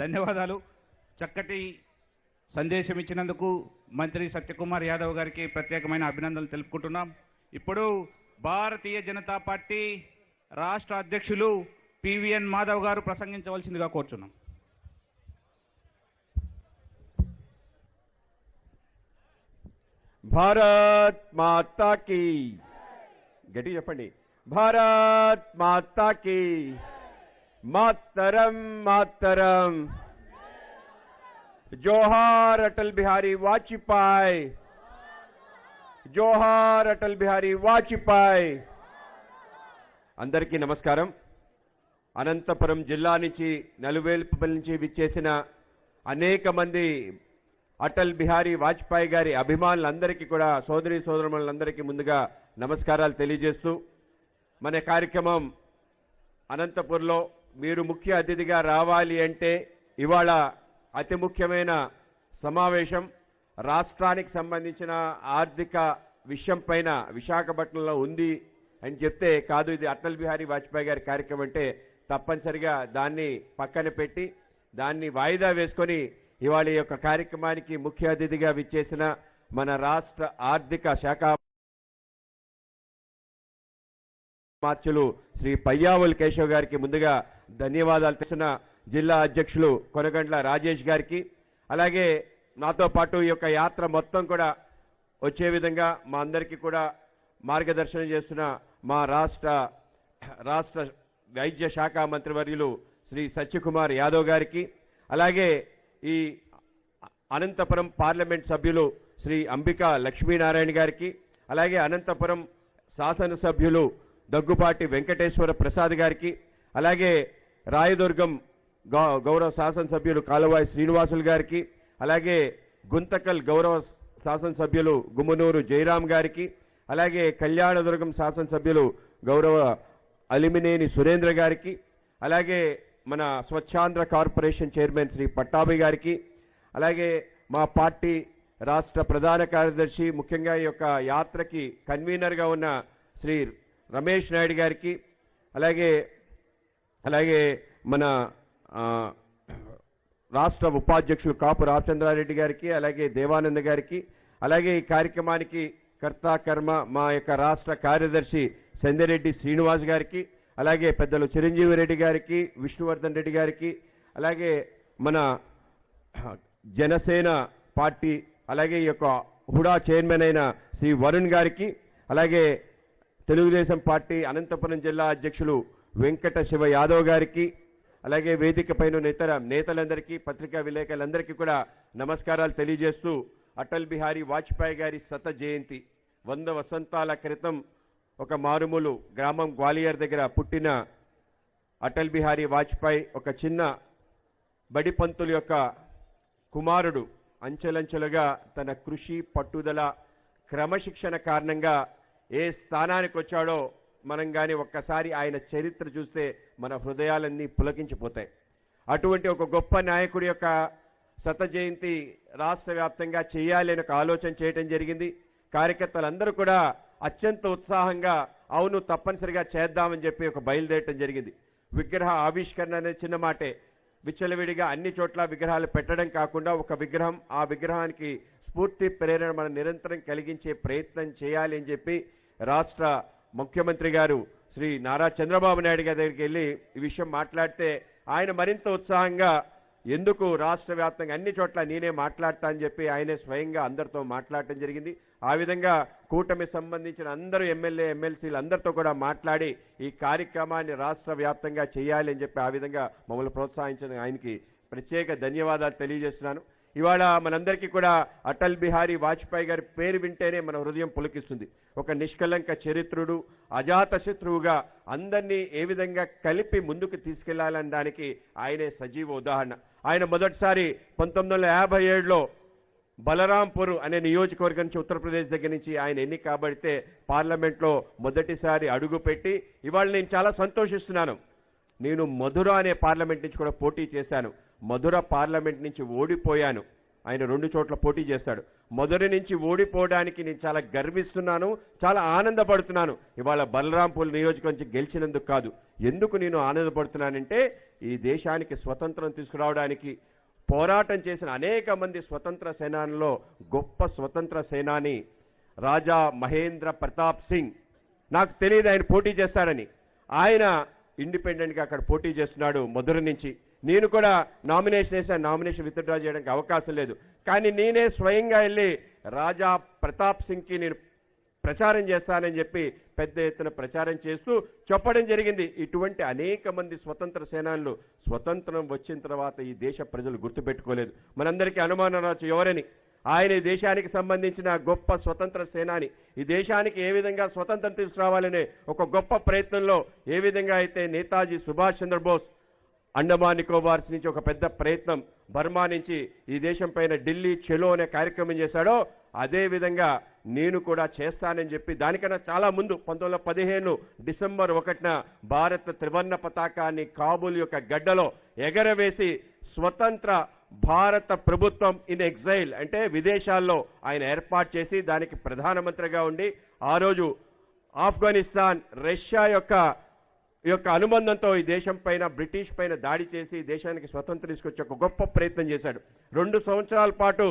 B: ధన్యవాదాలు. చక్కటి సందేశం ఇచ్చినందుకు మంత్రి సత్యకుమార్ యాదవ్ గారికి ప్రత్యేకమైన అభినందనలు తెలుపుకుంటున్నాం. ఇప్పుడు భారతీయ జనతా పార్టీ రాష్ట్ర అధ్యక్షులు పివిఎన్ మాధవ్ గారు ప్రసంగించవలసిందిగా కోరుచున్నాం.
K: భారత్ మాతా కీ. గట్టి చెప్పండి. భారత్ మాతా కీ. మాతరం మాతరం. జోహార్ అటల్ బిహారీ వాజ్పేయి. జోహార్ అటల్ బిహారీ వాజ్పేయి. అందరికీ నమస్కారం. అనంతపురం జిల్లా నుంచి, నలువేల్పల్లి నుంచి విచ్చేసిన అనేక మంది అటల్ బిహారీ వాజ్పేయి గారి అభిమానులందరికీ కూడా, సోదరి సోదరులందరికీ ముందుగా నమస్కారాలు తెలియజేస్తూ, మన కార్యక్రమం అనంతపురంలో మీరు ముఖ్య అతిథిగా రావాలి అంటే ఇవాళ అతి ముఖ్యమైన సమావేశం రాష్ట్రానికి సంబంధించిన ఆర్థిక విషయం పైన విశాఖపట్నంలో ఉంది అని చెప్తే కాదు, ఇది అటల్ బిహారీ వాజ్పేయి గారి కార్యక్రమం అంటే తప్పనిసరిగా దాన్ని పక్కన పెట్టి దాన్ని వాయిదా వేసుకొని ఇవాళ ఈ యొక్క కార్యక్రమానికి ముఖ్య అతిథిగా విచ్చేసిన మన రాష్ట్ర ఆర్థిక శాఖ మార్చులు శ్రీ పయ్యావుల కేశవ్ గారికి ముందుగా ధన్యవాదాలు తెలిసిన జిల్లా అధ్యక్షులు కొనగండ్ల రాజేష్ గారికి, అలాగే నాతో పాటు ఈ యొక్క యాత్ర మొత్తం కూడా వచ్చే విధంగా మా అందరికీ కూడా మార్గదర్శనం చేస్తున్న మా రాష్ట్ర వైద్య శాఖ మంత్రివర్యులు శ్రీ సత్యకుమార్ యాదవ్ గారికి, అలాగే ఈ అనంతపురం పార్లమెంట్ సభ్యులు శ్రీ అంబికా లక్ష్మీనారాయణ గారికి, అలాగే అనంతపురం శాసనసభ్యులు దగ్గుపాటి వెంకటేశ్వర ప్రసాద్ గారికి, అలాగే రాయదుర్గం గౌరవ శాసనసభ్యులు కాలువాయి శ్రీనివాసులు గారికి, అలాగే గుంతకల్ గౌరవ శాసనసభ్యులు గుమ్మనూరు జయరాం గారికి, అలాగే కళ్యాణదుర్గం శాసనసభ్యులు గౌరవ అలిమినేని సురేంద్ర గారికి, అలాగే మన స్వచ్ఛాంధ్ర కార్పొరేషన్ చైర్మన్ శ్రీ పట్టాభి గారికి, అలాగే మా పార్టీ రాష్ట్ర ప్రధాన కార్యదర్శి, ముఖ్యంగా ఈ యొక్క యాత్రకి కన్వీనర్గా ఉన్న శ్రీ రమేష్ నాయుడు గారికి, అలాగే మన రాష్ట్ర ఉపాధ్యక్షులు కాపు రామచంద్రారెడ్డి గారికి, అలాగే దేవానంద గారికి, అలాగే ఈ కార్యక్రమానికి కర్త కర్మ మా యొక్క రాష్ట్ర కార్యదర్శి సందిరెడ్డి శ్రీనివాస్ గారికి, అలాగే పెద్దలు చిరంజీవి రెడ్డి గారికి, విష్ణువర్ధన్ రెడ్డి గారికి, అలాగే మన జనసేన పార్టీ, అలాగే ఈ యొక్క హుడా చైర్మన్ అయిన శ్రీ వరుణ్ గారికి, అలాగే తెలుగుదేశం పార్టీ అనంతపురం జిల్లా అధ్యక్షులు వెంకట శివ యాదవ్ గారికి, అలాగే వేదిక పైన ఇతర నేతలందరికీ, పత్రికా విలేకరులందరికీ కూడా నమస్కారాలు తెలియజేస్తూ, అటల్ బిహారీ వాజ్పేయి గారి శత జయంతి 100 వసంతాల క్రితం ఒక మారుమూలు గ్రామం గ్వాలియర్ దగ్గర పుట్టిన అటల్ బిహారీ వాజ్పేయి ఒక చిన్న బడిపంతుల యొక్క కుమారుడు. అంచెలంచెలుగా తన కృషి, పట్టుదల, క్రమశిక్షణ కారణంగా ఏ స్థానానికి వచ్చాడో మనం కానీ ఒక్కసారి ఆయన చరిత్ర చూస్తే మన హృదయాలన్నీ పులకించిపోతాయి. అటువంటి ఒక గొప్ప నాయకుడి యొక్క శత జయంతి రాష్ట్ర వ్యాప్తంగా చేయాలి అని ఒక ఆలోచన చేయడం జరిగింది. కార్యకర్తలందరూ కూడా అత్యంత ఉత్సాహంగా అవును తప్పనిసరిగా చేద్దామని చెప్పి ఒక బయలుదేరటం జరిగింది. విగ్రహ ఆవిష్కరణ అనేది చిన్న మాటే, విచ్చలవిడిగా అన్ని చోట్ల విగ్రహాలు పెట్టడం కాకుండా ఒక విగ్రహం, ఆ విగ్రహానికి స్ఫూర్తి ప్రేరణ మనం నిరంతరం కలిగించే ప్రయత్నం చేయాలి అని చెప్పి రాష్ట్ర ముఖ్యమంత్రి గారు శ్రీ నారా చంద్రబాబు నాయుడు గారి దగ్గరికి వెళ్ళి ఈ విషయం మాట్లాడితే ఆయన మరింత ఉత్సాహంగా ఎందుకు రాష్ట్ర వ్యాప్తంగా అన్ని చోట్ల నేనే మాట్లాడతా అని చెప్పి ఆయనే స్వయంగా అందరితో మాట్లాడటం జరిగింది. ఆ విధంగా కూటమి సంబంధించిన అందరూ ఎమ్మెల్యే ఎమ్మెల్సీలు అందరితో కూడా మాట్లాడి ఈ కార్యక్రమాన్ని రాష్ట్ర వ్యాప్తంగా చేయాలి అని చెప్పి ఆ విధంగా మమ్మల్ని ప్రోత్సహించిన ఆయనకి ప్రత్యేక ధన్యవాదాలు తెలియజేస్తున్నాను. ఇవాళ మనందరికీ కూడా అటల్ బిహారీ వాజ్పేయి గారి పేరు వింటేనే మన హృదయం పులకిస్తుంది. ఒక నిష్కలంక చరిత్రుడు, అజాత శత్రువుగా అందరినీ ఏ విధంగా కలిపి ముందుకు తీసుకెళ్లాలనడానికి ఆయనే సజీవ ఉదాహరణ. ఆయన మొదటిసారి 1957లో బలరాంపూర్ అనే నియోజకవర్గం నుంచి ఉత్తరప్రదేశ్ దగ్గర నుంచి ఆయన ఎన్నిక కాబడితే పార్లమెంట్లో మొదటిసారి అడుగుపెట్టి ఇవాళ నేను చాలా సంతోషిస్తున్నాను. నేను మధుర అనే పార్లమెంట్ నుంచి కూడా పోటీ చేశాను. మధుర పార్లమెంట్ నుంచి ఓడిపోయాను. ఆయన 2 చోట్ల పోటీ చేశాడు. మధుర నుంచి ఓడిపోవడానికి నేను చాలా గర్విస్తున్నాను, చాలా ఆనందపడుతున్నాను. ఇవాళ బలరాంపూర్ నియోజకవర్గం నుంచి గెలిచినందుకు కాదు. ఎందుకు నేను ఆనందపడుతున్నానంటే ఈ దేశానికి స్వతంత్రం తీసుకురావడానికి పోరాటం చేసిన అనేక మంది స్వతంత్ర సేనానుల్లో గొప్ప స్వతంత్ర సేనాని రాజా మహేంద్ర ప్రతాప్ సింగ్. నాకు తెలియదు ఆయన పోటీ చేస్తాడని. ఆయన ఇండిపెండెంట్గా అక్కడ పోటీ చేస్తున్నాడు మధుర నుంచి. నేను కూడా నామినేషన్ వేసాను. నామినేషన్ విత్డ్రా చేయడానికి అవకాశం లేదు. కానీ నేనే స్వయంగా వెళ్ళి రాజా ప్రతాప్ సింగ్కి నేను ప్రచారం చేస్తానని చెప్పి పెద్ద ఎత్తున ప్రచారం చేస్తూ చెప్పడం జరిగింది. ఇటువంటి అనేక మంది స్వతంత్ర సేనానులు స్వతంత్రం వచ్చిన తర్వాత ఈ దేశ ప్రజలు గుర్తుపెట్టుకోలేదు. మనందరికీ అనుమానం రావచ్చు ఎవరని. ఆయన ఈ దేశానికి సంబంధించిన గొప్ప స్వతంత్ర సేనాని. ఈ దేశానికి ఏ విధంగా స్వతంత్రం తీసుకురావాలనే ఒక గొప్ప ప్రయత్నంలో ఏ విధంగా అయితే నేతాజీ సుభాష్ చంద్రబోస్ అండమాన్ నికోబార్స్ నుంచి ఒక పెద్ద ప్రయత్నం, బర్మా నుంచి ఈ దేశం పైన ఢిల్లీ చెలో అనే కార్యక్రమం చేశాడో అదే విధంగా నేను కూడా చేస్తానని చెప్పి దానికన్నా చాలా ముందు 1915 డిసెంబర్ 1న భారత త్రివర్ణ పతాకాన్ని కాబూల్ యొక్క గడ్డలో ఎగరవేసి స్వతంత్ర భారత ప్రభుత్వం ఇన్ ఎగ్జైల్ అంటే విదేశాల్లో ఆయన ఏర్పాటు చేసి దానికి ప్రధానమంత్రిగా ఉండి ఆ రోజు ఆఫ్ఘనిస్తాన్ రష్యా యొక్క అనుబంధంతో ఈ దేశం పైన బ్రిటిష్ పైన దాడి చేసి దేశానికి స్వతంత్రం తీసుకొచ్చే ఒక గొప్ప ప్రయత్నం చేశాడు. 2 సంవత్సరాల పాటు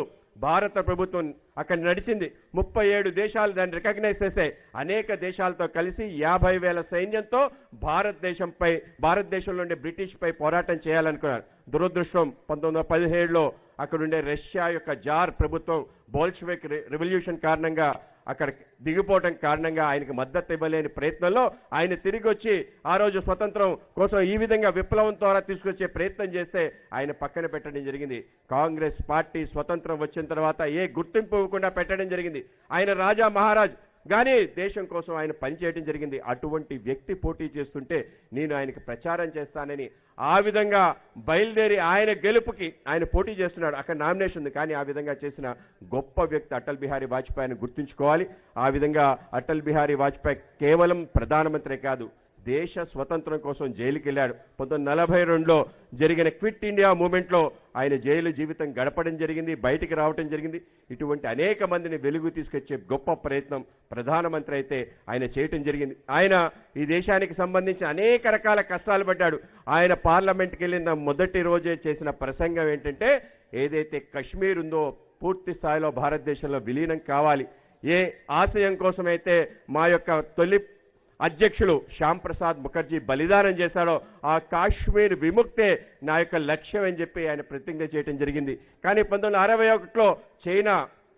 K: భారత ప్రభుత్వం అక్కడ నడిచింది. 37 దేశాలు దాన్ని రికగ్నైజ్ చేశాయి. అనేక దేశాలతో కలిసి 50,000 సైన్యంతో భారతదేశంలో ఉండే బ్రిటిష్ పై పోరాటం చేయాలనుకున్నారు. దురదృష్టం 1917లో అక్కడుండే రష్యా యొక్క జార్ ప్రభుత్వం బోల్షెవిక్ రెవల్యూషన్ కారణంగా అక్కడ దిగిపోవడం కారణంగా ఆయనకు మద్దతు ఇవ్వలేని ప్రయత్నంలో ఆయన తిరిగి వచ్చి ఆ రోజు స్వతంత్రం కోసం ఈ విధంగా విప్లవం ద్వారా తీసుకొచ్చే ప్రయత్నం చేస్తే ఆయన పక్కన పెట్టడం జరిగింది. కాంగ్రెస్ పార్టీ స్వతంత్రం వచ్చిన తర్వాత ఏ గుర్తింపు ఇవ్వకుండా పెట్టడం జరిగింది. ఆయన రాజా మహారాజ్ కానీ దేశం కోసం ఆయన పనిచేయడం జరిగింది. అటువంటి వ్యక్తి పోటీ చేస్తుంటే నేను ఆయనకి ప్రచారం చేస్తానని ఆ విధంగా బయలుదేరి ఆయన గెలుపుకి ఆయన పోటీ చేస్తున్నాడు. అక్కడ నామినేషన్ ఉంది. కానీ ఆ విధంగా చేసిన గొప్ప వ్యక్తి అటల్ బిహారీ వాజ్పేయిని గుర్తుంచుకోవాలి. ఆ విధంగా అటల్ బిహారీ వాజ్పేయి కేవలం ప్రధానమంత్రి కాదు, దేశ స్వతంత్రం కోసం జైలుకి వెళ్ళాడు. 1942లో జరిగిన క్విట్ ఇండియా మూవ్మెంట్లో ఆయన జైలు జీవితం గడపడం జరిగింది, బయటికి రావడం జరిగింది. ఇటువంటి అనేక మందిని వెలుగు తీసుకొచ్చే గొప్ప ప్రయత్నం ప్రధానమంత్రి అయితే ఆయన చేయటం జరిగింది. ఆయన ఈ దేశానికి సంబంధించి అనేక రకాల కష్టాలు పడ్డాడు. ఆయన పార్లమెంట్కి వెళ్ళిన మొదటి రోజే చేసిన ప్రసంగం ఏంటంటే ఏదైతే కశ్మీర్ ఉందో పూర్తి స్థాయిలో భారతదేశంలో విలీనం కావాలి. ఏ ఆశయం కోసమైతే మా యొక్క తొలి అధ్యక్షులు శ్యామ్ ప్రసాద్ ముఖర్జీ బలిదానం చేశాడో ఆ కాశ్మీర్ విముక్తే నా యొక్క లక్ష్యం అని చెప్పి ఆయన ప్రతిజ్ఞ చేయడం జరిగింది. కానీ 1961లో చైనా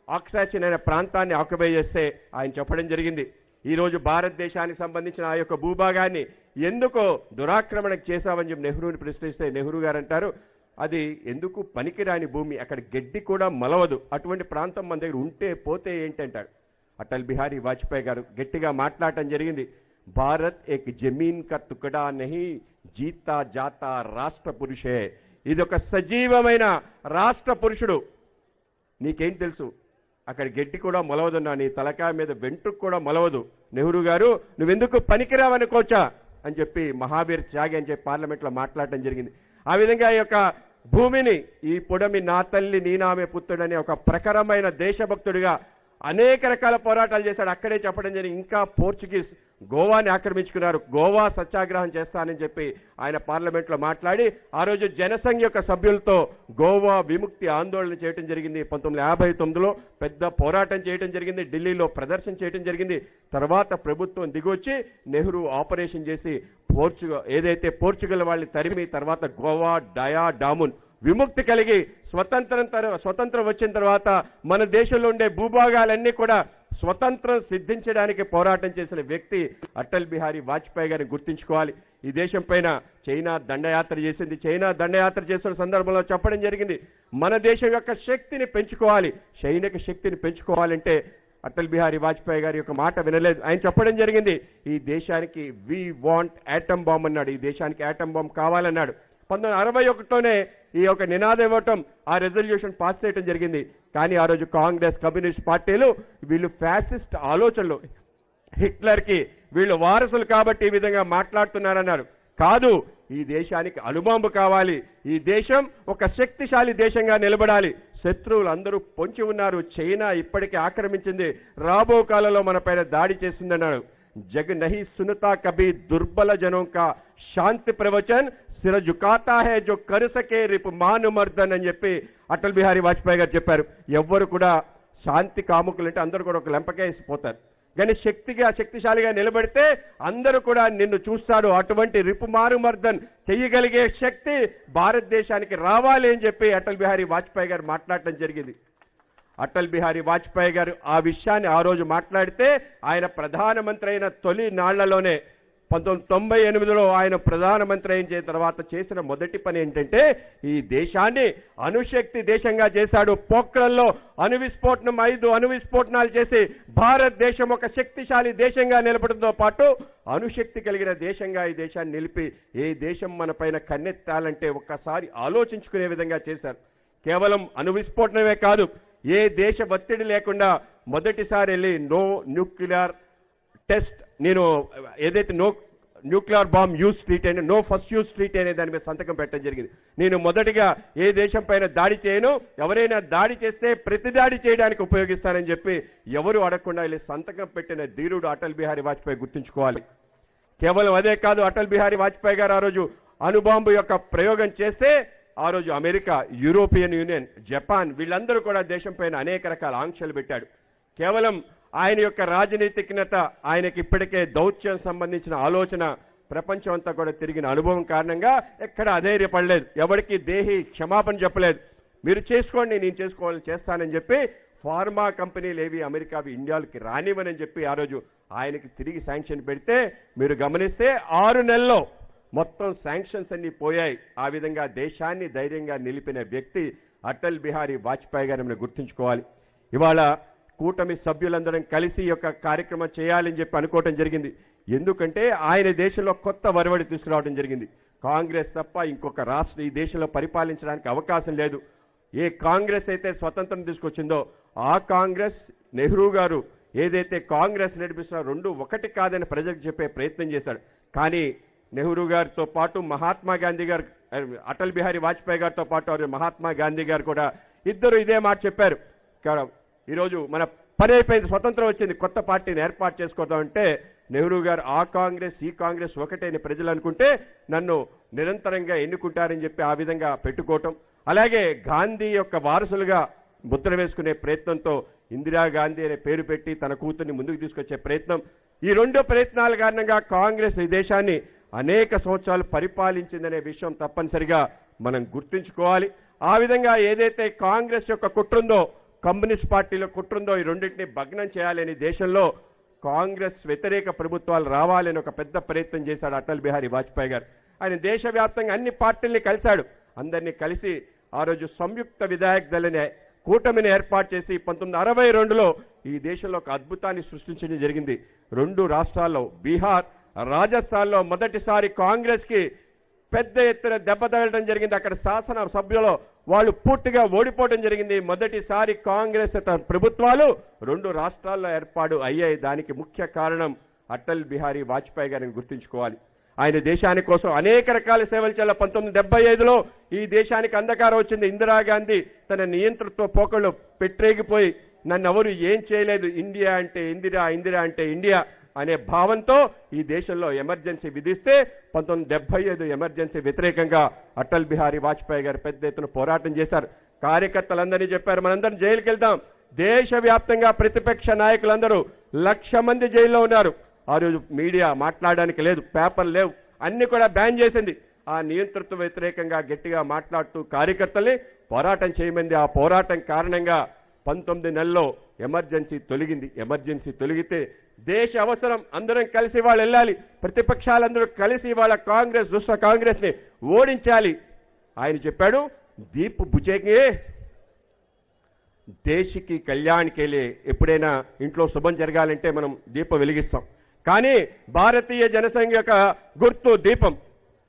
K: ఆక్సాచిన్ అనే ప్రాంతాన్ని ఆక్యుపై చేస్తే ఆయన చెప్పడం జరిగింది ఈరోజు భారతదేశానికి సంబంధించిన ఆ యొక్క భూభాగాన్ని ఎందుకు దురాక్రమణ చేశామని చెప్పి నెహ్రూని ప్రశ్నిస్తే నెహ్రూ గారు అంటారు అది ఎందుకు పనికిరాని భూమి, అక్కడ గడ్డి కూడా మలవదు, అటువంటి ప్రాంతం మన దగ్గర ఉంటే పోతే ఏంటంటాడు. అటల్ బిహారీ వాజ్పేయి గారు గట్టిగా మాట్లాడటం జరిగింది. భారత్ ఏక్ జమీన్ కా తుకడా నహీ జీతా జాతా రాష్ట్ర పురుషే. ఇది ఒక సజీవమైన రాష్ట్ర పురుషుడు. నీకేం తెలుసు అక్కడ గడ్డి కూడా మొలవదున్నా, నీ తలకాయ మీద వెంట్రుకు కూడా మొలవదు. నెహ్రూ గారు నువ్వెందుకు పనికిరావనుకోవచ్చా అని చెప్పి మహావీర్ త్యాగి అని చెప్పి పార్లమెంట్లో మాట్లాడటం జరిగింది. ఆ విధంగా ఈ యొక్క భూమిని ఈ పొడమి నా తల్లి నీనామే పుత్రుడనే ఒక ప్రఖరమైన దేశభక్తుడిగా అనేక రకాల పోరాటాలు చేశాడు. అక్కడే చెప్పడం జరిగింది ఇంకా పోర్చుగీస్ గోవాని ఆక్రమించుకున్నారు, గోవా సత్యాగ్రహం చేస్తానని చెప్పి ఆయన పార్లమెంట్లో మాట్లాడి ఆ రోజు జనసంఘ్ యొక్క సభ్యులతో గోవా విముక్తి ఆందోళన చేయడం జరిగింది. 1959లో పెద్ద పోరాటం చేయడం జరిగింది, ఢిల్లీలో ప్రదర్శన చేయడం జరిగింది. తర్వాత ప్రభుత్వం దిగొచ్చి నెహ్రూ ఆపరేషన్ చేసి పోర్చుగల్ వాళ్ళని తరిమి తర్వాత గోవా డయా డామున్ విముక్తి కలిగి స్వతంత్రం వచ్చిన తర్వాత మన దేశంలో ఉండే భూభాగాలన్నీ కూడా స్వతంత్రం సిద్ధించడానికి పోరాటం చేసిన వ్యక్తి అటల్ బిహారీ వాజ్పేయి గారిని గుర్తుంచుకోవాలి. ఈ దేశం పైన చైనా దండయాత్ర చేసింది. చైనా దండయాత్ర చేసిన సందర్భంలో చెప్పడం జరిగింది, మన దేశం యొక్క శక్తిని పెంచుకోవాలి, సైనిక శక్తిని పెంచుకోవాలంటే అటల్ బిహారీ వాజ్పేయి గారి యొక్క మాట వినలేదు. ఆయన చెప్పడం జరిగింది, ఈ దేశానికి వి వాంట్ యాటమ్ బాంబ్ అన్నాడు, ఈ దేశానికి యాటమ్ బాంబ్ కావాలన్నాడు. 1961లోనే ఈ యొక్క నినాదం ఇవ్వటం, ఆ రెజల్యూషన్ పాస్ చేయడం జరిగింది. కానీ ఆ రోజు కాంగ్రెస్ కమ్యూనిస్ట్ పార్టీలు వీళ్ళు ఫ్యాసిస్ట్ ఆలోచనలు, హిట్లర్కి వీళ్ళు వారసులు కాబట్టి ఈ విధంగా మాట్లాడుతున్నారన్నారు. కాదు, ఈ దేశానికి అణుబాంబు కావాలి, ఈ దేశం ఒక శక్తిశాలి దేశంగా నిలబడాలి. శత్రువులు అందరూ పొంచి ఉన్నారు, చైనా ఇప్పటికే ఆక్రమించింది, రాబో కాలంలో మన పైన దాడి చేస్తుందన్నాడు. జగ్ నహీ సునతా కభీ దుర్బల జనం కా శాంతి ప్రవచన్ సిర జుకాతా హై జో కర్ సకే రిపు మాను మర్దన్ అని చెప్పి అటల్ బిహారీ వాజ్పేయి గారు చెప్పారు. ఎవ్వరు కూడా శాంతి కాముకులంటే అందరూ కూడా ఒక లెంపకేసిపోతారు, కానీ శక్తిశాలిగా నిలబడితే అందరూ కూడా నిన్ను చూస్తారు. అటువంటి రిపుమారు మర్దన్ చెయ్యగలిగే శక్తి భారతదేశానికి రావాలి అని చెప్పి అటల్ బిహారీ వాజ్పేయి గారు మాట్లాడటం జరిగింది. అటల్ బిహారీ వాజ్పేయి గారు ఆ విషయాన్ని ఆ రోజు మాట్లాడితే, ఆయన ప్రధానమంత్రి అయిన తొలి నాళ్లలోనే 1998లో ఆయన ప్రధానమంత్రి అయిన తర్వాత చేసిన మొదటి పని ఏంటంటే, ఈ దేశాన్ని అణుశక్తి దేశంగా చేశాడు. పోఖ్రాన్లో అణువిస్ఫోటనం 5 అణువిస్ఫోటనాలు చేసి భారతదేశం ఒక శక్తిశాలి దేశంగా నిలబడంతో పాటు అణుశక్తి కలిగిన దేశంగా ఈ దేశాన్ని నిలిపి, ఏ దేశం మన పైన కన్నెత్తాలంటే ఒక్కసారి ఆలోచించుకునే విధంగా చేశారు. కేవలం అణువిస్ఫోటనమే కాదు, ఏ దేశ ఒత్తిడి లేకుండా మొదటిసారి వెళ్ళి నో న్యూక్లియర్ టెస్ట్, నేను ఏదైతే no nuclear bomb use treat అనే, నో ఫస్ట్ యూజ్ ట్రీట్ అనే దాని మీద సంతకం పెట్టడం జరిగింది. నేను మొదటిగా ఏ దేశం పైన దాడి చేయను, ఎవరైనా దాడి చేస్తే ప్రతి దాడి చేయడానికి ఉపయోగిస్తానని చెప్పి ఎవరు అడగకుండా వెళ్ళి సంతకం పెట్టిన ధీరుడు అటల్ బిహారీ వాజ్పేయి, గుర్తుంచుకోవాలి. కేవలం అదే కాదు, అటల్ బిహారీ వాజ్పేయి గారు ఆ రోజు అణుబాంబు యొక్క ప్రయోగం చేస్తే ఆ రోజు అమెరికా, యూరోపియన్ యూనియన్, జపాన్ వీళ్ళందరూ కూడా దేశం పైన అనేక రకాల ఆంక్షలు పెట్టాడు. కేవలం ఆయన యొక్క రాజనీతిజ్ఞత, ఆయనకి ఇప్పటికే దౌత్యం సంబంధించిన ఆలోచన ప్రపంచం అంతా కూడా తిరిగిన అనుభవం కారణంగా ఎక్కడ అధైర్యపడలేదు, ఎవరికి దేహి క్షమాపణ చెప్పలేదు. మీరు చేసుకోండి, నేను చేసుకోవాలని చేస్తానని చెప్పి ఫార్మా కంపెనీలు ఏవి అమెరికావి ఇండియాకి రానివ్వనని చెప్పి ఆ రోజు ఆయనకి తిరిగి శాంక్షన్ పెడితే, మీరు గమనిస్తే 6 నెలల్లో మొత్తం శాంక్షన్స్ అన్ని పోయాయి. ఆ విధంగా దేశాన్ని ధైర్యంగా నిలిపిన వ్యక్తి అటల్ బిహారీ వాజ్పేయి గారిని గుర్తుంచుకోవాలి. ఇవాళ కూటమి సభ్యులందరం కలిసి ఈ యొక్క కార్యక్రమం చేయాలని చెప్పి అనుకోవటం జరిగింది. ఎందుకంటే ఆయన దేశంలో కొత్త వరవడి తీసుకురావడం జరిగింది. కాంగ్రెస్ తప్ప ఇంకొక రాష్ట్రం ఈ దేశంలో పరిపాలించడానికి అవకాశం లేదు. ఏ కాంగ్రెస్ అయితే స్వతంత్రం తీసుకొచ్చిందో ఆ కాంగ్రెస్, నెహ్రూ గారు ఏదైతే కాంగ్రెస్ నడిపిస్తున్నా రెండు ఒకటి కాదని ప్రజలకు చెప్పే ప్రయత్నం చేశాడు. కానీ నెహ్రూ గారితో పాటు మహాత్మా గాంధీ గారు, అటల్ బిహారీ వాజ్పేయి గారితో పాటు మహాత్మా గాంధీ గారు కూడా ఇద్దరు ఇదే మాట చెప్పారు. ఈరోజు మన పని అయిపోయింది, స్వతంత్రం వచ్చింది, కొత్త పార్టీని ఏర్పాటు చేసుకోవద్దామంటే నెహ్రూ గారు ఆ కాంగ్రెస్ ఈ కాంగ్రెస్ ఒకటేని ప్రజలు అనుకుంటే నన్ను నిరంతరంగా ఎన్నుకుంటారని చెప్పి ఆ విధంగా పెట్టుకోవటం, అలాగే గాంధీ యొక్క వారసులుగా ముద్ర వేసుకునే ప్రయత్నంతో ఇందిరాగాంధీ అనే పేరు పెట్టి తన కూతుర్ని ముందుకు తీసుకొచ్చే ప్రయత్నం, ఈ 2 ప్రయత్నాల కారణంగా కాంగ్రెస్ ఈ దేశాన్ని అనేక సంవత్సరాలు పరిపాలించిందనే విషయం తప్పనిసరిగా మనం గుర్తుంచుకోవాలి. ఆ విధంగా ఏదైతే కాంగ్రెస్ యొక్క కుట్రుందో, కమ్యూనిస్ట్ పార్టీలో కుట్రుందో, ఈ రెండింటిని భగ్నం చేయాలని దేశంలో కాంగ్రెస్ వ్యతిరేక ప్రభుత్వాలు రావాలని ఒక పెద్ద ప్రయత్నం చేశాడు అటల్ బిహారీ వాజ్పేయి గారు. ఆయన దేశవ్యాప్తంగా అన్ని పార్టీల్ని కలిశాడు. అందరినీ కలిసి ఆ రోజు సంయుక్త విధాయక్ దళని కూటమిని ఏర్పాటు చేసి 1962లో ఈ దేశంలో ఒక అద్భుతాన్ని సృష్టించడం జరిగింది. 2 రాష్ట్రాల్లో బీహార్, రాజస్థాన్లో మొదటిసారి కాంగ్రెస్ కి పెద్ద ఎత్తున దెబ్బ తగలడం జరిగింది. అక్కడ శాసన సభ్యులు వాళ్ళు పూర్తిగా ఓడిపోవడం జరిగింది. మొదటిసారి కాంగ్రెస్ ప్రభుత్వాలు 2 రాష్ట్రాల్లో ఏర్పాటు అయ్యాయి. దానికి ముఖ్య కారణం అటల్ బిహారీ వాజ్పేయి గారిని గుర్తుంచుకోవాలి. ఆయన దేశాని కోసం అనేక రకాల సేవలు చేయాలి. 1975లో ఈ దేశానికి అంధకారం వచ్చింది. ఇందిరాగాంధీ తన నియంతృత్వ పోకళ్ళు పెట్టరేగిపోయి నన్ను ఎవరు ఏం చేయలేదు, ఇండియా అంటే ఇందిరా, ఇందిరా అంటే ఇండియా అనే భావంతో ఈ దేశంలో ఎమర్జెన్సీ విధిస్తే 1975 ఎమర్జెన్సీ వ్యతిరేకంగా అటల్ బిహారీ వాజ్పేయి గారు పెద్ద ఎత్తున పోరాటం చేశారు. కార్యకర్తలందరినీ చెప్పారు, మనందరం జైలుకి వెళ్దాం. దేశవ్యాప్తంగా ప్రతిపక్ష నాయకులందరూ 1,00,000 మంది జైల్లో ఉన్నారు. ఆ రోజు మీడియా మాట్లాడడానికి లేదు, పేపర్లు లేవు, అన్ని కూడా బ్యాన్ చేసింది. ఆ నియంతృత్వ వ్యతిరేకంగా గట్టిగా మాట్లాడుతూ కార్యకర్తల్ని పోరాటం చేయమంది. ఆ పోరాటం కారణంగా 19 నెలల్లో ఎమర్జెన్సీ తొలగింది. ఎమర్జెన్సీ తొలగితే దేశ అవసరం, అందరం కలిసి వాళ్ళు వెళ్ళాలి, ప్రతిపక్షాలందరూ కలిసి వాళ్ళ కాంగ్రెస్ దుష్ట కాంగ్రెస్ని ఓడించాలి. ఆయన చెప్పాడు దీప్ బుజేంగే దేశకి కళ్యాణ్కే లియే. ఎప్పుడైనా ఇంట్లో శుభం జరగాలంటే మనం దీపం వెలిగిస్తాం, కానీ భారతీయ జనసంఘ యొక్క గుర్తు దీపం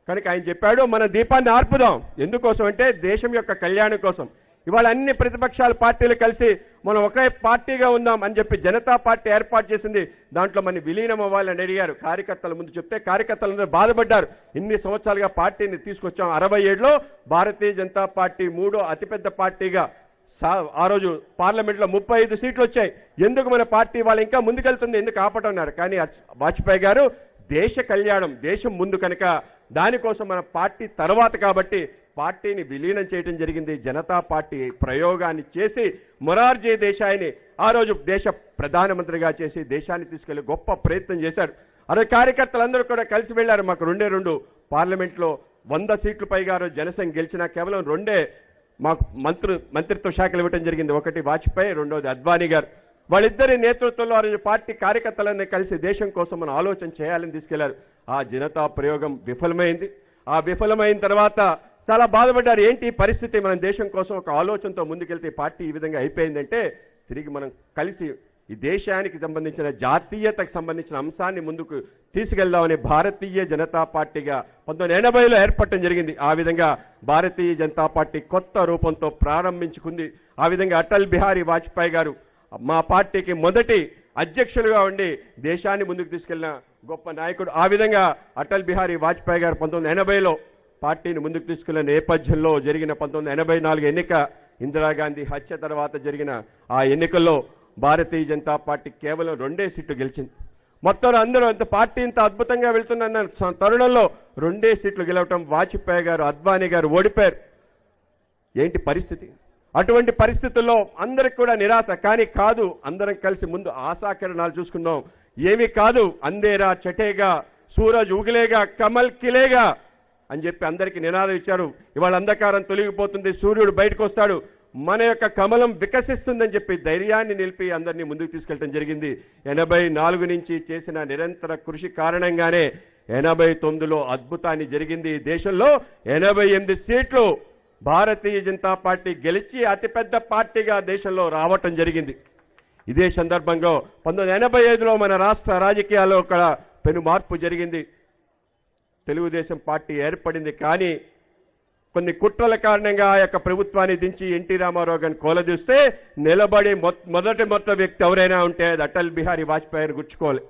K: కనుక ఆయన చెప్పాడు మన దీపాన్ని ఆర్పుదాం. ఎందుకోసం అంటే దేశం యొక్క కళ్యాణం కోసం. ఇవాళ అన్ని ప్రతిపక్షాల పార్టీలు కలిసి మనం ఒకే పార్టీగా ఉందాం అని చెప్పి జనతా పార్టీ ఏర్పాటు చేసింది. దాంట్లో మన విలీనం అవ్వాలని అడిగారు కార్యకర్తల ముందు. చెప్తే కార్యకర్తలందరూ బాధపడ్డారు. ఇన్ని సంవత్సరాలుగా పార్టీని తీసుకొచ్చాం. 67లో భారతీయ జనతా పార్టీ 3వ అతిపెద్ద పార్టీగా ఆ రోజు పార్లమెంట్లో 35 సీట్లు వచ్చాయి. ఎందుకు మన పార్టీ వాళ్ళు ఇంకా ముందుకెళ్తుంది, ఎందుకు ఆపటన్నారు? కానీ వాజ్పేయి గారు దేశ కళ్యాణం, దేశం ముందు కనుక దానికోసం మన పార్టీ తర్వాత కాబట్టి పార్టీని విలీనం చేయడం జరిగింది. జనతా పార్టీ ప్రయోగాన్ని చేసి మొరార్జీ దేశాయిని ఆ రోజు దేశ ప్రధానమంత్రిగా చేసి దేశాన్ని తీసుకెళ్లి గొప్ప ప్రయత్నం చేశారు. అదే కార్యకర్తలందరూ కూడా కలిసి వెళ్లారు. మాకు 2 పార్లమెంట్లో 100 సీట్లు పైగా జనసంఘ్ గెలిచినా కేవలం 2 మాకు మంత్రిత్వ శాఖలు ఇవ్వడం జరిగింది. ఒకటి వాజ్పేయి, రెండోది అద్వానీ గారు. వాళ్ళిద్దరి నేతృత్వంలో ఆ రోజు పార్టీ కార్యకర్తలన్నీ కలిసి దేశం కోసం మనం ఆలోచన చేయాలని తీసుకెళ్లారు. ఆ జనతా ప్రయోగం విఫలమైంది. ఆ విఫలమైన తర్వాత చాలా బాధపడ్డారు. ఏంటి పరిస్థితి, మనం దేశం కోసం ఒక ఆలోచనతో ముందుకెళ్తే పార్టీ ఈ విధంగా అయిపోయిందంటే తిరిగి మనం కలిసి ఈ దేశానికి సంబంధించిన జాతీయతకు సంబంధించిన అంశాన్ని ముందుకు తీసుకెళ్దామని భారతీయ జనతా పార్టీగా 1980లో ఏర్పడటం జరిగింది. ఆ విధంగా భారతీయ జనతా పార్టీ కొత్త రూపంతో ప్రారంభించుకుంది. ఆ విధంగా అటల్ బిహారీ వాజ్పేయి గారు మా పార్టీకి మొదటి అధ్యక్షులుగా ఉండి దేశాన్ని ముందుకు తీసుకెళ్లిన గొప్ప నాయకుడు. ఆ విధంగా అటల్ బిహారీ వాజ్పేయి గారు 1980లో పార్టీని ముందుకు తీసుకెళ్లిన నేపథ్యంలో జరిగిన 1984 ఎన్నిక, ఇందిరాగాంధీ హత్య తర్వాత జరిగిన ఆ ఎన్నికల్లో భారతీయ జనతా పార్టీ కేవలం 2 సీట్లు గెలిచింది. మొత్తం అందరూ అంత పార్టీ ఇంత అద్భుతంగా వెళ్తున్న తరుణంలో 2 సీట్లు గెలవటం వాజ్పేయి గారు, అద్వానీ గారు ఓడిపోయారు. ఏంటి పరిస్థితి? అటువంటి పరిస్థితుల్లో అందరికి కూడా నిరాశ. కానీ కాదు, అందరం కలిసి ముందు ఆశాకిరణాలు చూసుకుందాం. ఏమీ కాదు, అందేరా చటేగా, సూరజ్ ఉగిలేగా, కమల్ కిలేగా అని చెప్పి అందరికీ నినాదం ఇచ్చారు. ఇవాళ అంధకారం తొలగిపోతుంది, సూర్యుడు బయటకు వస్తాడు, మన యొక్క కమలం వికసిస్తుందని చెప్పి ధైర్యాన్ని నిలిపి అందరినీ ముందుకు తీసుకెళ్లడం జరిగింది. 84 నుంచి చేసిన నిరంతర కృషి కారణంగానే 89లో అద్భుతాన్ని జరిగింది. దేశంలో 88 సీట్లు భారతీయ జనతా పార్టీ గెలిచి అతిపెద్ద పార్టీగా దేశంలో రావటం జరిగింది. ఇదే సందర్భంగా 1985లో మన రాష్ట్ర రాజకీయాల్లో ఒక పెను మార్పు జరిగింది. తెలుగుదేశం పార్టీ ఏర్పడింది. కానీ కొన్ని కుట్రల కారణంగా ఆ యొక్క ప్రభుత్వాన్ని దించి ఎన్టీ రామారావు గారిని కోలదూస్తే నిలబడి మొదటి వ్యక్తి ఎవరైనా ఉంటే అది అటల్ బిహారీ వాజ్పేయి గారిని గుర్తుకోవాలి.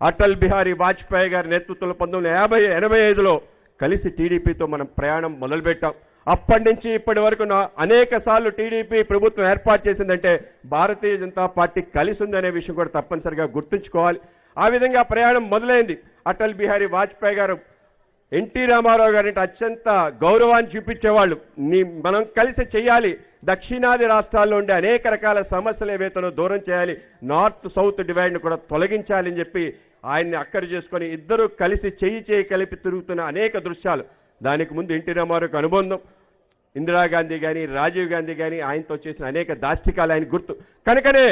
K: అటల్ బిహారీ వాజ్పేయి గారి నేతృత్వంలో 1985లో కలిసి టీడీపీతో మనం ప్రయాణం మొదలుపెట్టాం. అప్పటి నుంచి ఇప్పటి వరకు అనేక సార్లు టీడీపీ ప్రభుత్వం ఏర్పాటు చేసిందంటే భారతీయ జనతా పార్టీ కలిసి ఉందనే విషయం కూడా తప్పనిసరిగా గుర్తుంచుకోవాలి. ఆ విధంగా ప్రయాణం మొదలైంది. అటల్ బిహారీ వాజ్పేయి గారు ఎన్టీ రామారావు గారింటి అత్యంత గౌరవాన్ని చూపించేవాళ్ళు. మనం కలిసి చేయాలి, దక్షిణాది రాష్ట్రాల్లో ఉండే అనేక రకాల సమస్యలు ఏవైతేనో దూరం చేయాలి, నార్త్ సౌత్ డివైడ్ను కూడా తొలగించాలని చెప్పి ఆయన్ని అక్కడి చేసుకొని ఇద్దరు కలిసి చేయి కలిపి తిరుగుతున్న అనేక దృశ్యాలు. దానికి ముందు ఎన్టీ రామారావుకి అనుబంధం, ఇందిరాగాంధీ కానీ రాజీవ్ గాంధీ కానీ ఆయనతో చేసిన అనేక దాష్టికాలు ఆయన గుర్తు. కనుకనే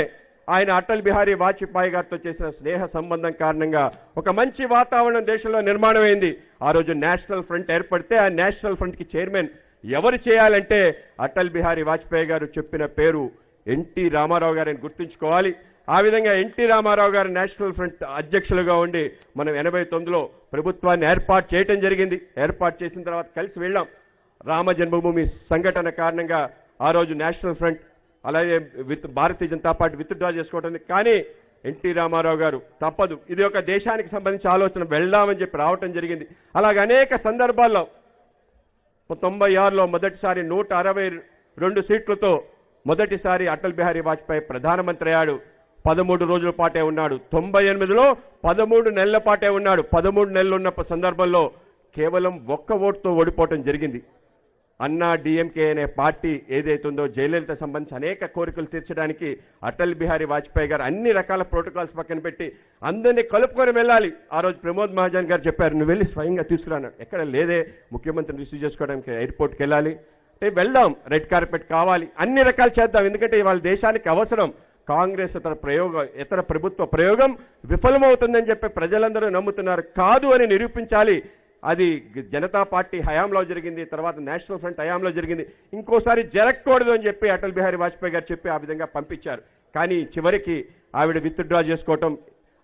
K: ఆయన అటల్ బిహారీ వాజ్పేయి గారితో చేసిన స్నేహ సంబంధం కారణంగా ఒక మంచి వాతావరణం దేశంలో నిర్మాణం అయింది. ఆ రోజు నేషనల్ ఫ్రంట్ ఏర్పడితే ఆ నేషనల్ ఫ్రంట్కి చైర్మన్ ఎవరు చేయాలంటే అటల్ బిహారీ వాజ్పేయి గారు చెప్పిన పేరు ఎన్టీ రామారావు గారిని గుర్తుంచుకోవాలి. ఆ విధంగా ఎన్టీ రామారావు గారు నేషనల్ ఫ్రంట్ అధ్యక్షులుగా ఉండి మనం 89లో ప్రభుత్వాన్ని ఏర్పాటు చేయటం జరిగింది. ఏర్పాటు చేసిన తర్వాత కలిసి వెళ్ళాం. రామ జన్మభూమి సంఘటన కారణంగా ఆ రోజు నేషనల్ ఫ్రంట్ అలాగే భారతీయ జనతా పార్టీ విత్డ్రా చేసుకోవటం. కానీ ఎన్టీ రామారావు గారు తప్పదు, ఇది ఒక దేశానికి సంబంధించిన ఆలోచన, వెళ్దామని చెప్పి రావటం జరిగింది. అలాగే అనేక సందర్భాల్లో 96లో మొదటిసారి 162 సీట్లతో మొదటిసారి అటల్ బిహారీ వాజ్పేయి ప్రధానమంత్రి అయ్యాడు. 13 రోజుల పాటే ఉన్నాడు. 98లో 13 నెలల పాటే ఉన్నాడు. 13 నెలలు ఉన్న సందర్భంలో కేవలం 1 ఓటుతో ఓడిపోవటం జరిగింది. అన్నా డిఎంకే అనే పార్టీ ఏదైతుందో జయలలిత సంబంధించి అనేక కోరికలు తీర్చడానికి అటల్ బిహారీ వాజ్పేయి గారు అన్ని రకాల ప్రోటోకాల్స్ పక్కన పెట్టి అందరినీ కలుపుకొని వెళ్ళాలి. ఆ రోజు ప్రమోద్ మహాజన్ గారు చెప్పారు, నువ్వు వెళ్ళి స్వయంగా తీసుకురాను. ఎక్కడ లేదే, ముఖ్యమంత్రిని రిసీవ్ చేసుకోవడానికి ఎయిర్పోర్ట్కి వెళ్ళాలి, వెళ్దాం, రెడ్ కార్పెట్ కావాలి, అన్ని రకాలు చేద్దాం, ఎందుకంటే ఇవాళ దేశానికి అవసరం. కాంగ్రెస్ ఇతర ప్రభుత్వ ప్రయోగం విఫలమవుతుందని చెప్పి ప్రజలందరూ నమ్ముతున్నారు. కాదు అని నిరూపించాలి. అది జనతా పార్టీ హయాంలో జరిగింది, తర్వాత నేషనల్ ఫ్రంట్ హయాంలో జరిగింది, ఇంకోసారి జరగకూడదు అని చెప్పి అటల్ బిహారీ వాజ్పేయి గారు చెప్పి ఆ విధంగా పంపించారు. కానీ చివరికి ఆవిడ విత్డ్రా చేసుకోవటం,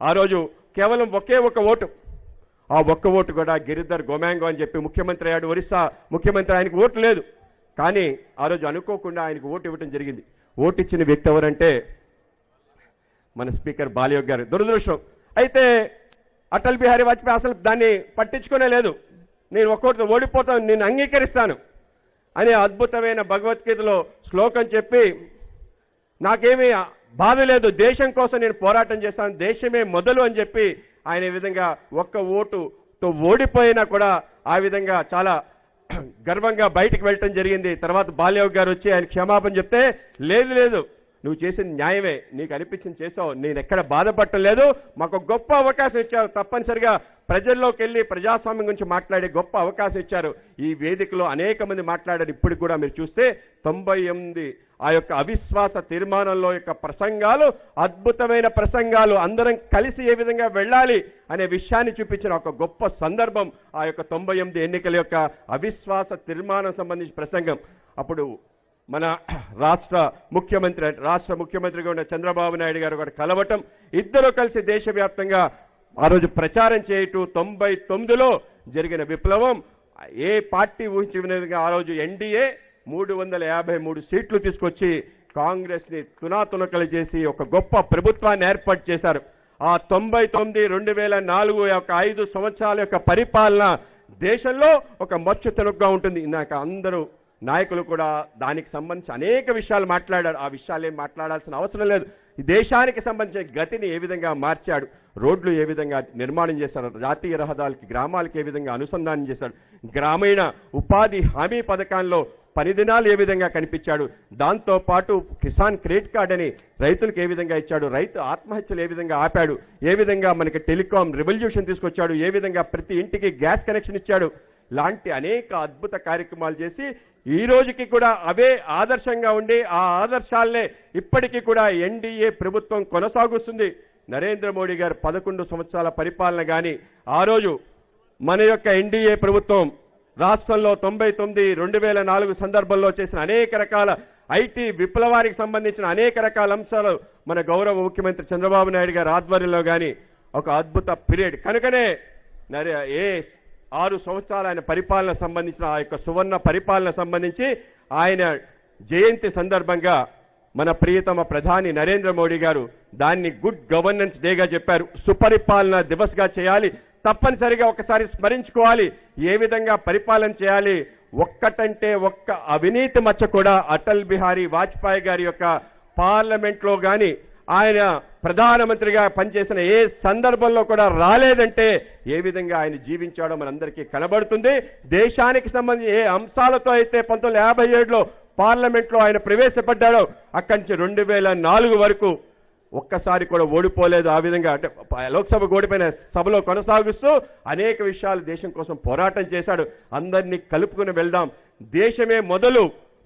K: ఆ రోజు కేవలం ఒకే ఒక ఓటు, ఆ ఒక్క ఓటు కూడా గిరిధర్ గోమాంగో అని చెప్పి ముఖ్యమంత్రి అయ్యాడు, ఒరిస్సా ముఖ్యమంత్రి. ఆయనకు ఓటు లేదు, కానీ ఆ రోజు అనుకోకుండా ఆయనకు ఓటు ఇవ్వటం జరిగింది. ఓటు ఇచ్చిన వ్యక్తి ఎవరంటే మన స్పీకర్ బాలయోగ్ గారు. దురదృష్టం. అయితే అటల్ బిహారీ వాజ్పేయి అసలు దాన్ని పట్టించుకునే లేదు. నేను ఒక్కొక్కటి ఓడిపోతాను, నేను అంగీకరిస్తాను అనే అద్భుతమైన భగవద్గీతలో శ్లోకం చెప్పి నాకేమీ బాధ లేదు, దేశం కోసం నేను పోరాటం చేస్తాను, దేశమే మొదలు అని చెప్పి ఆయన ఈ విధంగా ఒక్క ఓటుతో ఓడిపోయినా కూడా ఆ విధంగా చాలా గర్వంగా బయటికి వెళ్ళటం జరిగింది. తర్వాత బాలయోగ్ గారు వచ్చి ఆయన క్షమాపణ చెప్తే, లేదు నువ్వు చేసిన న్యాయమే, నీకు అనిపించింది చేసావు, నేను ఎక్కడ బాధపడటం లేదు, మాకు గొప్ప అవకాశం ఇచ్చారు, తప్పనిసరిగా ప్రజల్లోకి వెళ్ళి ప్రజాస్వామ్యం గురించి మాట్లాడే గొప్ప అవకాశం ఇచ్చారు. ఈ వేదికలో అనేక మంది మాట్లాడారు. ఇప్పటికి కూడా మీరు చూస్తే 98 ఆ యొక్క అవిశ్వాస తీర్మానంలో యొక్క ప్రసంగాలు అద్భుతమైన ప్రసంగాలు, అందరం కలిసి ఏ విధంగా వెళ్ళాలి అనే విషయాన్ని చూపించిన ఒక గొప్ప సందర్భం ఆ యొక్క 98 ఎన్నికల యొక్క అవిశ్వాస తీర్మానం సంబంధించిన ప్రసంగం. అప్పుడు మన రాష్ట్ర ముఖ్యమంత్రిగా ఉన్న చంద్రబాబు నాయుడు గారు కూడా కలవటం, ఇద్దరు కలిసి దేశవ్యాప్తంగా ఆ రోజు ప్రచారం చేయటం, 99లో జరిగిన విప్లవం. ఏ పార్టీ ఊహించిన విధంగా ఆ రోజు ఎన్డీఏ 353 సీట్లు తీసుకొచ్చి కాంగ్రెస్ ని తునాతునకలు చేసి ఒక గొప్ప ప్రభుత్వాన్ని ఏర్పాటు చేశారు. ఆ 99, 2004 యొక్క 5 సంవత్సరాల యొక్క పరిపాలన దేశంలో ఒక మచ్చు తునుగ్గా ఉంటుంది. ఇందాక అందరూ నాయకులు కూడా దానికి సంబంధించి అనేక విషయాలు మాట్లాడారు. ఆ విషయాలు ఏం మాట్లాడాల్సిన అవసరం లేదు. ఈ దేశానికి సంబంధించిన గతిని ఏ విధంగా మార్చాడు, రోడ్లు ఏ విధంగా నిర్మాణం చేశారు, జాతీయ రహదారులకి గ్రామాలకి ఏ విధంగా అనుసంధానం చేశాడు, గ్రామీణ ఉపాధి హామీ పథకాల్లో 10 దినాలు ఏ విధంగా కనిపించాడు, దాంతో పాటు కిసాన్ క్రెడిట్ కార్డ్ అని రైతులకు ఏ విధంగా ఇచ్చాడు, రైతు ఆత్మహత్యలు ఏ విధంగా ఆపాడు, ఏ విధంగా మనకి టెలికాం రెవల్యూషన్ తీసుకొచ్చాడు, ఏ విధంగా ప్రతి ఇంటికి గ్యాస్ కనెక్షన్ ఇచ్చాడు, లాంటి అనేక అద్భుత కార్యక్రమాలు చేసి ఈ రోజుకి కూడా అవే ఆదర్శంగా ఉండి ఆ ఆదర్శాలనే ఇప్పటికీ కూడా ఎన్డీఏ ప్రభుత్వం కొనసాగుతుంది. నరేంద్ర మోడీ గారు 11 సంవత్సరాల పరిపాలన కానీ ఆ రోజు మన యొక్క ఎన్డీఏ ప్రభుత్వం రాష్ట్రంలో 99, 2004 సందర్భంలో చేసిన అనేక రకాల ఐటీ విప్లవానికి సంబంధించిన అనేక రకాల అంశాలు మన గౌరవ ముఖ్యమంత్రి చంద్రబాబు నాయుడు గారి ఆధ్వర్యంలో కానీ ఒక అద్భుత పీరియడ్. కనుకనే 6 సంవత్సరాల ఆయన పరిపాలన సంబంధించిన ఆ యొక్క సువర్ణ పరిపాలన సంబంధించి ఆయన జయంతి సందర్భంగా మన ప్రియతమ ప్రధాని నరేంద్ర మోడీ గారు దాన్ని గుడ్ గవర్నెన్స్ డేగా చెప్పారు. సుపరిపాలన దివస్గా చేయాలి, తప్పనిసరిగా ఒకసారి స్మరించుకోవాలి ఏ విధంగా పరిపాలన చేయాలి. ఒక్కటంటే ఒక్క అవినీతి మచ్చ కూడా అటల్ బిహారీ వాజ్పేయి గారి యొక్క పార్లమెంట్లో కానీ ఆయన ప్రధానమంత్రిగా పనిచేసిన ఏ సందర్భంలో కూడా రాలేదంటే ఏ విధంగా ఆయన జీవించాడో మనందరికీ కనబడుతుంది. దేశానికి సంబంధించి ఏ అంశాలతో అయితే 1957లో పార్లమెంట్లో ఆయన ప్రవేశపెట్టాడో అక్కడి నుంచి 2004 వరకు ఒక్కసారి కూడా ఓడిపోలేదు. ఆ విధంగా అంటే లోక్సభ ఓడిపోయిన సభలో కొనసాగిస్తూ అనేక విషయాలు దేశం కోసం పోరాటం చేశాడు. అందరినీ కలుపుకుని వెళ్దాం, దేశమే మొదలు,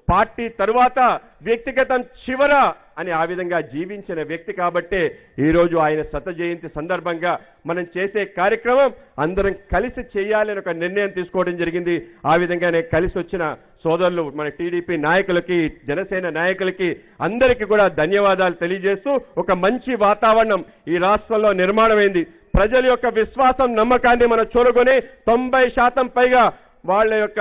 K: పార్టీ తరువాత, వ్యక్తిగతం చివర అని ఆ విధంగా జీవించిన వ్యక్తి కాబట్టే ఈరోజు ఆయన శత జయంతి సందర్భంగా మనం చేసే కార్యక్రమం అందరం కలిసి చేయాలని ఒక నిర్ణయం తీసుకోవడం జరిగింది. ఆ విధంగానే కలిసి వచ్చిన సోదరులు మన టీడీపీ నాయకులకి, జనసేన నాయకులకి అందరికీ కూడా ధన్యవాదాలు తెలియజేస్తూ ఒక మంచి వాతావరణం ఈ రాష్ట్రంలో నిర్మాణమైంది. ప్రజల యొక్క విశ్వాసం, నమ్మకాన్ని మనం చూరగొని 90% పైగా వాళ్ళ యొక్క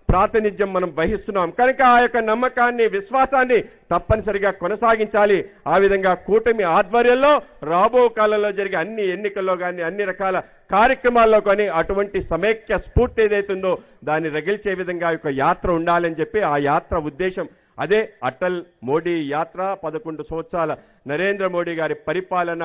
K: ప్రాతినిధ్యం మనం వహిస్తున్నాం. కనుక ఆ యొక్క నమ్మకాన్ని, విశ్వాసాన్ని తప్పనిసరిగా కొనసాగించాలి. ఆ విధంగా కూటమి ఆధ్వర్యంలో రాబో కాలంలో జరిగే అన్ని ఎన్నికల్లో కానీ అన్ని రకాల కార్యక్రమాల్లో కానీ అటువంటి సమైక్య స్ఫూర్తి ఏదైతుందో దాన్ని రగిల్చే విధంగా ఒక యాత్ర ఉండాలని చెప్పి ఆ యాత్ర ఉద్దేశం అదే అటల్ మోడీ యాత్ర. 11 సంవత్సరాల నరేంద్ర మోడీ గారి పరిపాలన,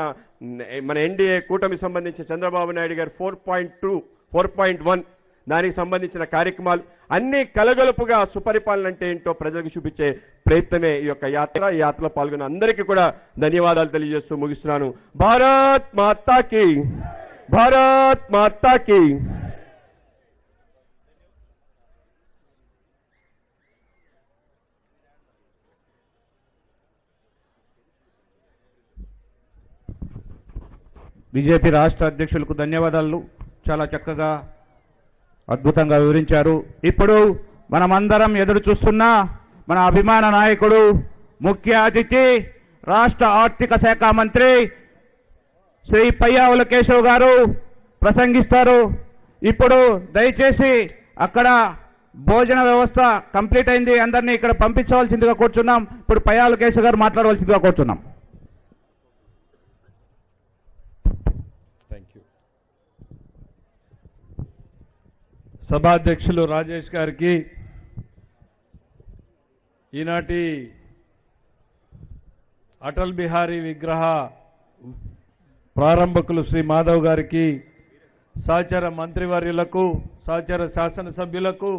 K: మన ఎన్డీఏ కూటమి సంబంధించి చంద్రబాబు నాయుడు గారి 4.2, 4.1 దానికి సంబంధించిన కార్యక్రమాలు అన్ని కలగలుపుగా సుపరిపాలన అంటే ఏంటో ప్రజలకు చూపించే ప్రయత్నమే ఈ యొక్క యాత్ర. ఈ యాత్రలో పాల్గొన్న అందరికీ కూడా ధన్యవాదాలు తెలియజేస్తూ ముగిస్తున్నాను. భారత్ మాతా కీ, భారత్ మాతా కీ.
B: బీజేపీ రాష్ట్ర అధ్యక్షులకు ధన్యవాదాలు. చాలా చక్కగా అద్భుతంగా వివరించారు. ఇప్పుడు మనమందరం ఎదురు చూస్తున్న మన అభిమాన నాయకుడు, ముఖ్య అతిథి, రాష్ట్ర ఆర్థిక శాఖ మంత్రి శ్రీ పయ్యావుల కేశవ్ గారు ప్రసంగిస్తారు. ఇప్పుడు దయచేసి అక్కడ భోజన వ్యవస్థ కంప్లీట్ అయింది, అందరినీ ఇక్కడ పంపించవలసిందిగా కూర్చున్నాం. ఇప్పుడు పయ్యావుల కేశవ్ గారు మాట్లాడవలసిందిగా కూర్చున్నాం.
F: సభాధ్యక్షులు రాజేష్ గారికి, ఈనాటి అటల్ బిహారీ విగ్రహ ప్రారంభకులు శ్రీ మాధవ్ గారికి, సహచర మంత్రివర్యులకు, సహచర శాసనసభ్యులకు,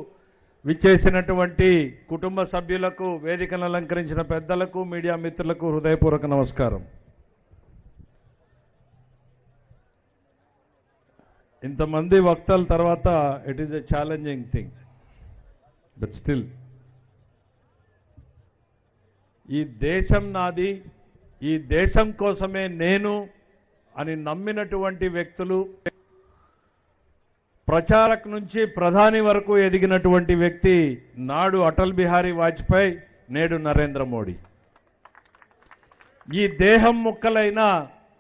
F: విచ్చేసినటువంటి కుటుంబ సభ్యులకు, వేదికను అలంకరించిన పెద్దలకు, మీడియా మిత్రులకు హృదయపూర్వక నమస్కారం. ఇంతమంది వక్తల తర్వాత it is a challenging thing, but still ఈ దేశం నాది, ఈ దేశం కోసమే నేను అని నమ్మినటువంటి వ్యక్తులు, ప్రచారక్ నుంచి ప్రధాని వరకు ఎదిగినటువంటి వ్యక్తి నాడు అటల్ బిహారీ వాజ్పేయి, నేడు నరేంద్ర మోడీ. ఈ దేహం ముక్కలైనా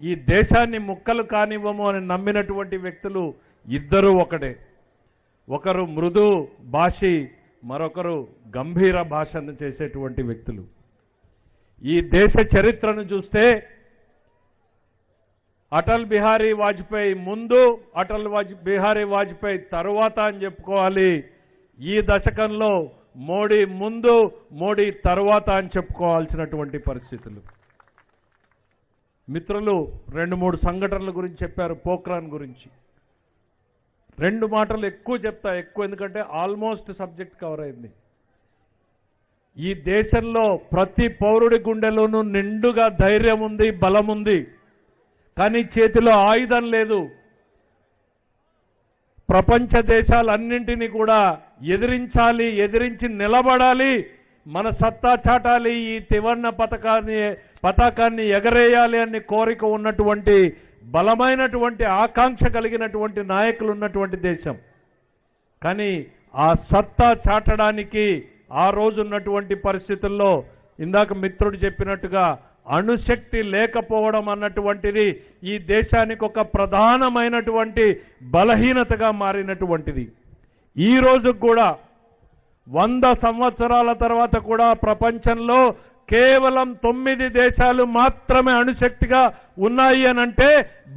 F: ఈ దేశాన్ని ముక్కలు కానివ్వము అని నమ్మినటువంటి వ్యక్తులు ఇద్దరూ ఒకటే. ఒకరు మృదు భాషి, మరొకరు గంభీర భాషను చేసేటువంటి వ్యక్తులు. ఈ దేశ చరిత్రను చూస్తే అటల్ బిహారీ వాజ్పేయి ముందు, బిహారీ వాజ్పేయి తరువాత అని చెప్పుకోవాలి. ఈ దశకంలో మోడీ ముందు, మోడీ తరువాత అని చెప్పుకోవాల్సినటువంటి పరిస్థితులు. మిత్రులు 2-3 సంఘటనల గురించి చెప్పారు. పోఖ్రాన్ గురించి 2 మాటలు ఎక్కువ చెప్తా, ఎందుకంటే ఆల్మోస్ట్ సబ్జెక్ట్ కవర్ అయింది. ఈ దేశంలో ప్రతి పౌరుడి గుండెలోనూ నిండుగా ధైర్యం ఉంది, బలం ఉంది, కానీ చేతిలో ఆయుధం లేదు. ప్రపంచ దేశాలన్నింటినీ కూడా ఎదిరించాలి, ఎదిరించి నిలబడాలి, మన సత్తా చాటాలి, ఈ త్రివర్ణ పతాకాన్ని ఎగరేయాలి అని కోరిక ఉన్నటువంటి, బలమైనటువంటి ఆకాంక్ష కలిగినటువంటి నాయకులు ఉన్నటువంటి దేశం. కానీ ఆ సత్తా చాటడానికి ఆ రోజు ఉన్నటువంటి పరిస్థితుల్లో ఇందాక మిత్రుడు చెప్పినట్టుగా అణుశక్తి లేకపోవడం అన్నటువంటిది ఈ దేశానికి ఒక ప్రధానమైనటువంటి బలహీనతగా మారినటువంటిది. ఈ రోజు కూడా 100 సంవత్సరాల తర్వాత కూడా ప్రపంచంలో కేవలం 9 దేశాలు మాత్రమే అణుశక్తిగా ఉన్నాయి అనంటే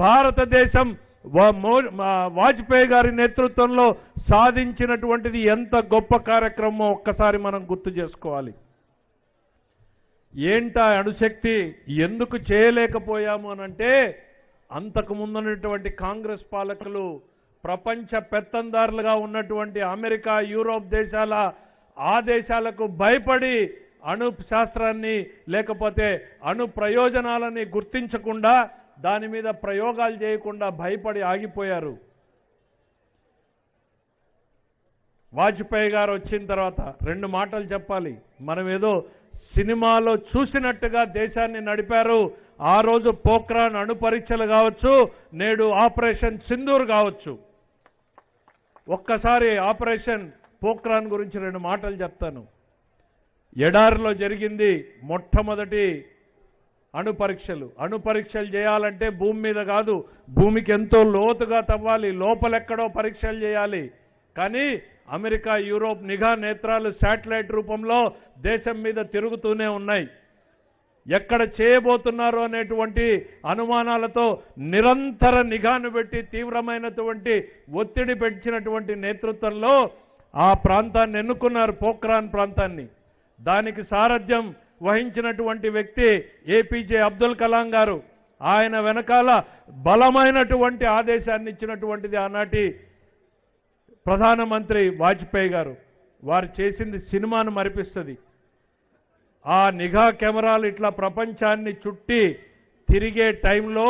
F: భారతదేశం వాజ్పేయి గారి నేతృత్వంలో సాధించినటువంటిది ఎంత గొప్ప కార్యక్రమం ఒక్కసారి మనం గుర్తు చేసుకోవాలి. ఏంటా అణుశక్తి, ఎందుకు చేయలేకపోయాము అనంటే అంతకు ముందున్నటువంటి కాంగ్రెస్ పాలకులు ప్రపంచ పెత్తందారులుగా ఉన్నటువంటి అమెరికా, యూరోప్ దేశాల దేశాలకు భయపడి అణు శాస్త్రాన్ని లేకపోతే అణు ప్రయోజనాలని గుర్తించకుండా, దాని మీద ప్రయోగాలు చేయకుండా భయపడి ఆగిపోయారు. వాజ్పేయి గారు వచ్చిన తర్వాత 2 మాటలు చెప్పాలి. మనం ఏదో సినిమాలో చూసినట్టుగా దేశాన్ని నడిపారు. ఆ రోజు పోఖ్రాన్ అణు పరీక్షలు కావచ్చు, నేడు ఆపరేషన్ సింధూర్ కావచ్చు. ఒక్కసారి ఆపరేషన్ పోఖ్రాన్ గురించి 2 మాటలు చెప్తాను. ఎడారిలో జరిగింది మొట్టమొదటి అణు పరీక్షలు చేయాలంటే భూమి మీద కాదు, భూమికి ఎంతో లోతుగా తవ్వాలి, లోపలెక్కడో పరీక్షలు చేయాలి. కానీ అమెరికా, యూరోప్ నిఘా నేత్రాలు శాటిలైట్ రూపంలో దేశం మీద తిరుగుతూనే ఉన్నాయి. ఎక్కడ చేయబోతున్నారు అనేటువంటి అనుమానాలతో నిరంతర నిఘాను పెట్టి తీవ్రమైనటువంటి ఒత్తిడి పెంచినటువంటి నేతృత్వంలో ఆ ప్రాంతాన్ని ఎన్నుకున్నారు, పోఖ్రాన్ ప్రాంతాన్ని. దానికి సారథ్యం వహించినటువంటి వ్యక్తి ఏపీజే అబ్దుల్ కలాం గారు. ఆయన వెనకాల బలమైనటువంటి ఆదేశాన్ని ఇచ్చినటువంటిది ఆనాటి ప్రధానమంత్రి వాజ్పేయి గారు. వారు చేసింది సినిమాను మరిపిస్తుంది. ఆ నిఘా కెమెరాలు ఇట్లా ప్రపంచాన్ని చుట్టి తిరిగే టైంలో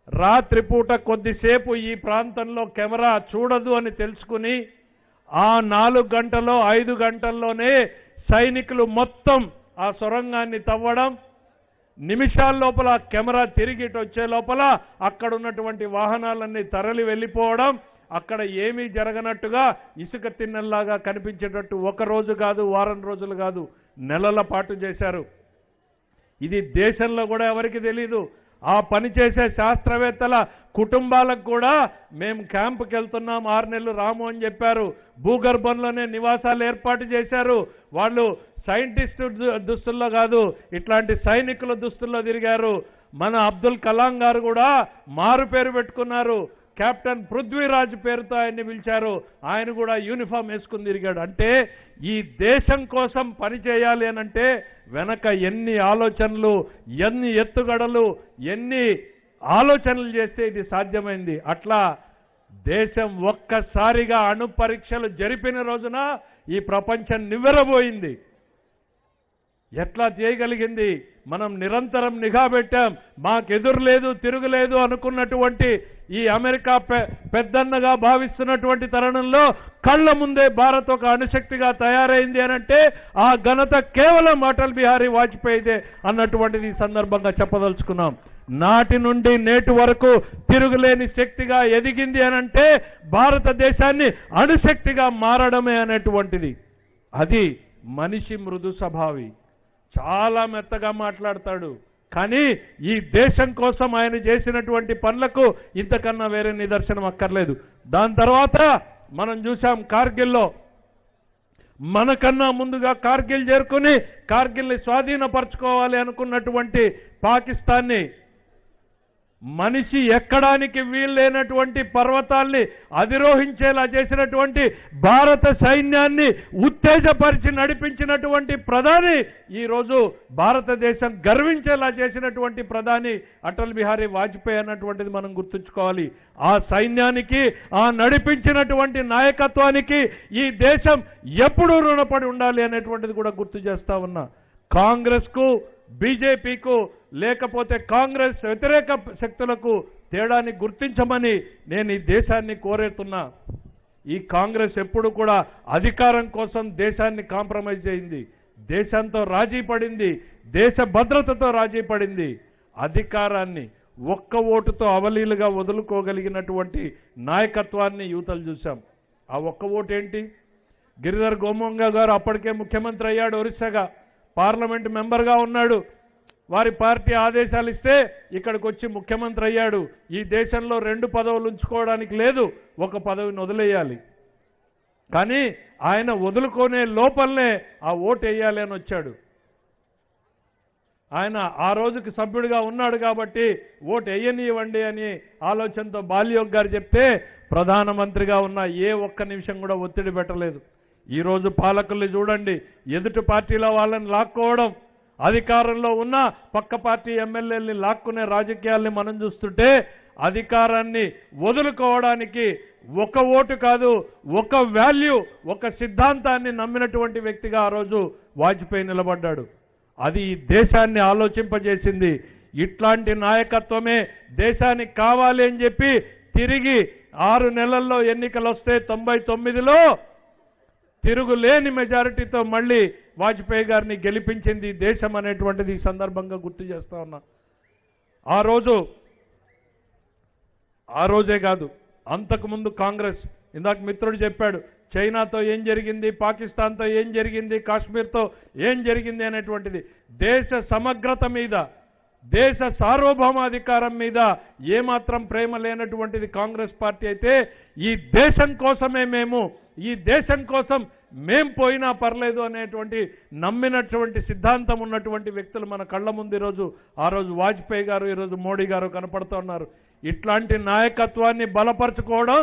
F: రాత్రిపూట కొద్దిసేపు ఈ ప్రాంతంలో కెమెరా చూడదు అని తెలుసుకుని ఆ 4 గంటలో 5 గంటల్లోనే సైనికులు మొత్తం ఆ సొరంగాన్ని తవ్వడం,
D: నిమిషాల లోపల కెమెరా తిరిగి ఇటు వచ్చే లోపల అక్కడ ఉన్నటువంటి వాహనాలన్నీ తరలి వెళ్ళిపోవడం, అక్కడ ఏమీ జరగనట్టుగా ఇసుక తిన్నెల్లాగా కనిపించేటట్టు ఒక రోజు కాదు, వారం రోజులు కాదు, నెలల పాటు చేశారు. ఇది దేశంలో కూడా ఎవరికి తెలీదు. ఆ పనిచేసే శాస్త్రవేత్తల కుటుంబాలకు కూడా మేము క్యాంపుకి వెళ్తున్నాం 6 నెలలు రాము అని చెప్పారు. భూగర్భంలోనే నివాసాలు ఏర్పాటు చేశారు. వాళ్ళు సైంటిస్టు దుస్తుల్లో కాదు, ఇట్లాంటి సైనికుల దుస్తుల్లో తిరిగారు. మన అబ్దుల్ కలాం గారు కూడా మారు పేరు పెట్టుకున్నారు. కెప్టెన్ పృథ్వీరాజ్ పేరుతో ఆయన్ని పిలిచారు. ఆయన కూడా యూనిఫామ్ వేసుకుని తిరిగాడు. అంటే ఈ దేశం కోసం పనిచేయాలి అనంటే వెనక ఎన్ని ఆలోచనలు, ఎన్ని ఎత్తుగడలు, ఎన్ని ఆలోచనలు చేస్తే ఇది సాధ్యమైంది. అట్లా దేశం ఒక్కసారిగా అణు పరీక్షలు జరిపిన రోజున ఈ ప్రపంచం నివ్వెరబోయింది. ఎట్లా చేయగలిగింది? మనం నిరంతరం నిఘా పెట్టాం. మాకెదురు లేదు, తిరుగులేదు అనుకున్నటువంటి ఈ అమెరికా పెద్దన్నగా భావిస్తున్నటువంటి తరుణంలో కళ్ళ ముందే భారత్ ఒక అణుశక్తిగా తయారైంది అనంటే ఆ ఘనత కేవలం అటల్ బిహారీ వాజ్పేయిదే అన్నటువంటిది ఈ సందర్భంగా చెప్పదలుచుకున్నాం. నాటి నుండి నేటి వరకు తిరుగులేని శక్తిగా ఎదిగింది అనంటే భారతదేశాన్ని అణుశక్తిగా మారడమే అనేటువంటిది. అది మనిషి మృదు స్వభావి, చాలా మెత్తగా మాట్లాడతాడు. కానీ ఈ దేశం కోసం ఆయన చేసినటువంటి పనులకు ఇంతకన్నా వేరే నిదర్శనం అక్కర్లేదు. దాని తర్వాత మనం చూసాం కార్గిల్లో, మనకన్నా ముందుగా కార్గిల్ చేరుకుని కార్గిల్ని స్వాధీనపరచుకోవాలి అనుకున్నటువంటి పాకిస్తాన్ని మనిషి ఎక్కడానికి వీల్లేనటువంటి పర్వతాల్ని అధిరోహించేలా చేసినటువంటి భారత సైన్యాన్ని ఉత్తేజపరిచి నడిపించినటువంటి ప్రధాని, ఈరోజు భారతదేశం గర్వించేలా చేసినటువంటి ప్రధాని అటల్ బిహారీ వాజ్పేయి అన్నటువంటిది మనం గుర్తుంచుకోవాలి. ఆ సైన్యానికి, ఆ నడిపించినటువంటి నాయకత్వానికి ఈ దేశం ఎప్పుడూ రుణపడి ఉండాలి అనేటువంటిది కూడా గుర్తు చేస్తా ఉన్నా. కాంగ్రెస్కు, బీజేపీకు, లేకపోతే కాంగ్రెస్ వ్యతిరేక శక్తులకు తేడాన్ని గుర్తించమని నేను ఈ దేశాన్ని కోరేతున్నా. ఈ కాంగ్రెస్ ఎప్పుడు కూడా అధికారం కోసం దేశాన్ని కాంప్రమైజ్ అయింది, దేశంతో రాజీ పడింది, దేశ భద్రతతో రాజీ పడింది. అధికారాన్ని ఒక్క ఓటుతో అవలీలుగా వదులుకోగలిగినటువంటి నాయకత్వాన్ని యువతలు చూశాం. ఆ ఒక్క ఓటు ఏంటి? గిరిధర్ గోమొంగ గారు అప్పటికే ముఖ్యమంత్రి అయ్యాడు, ఒరిస్సాగా పార్లమెంట్ మెంబర్గా ఉన్నాడు. వారి పార్టీ ఆదేశాలు ఇస్తే ఇక్కడికి వచ్చి ముఖ్యమంత్రి అయ్యాడు. ఈ దేశంలో 2 పదవులు ఉంచుకోవడానికి లేదు, ఒక పదవిని వదిలేయాలి. కానీ ఆయన వదులుకునే లోపలనే ఆ ఓటు వేయాలి అని వచ్చాడు. ఆయన ఆ రోజుకి సభ్యుడిగా ఉన్నాడు కాబట్టి ఓటు వేయనివ్వండి అని ఆలోచనతో బాలియోగ్ గారు చెప్తే ప్రధానమంత్రిగా ఉన్న ఏ ఒక్క నిమిషం కూడా ఒత్తిడి పెట్టలేదు. ఈరోజు పాలకుల్ని చూడండి, ఎదుటి పార్టీలో వాళ్ళని లాక్కోవడం, అధికారంలో ఉన్న పక్క పార్టీ ఎమ్మెల్యేలని లాక్కునే రాజకీయాల్ని మనం చూస్తుంటే అధికారాన్ని వదులుకోవడానికి ఒక ఓటు కాదు, ఒక వాల్యూ, ఒక సిద్ధాంతాన్ని నమ్మినటువంటి వ్యక్తిగా ఆ రోజు వాజ్పేయి నిలబడ్డాడు. అది ఈ దేశాన్ని ఆలోచింపజేసింది. ఇట్లాంటి నాయకత్వమే దేశానికి కావాలి అని చెప్పి తిరిగి 6 నెలల్లో ఎన్నికలు వస్తే 99లో తిరుగులేని మెజారిటీతో మళ్ళీ వాజ్పేయి గారిని గెలిపించింది దేశం అనేటువంటిది ఈ సందర్భంగా గుర్తు చేస్తా ఉన్నా. ఆ రోజే కాదు, అంతకుముందు కాంగ్రెస్, ఇందాక మిత్రుడు చెప్పాడు, చైనాతో ఏం జరిగింది, పాకిస్తాన్తో ఏం జరిగింది, కాశ్మీర్తో ఏం జరిగింది అనేటువంటిది. దేశ సమగ్రత మీద, దేశ సార్వభౌమాధికారం మీద ఏమాత్రం ప్రేమ లేనటువంటిది కాంగ్రెస్ పార్టీ అయితే, ఈ దేశం కోసమే ఈ దేశం కోసం మేం పోయినా పర్లేదు అనేటువంటి నమ్మినటువంటి సిద్ధాంతం ఉన్నటువంటి వ్యక్తులు మన కళ్ళ ముందు ఆ రోజు వాజ్పేయి గారు, ఈరోజు మోడీ గారు కనపడుతున్నారు. ఇట్లాంటి నాయకత్వాన్ని బలపరచుకోవడం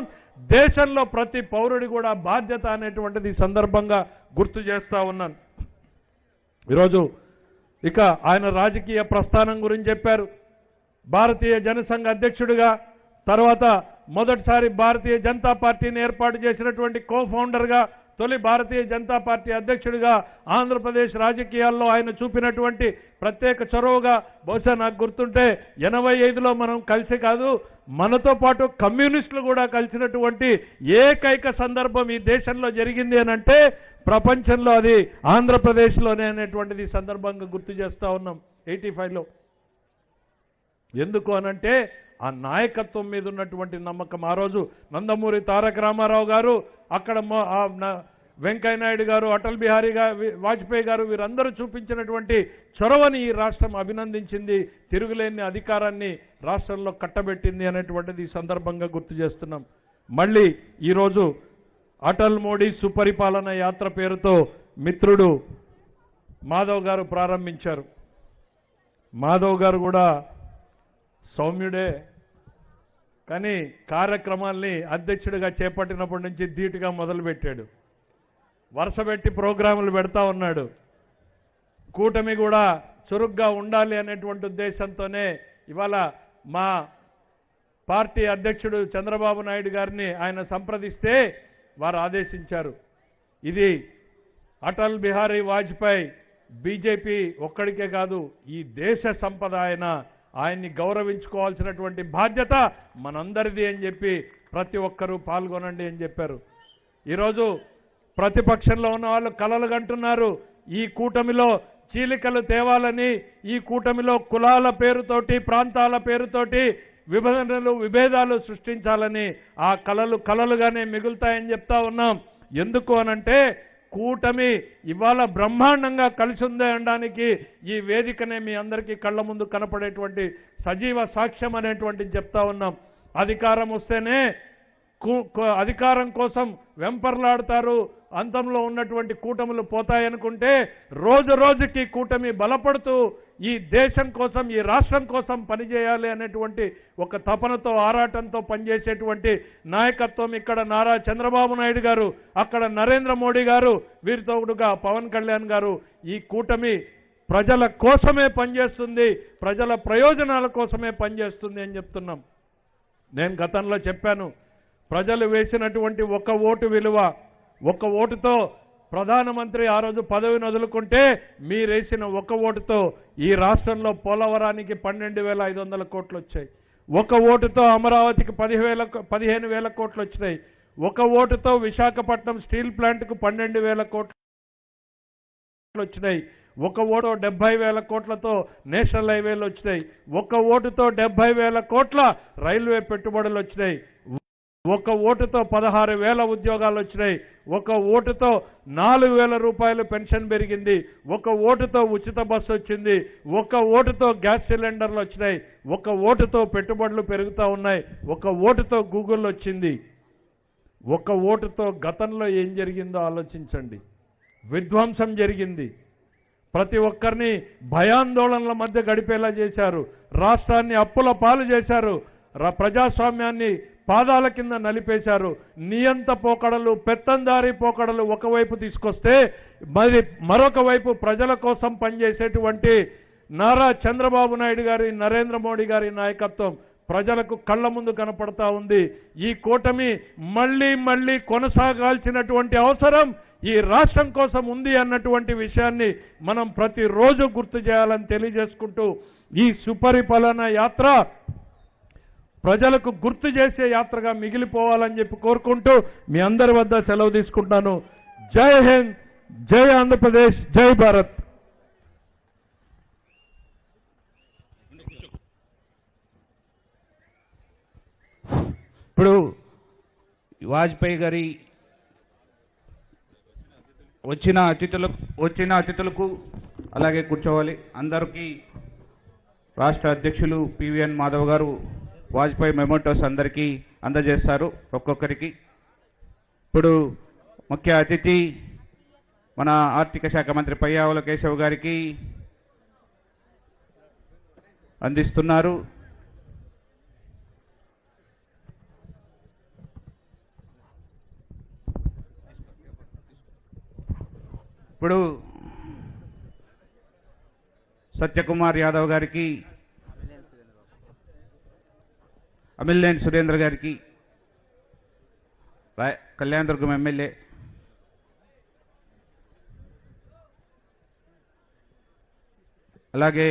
D: దేశంలో ప్రతి పౌరుడి కూడా బాధ్యత అనేటువంటిది ఈ సందర్భంగా గుర్తు చేస్తా ఉన్నాను. ఈరోజు ఇక ఆయన రాజకీయ ప్రస్థానం గురించి చెప్పారు. భారతీయ జనసంఘ అధ్యక్షుడిగా, తర్వాత మొదటిసారి భారతీయ జనతా పార్టీని ఏర్పాటు చేసినటువంటి కో-ఫౌండర్గా, తొలి భారతీయ జనతా పార్టీ అధ్యక్షుడిగా ఆంధ్రప్రదేశ్ రాజకీయాల్లో ఆయన చూపినటువంటి ప్రత్యేక చొరవగా, బహుశా నాకు గుర్తుంటే 85లో మనం కలిసి కాదు, మనతో పాటు కమ్యూనిస్టులు కూడా కలిసినటువంటి ఏకైక సందర్భం ఈ దేశంలో జరిగింది అనంటే ప్రపంచంలో అది ఆంధ్రప్రదేశ్లోనే అనేటువంటిది సందర్భంగా గుర్తు చేస్తా ఉన్నాం. 85లో
L: ఎందుకు అనంటే ఆ నాయకత్వం మీద ఉన్నటువంటి నమ్మకం. ఆ రోజు నందమూరి తారక రామారావు గారు, అక్కడ వెంకయ్య నాయుడు గారు, అటల్ బిహారీ వాజ్పేయి గారు వీరందరూ చూపించినటువంటి చొరవని ఈ రాష్ట్రం అభినందించింది, తిరుగులేని అధికారాన్ని రాష్ట్రంలో కట్టబెట్టింది అనేటువంటిది ఈ సందర్భంగా గుర్తు చేస్తున్నాం. మళ్ళీ ఈరోజు అటల్ మోడీ సుపరిపాలన యాత్ర పేరుతో మిత్రుడు మాధవ్ గారు ప్రారంభించారు. మాధవ్ గారు కూడా సౌమ్యుడే, కానీ కార్యక్రమాల్ని అధ్యక్షుడిగా చేపట్టినప్పటి నుంచి ధీటుగా మొదలుపెట్టాడు. వరుసపెట్టి ప్రోగ్రాములు పెడతా ఉన్నాడు. కూటమి కూడా చురుగ్గా ఉండాలి అనేటువంటి ఉద్దేశంతోనే ఇవాళ మా పార్టీ అధ్యక్షుడు చంద్రబాబు నాయుడు గారిని ఆయన సంప్రదిస్తే వారు ఆదేశించారు, ఇది అటల్ బిహారీ వాజ్పేయి బీజేపీ ఒక్కడికే కాదు, ఈ దేశ సంపద ఆయన్ని గౌరవించుకోవాల్సినటువంటి బాధ్యత మనందరిది అని చెప్పి ప్రతి ఒక్కరూ పాల్గొనండి అని చెప్పారు. ఈరోజు ప్రతిపక్షంలో ఉన్న వాళ్ళు కలలు కంటున్నారు, ఈ కూటమిలో చీలికలు తేవాలని, ఈ కూటమిలో కులాల పేరుతోటి ప్రాంతాల పేరుతోటి విభేదాలు సృష్టించాలని. ఆ కలలుగానే మిగులుతాయని చెప్తా ఉన్నాం. ఎందుకు అనంటే కూటమి ఇవాళ బ్రహ్మాండంగా కలిసి ఉంది అనడానికి ఈ వేదికనే మీ అందరికీ కళ్ళ ముందు కనపడేటువంటి సజీవ సాక్ష్యం అనేటువంటిది చెప్తా ఉన్నాం. అధికారం వస్తేనే అధికారం కోసం వెంపర్లాడతారు, అంతంలో ఉన్నటువంటి కూటములు పోతాయనుకుంటే రోజు రోజుకి కూటమి బలపడుతూ ఈ దేశం కోసం, ఈ రాష్ట్రం కోసం పనిచేయాలి అనేటువంటి ఒక తపనతో, ఆరాటంతో పనిచేసేటువంటి నాయకత్వం ఇక్కడ నారా చంద్రబాబు నాయుడు గారు, అక్కడ నరేంద్ర మోడీ గారు, వీరితోడుగా పవన్ కళ్యాణ్ గారు. ఈ కూటమి ప్రజల కోసమే పనిచేస్తుంది, ప్రజల ప్రయోజనాల కోసమే పనిచేస్తుంది అని చెప్తున్నాం. నేను గతంలో చెప్పాను, ప్రజలు వేసినటువంటి ఒక ఓటు విలువ, ఒక ఓటుతో ప్రధానమంత్రి ఆ రోజు పదవిని వదులుకుంటే మీరేసిన ఒక ఓటుతో ఈ రాష్ట్రంలో పోలవరానికి 12,500 కోట్లు వచ్చాయి. ఒక ఓటుతో అమరావతికి 15,000 కోట్లు వచ్చినాయి. ఒక ఓటుతో విశాఖపట్నం స్టీల్ ప్లాంట్కు 12,000 కోట్లు వచ్చినాయి. ఒక ఓటు 70,000 కోట్లతో నేషనల్ హైవేలు వచ్చినాయి. ఒక ఓటుతో 70,000 కోట్ల రైల్వే పెట్టుబడులు వచ్చినాయి. ఒక ఓటుతో 16,000 ఉద్యోగాలు వచ్చినాయి. ఒక ఓటుతో 4,000 రూపాయలు పెన్షన్ పెరిగింది. ఒక ఓటుతో ఉచిత బస్సు వచ్చింది. ఒక ఓటుతో గ్యాస్ సిలిండర్లు వచ్చినాయి. ఒక ఓటుతో పెట్టుబడులు పెరుగుతూ ఉన్నాయి. ఒక ఓటుతో గూగుల్ వచ్చింది. ఒక ఓటుతో గతంలో ఏం జరిగిందో ఆలోచించండి. విధ్వంసం జరిగింది. ప్రతి ఒక్కరిని భయాందోళనల మధ్య గడిపేలా చేశారు. రాష్ట్రాన్ని అప్పుల పాలు చేశారు. ప్రజాస్వామ్యాన్ని పాదాల కింద నలిపేశారు. నియంత పోకడలు, పెత్తందారీ పోకడలు ఒకవైపు తీసుకొస్తే మరొక వైపు ప్రజల కోసం పనిచేసేటువంటి నారా చంద్రబాబు నాయుడు గారి, నరేంద్ర మోడీ గారి నాయకత్వం ప్రజలకు కళ్ళ ముందు కనపడతా ఉంది. ఈ కూటమి మళ్ళీ కొనసాగాల్సినటువంటి అవసరం ఈ రాష్ట్రం కోసం ఉంది అన్నటువంటి విషయాన్ని మనం ప్రతిరోజు గుర్తు చేయాలని తెలియజేసుకుంటూ, ఈ సుపరిపాలన యాత్ర ప్రజలకు గుర్తు చేసే యాత్రగా మిగిలిపోవాలని చెప్పి కోరుకుంటూ మీ అందరి వద్ద సెలవు తీసుకుంటాను. జై హింద్, జై ఆంధ్రప్రదేశ్, జై భారత్.
B: ఇప్పుడు వాజ్పేయి గారి వచ్చిన అతిథులకు అలాగే కూర్చోవాలి. అందరికీ రాష్ట్ర అధ్యక్షులు పివిఎన్ మాధవ్ గారు వాజ్పేయి మెమోటోస్ అందరికీ అందజేస్తారు ఒక్కొక్కరికి. ఇప్పుడు ముఖ్య అతిథి మన ఆర్థిక శాఖ మంత్రి పయ్యావుల కేశవ్ గారికి అందిస్తున్నారు. ఇప్పుడు సత్యకుమార్ యాదవ్ గారికి, అమిల్నేని సురేంద్ర గారికి, కళ్యాణదుర్గం ఎమ్మెల్యే, అలాగే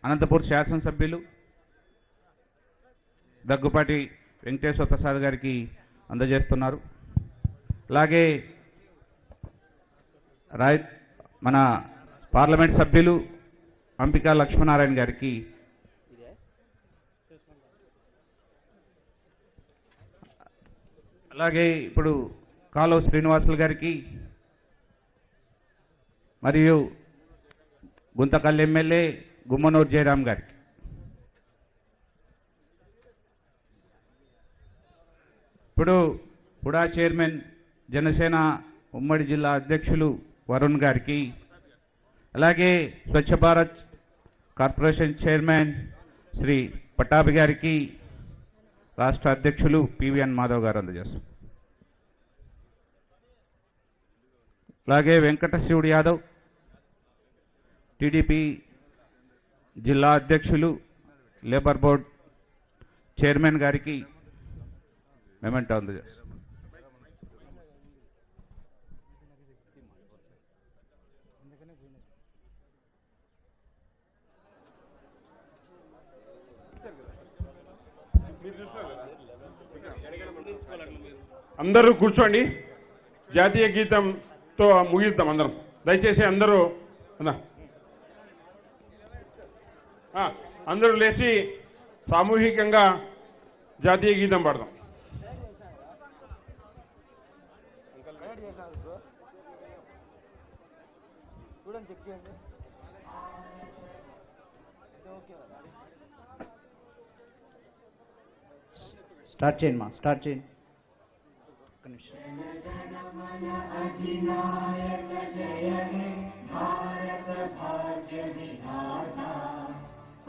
B: అనంతపూర్ శాసనసభ్యులు దగ్గుపాటి వెంకటేశ్వర ప్రసాద్ గారికి అందజేస్తున్నారు. అలాగే మన పార్లమెంట్ సభ్యులు అంబికా లక్ష్మీనారాయణ గారికి అలాగే ఇప్పుడు కాలువ శ్రీనివాసులు గారికి మరియు గుంతకల్ ఎమ్మెల్యే గుమ్మనూరు జయరాం గారికి. ఇప్పుడు హుడా చైర్మన్ జనసేన ఉమ్మడి జిల్లా అధ్యక్షులు వరుణ్ గారికి, అలాగే స్వచ్ఛ భారత్ కార్పొరేషన్ చైర్మన్ శ్రీ పటాభి గారికి రాష్ట్ర అధ్యక్షులు పివిఎన్ మాధవ్ గారు అందజేస్తారు. అలాగే వెంకట శివుడు యాదవ్ టీడీపీ జిల్లా అధ్యక్షులు లేబర్ బోర్డ్ చైర్మన్ గారికి మెమెంటో అందజేస్తారు.
F: అందరూ కూర్చోండి. జాతీయ గీతంతో ముగిద్దాం అందరం. దయచేసి అందరూ అందరూ లేచి సామూహికంగా జాతీయ గీతం పాడదాం.
J: స్టార్ట్ చేయండి మా స్టార్ట్ చేయండి.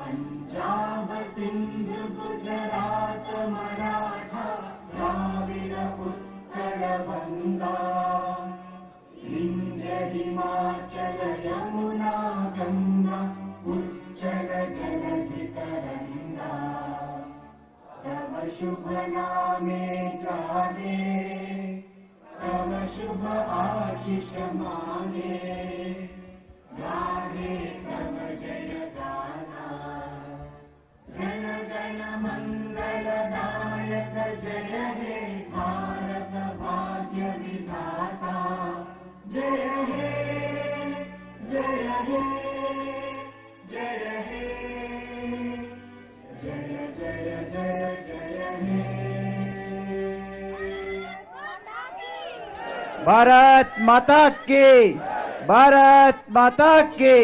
M: पंजाब सिंध गुजरात मराठा द्राविड उत्कल बंगा विंध्य हिमाचल यमुना गंगा उच्चल जलधि तरंगा तव शुभ नामे गावे तव शुभ आशीष माने गावे तव जय गाना जन जन मंगलदायक जय हे भारत भाग्य विधाता जय हे जय हे जय हे जय जय जय जय हे
J: भारत माता की, भारत माता की।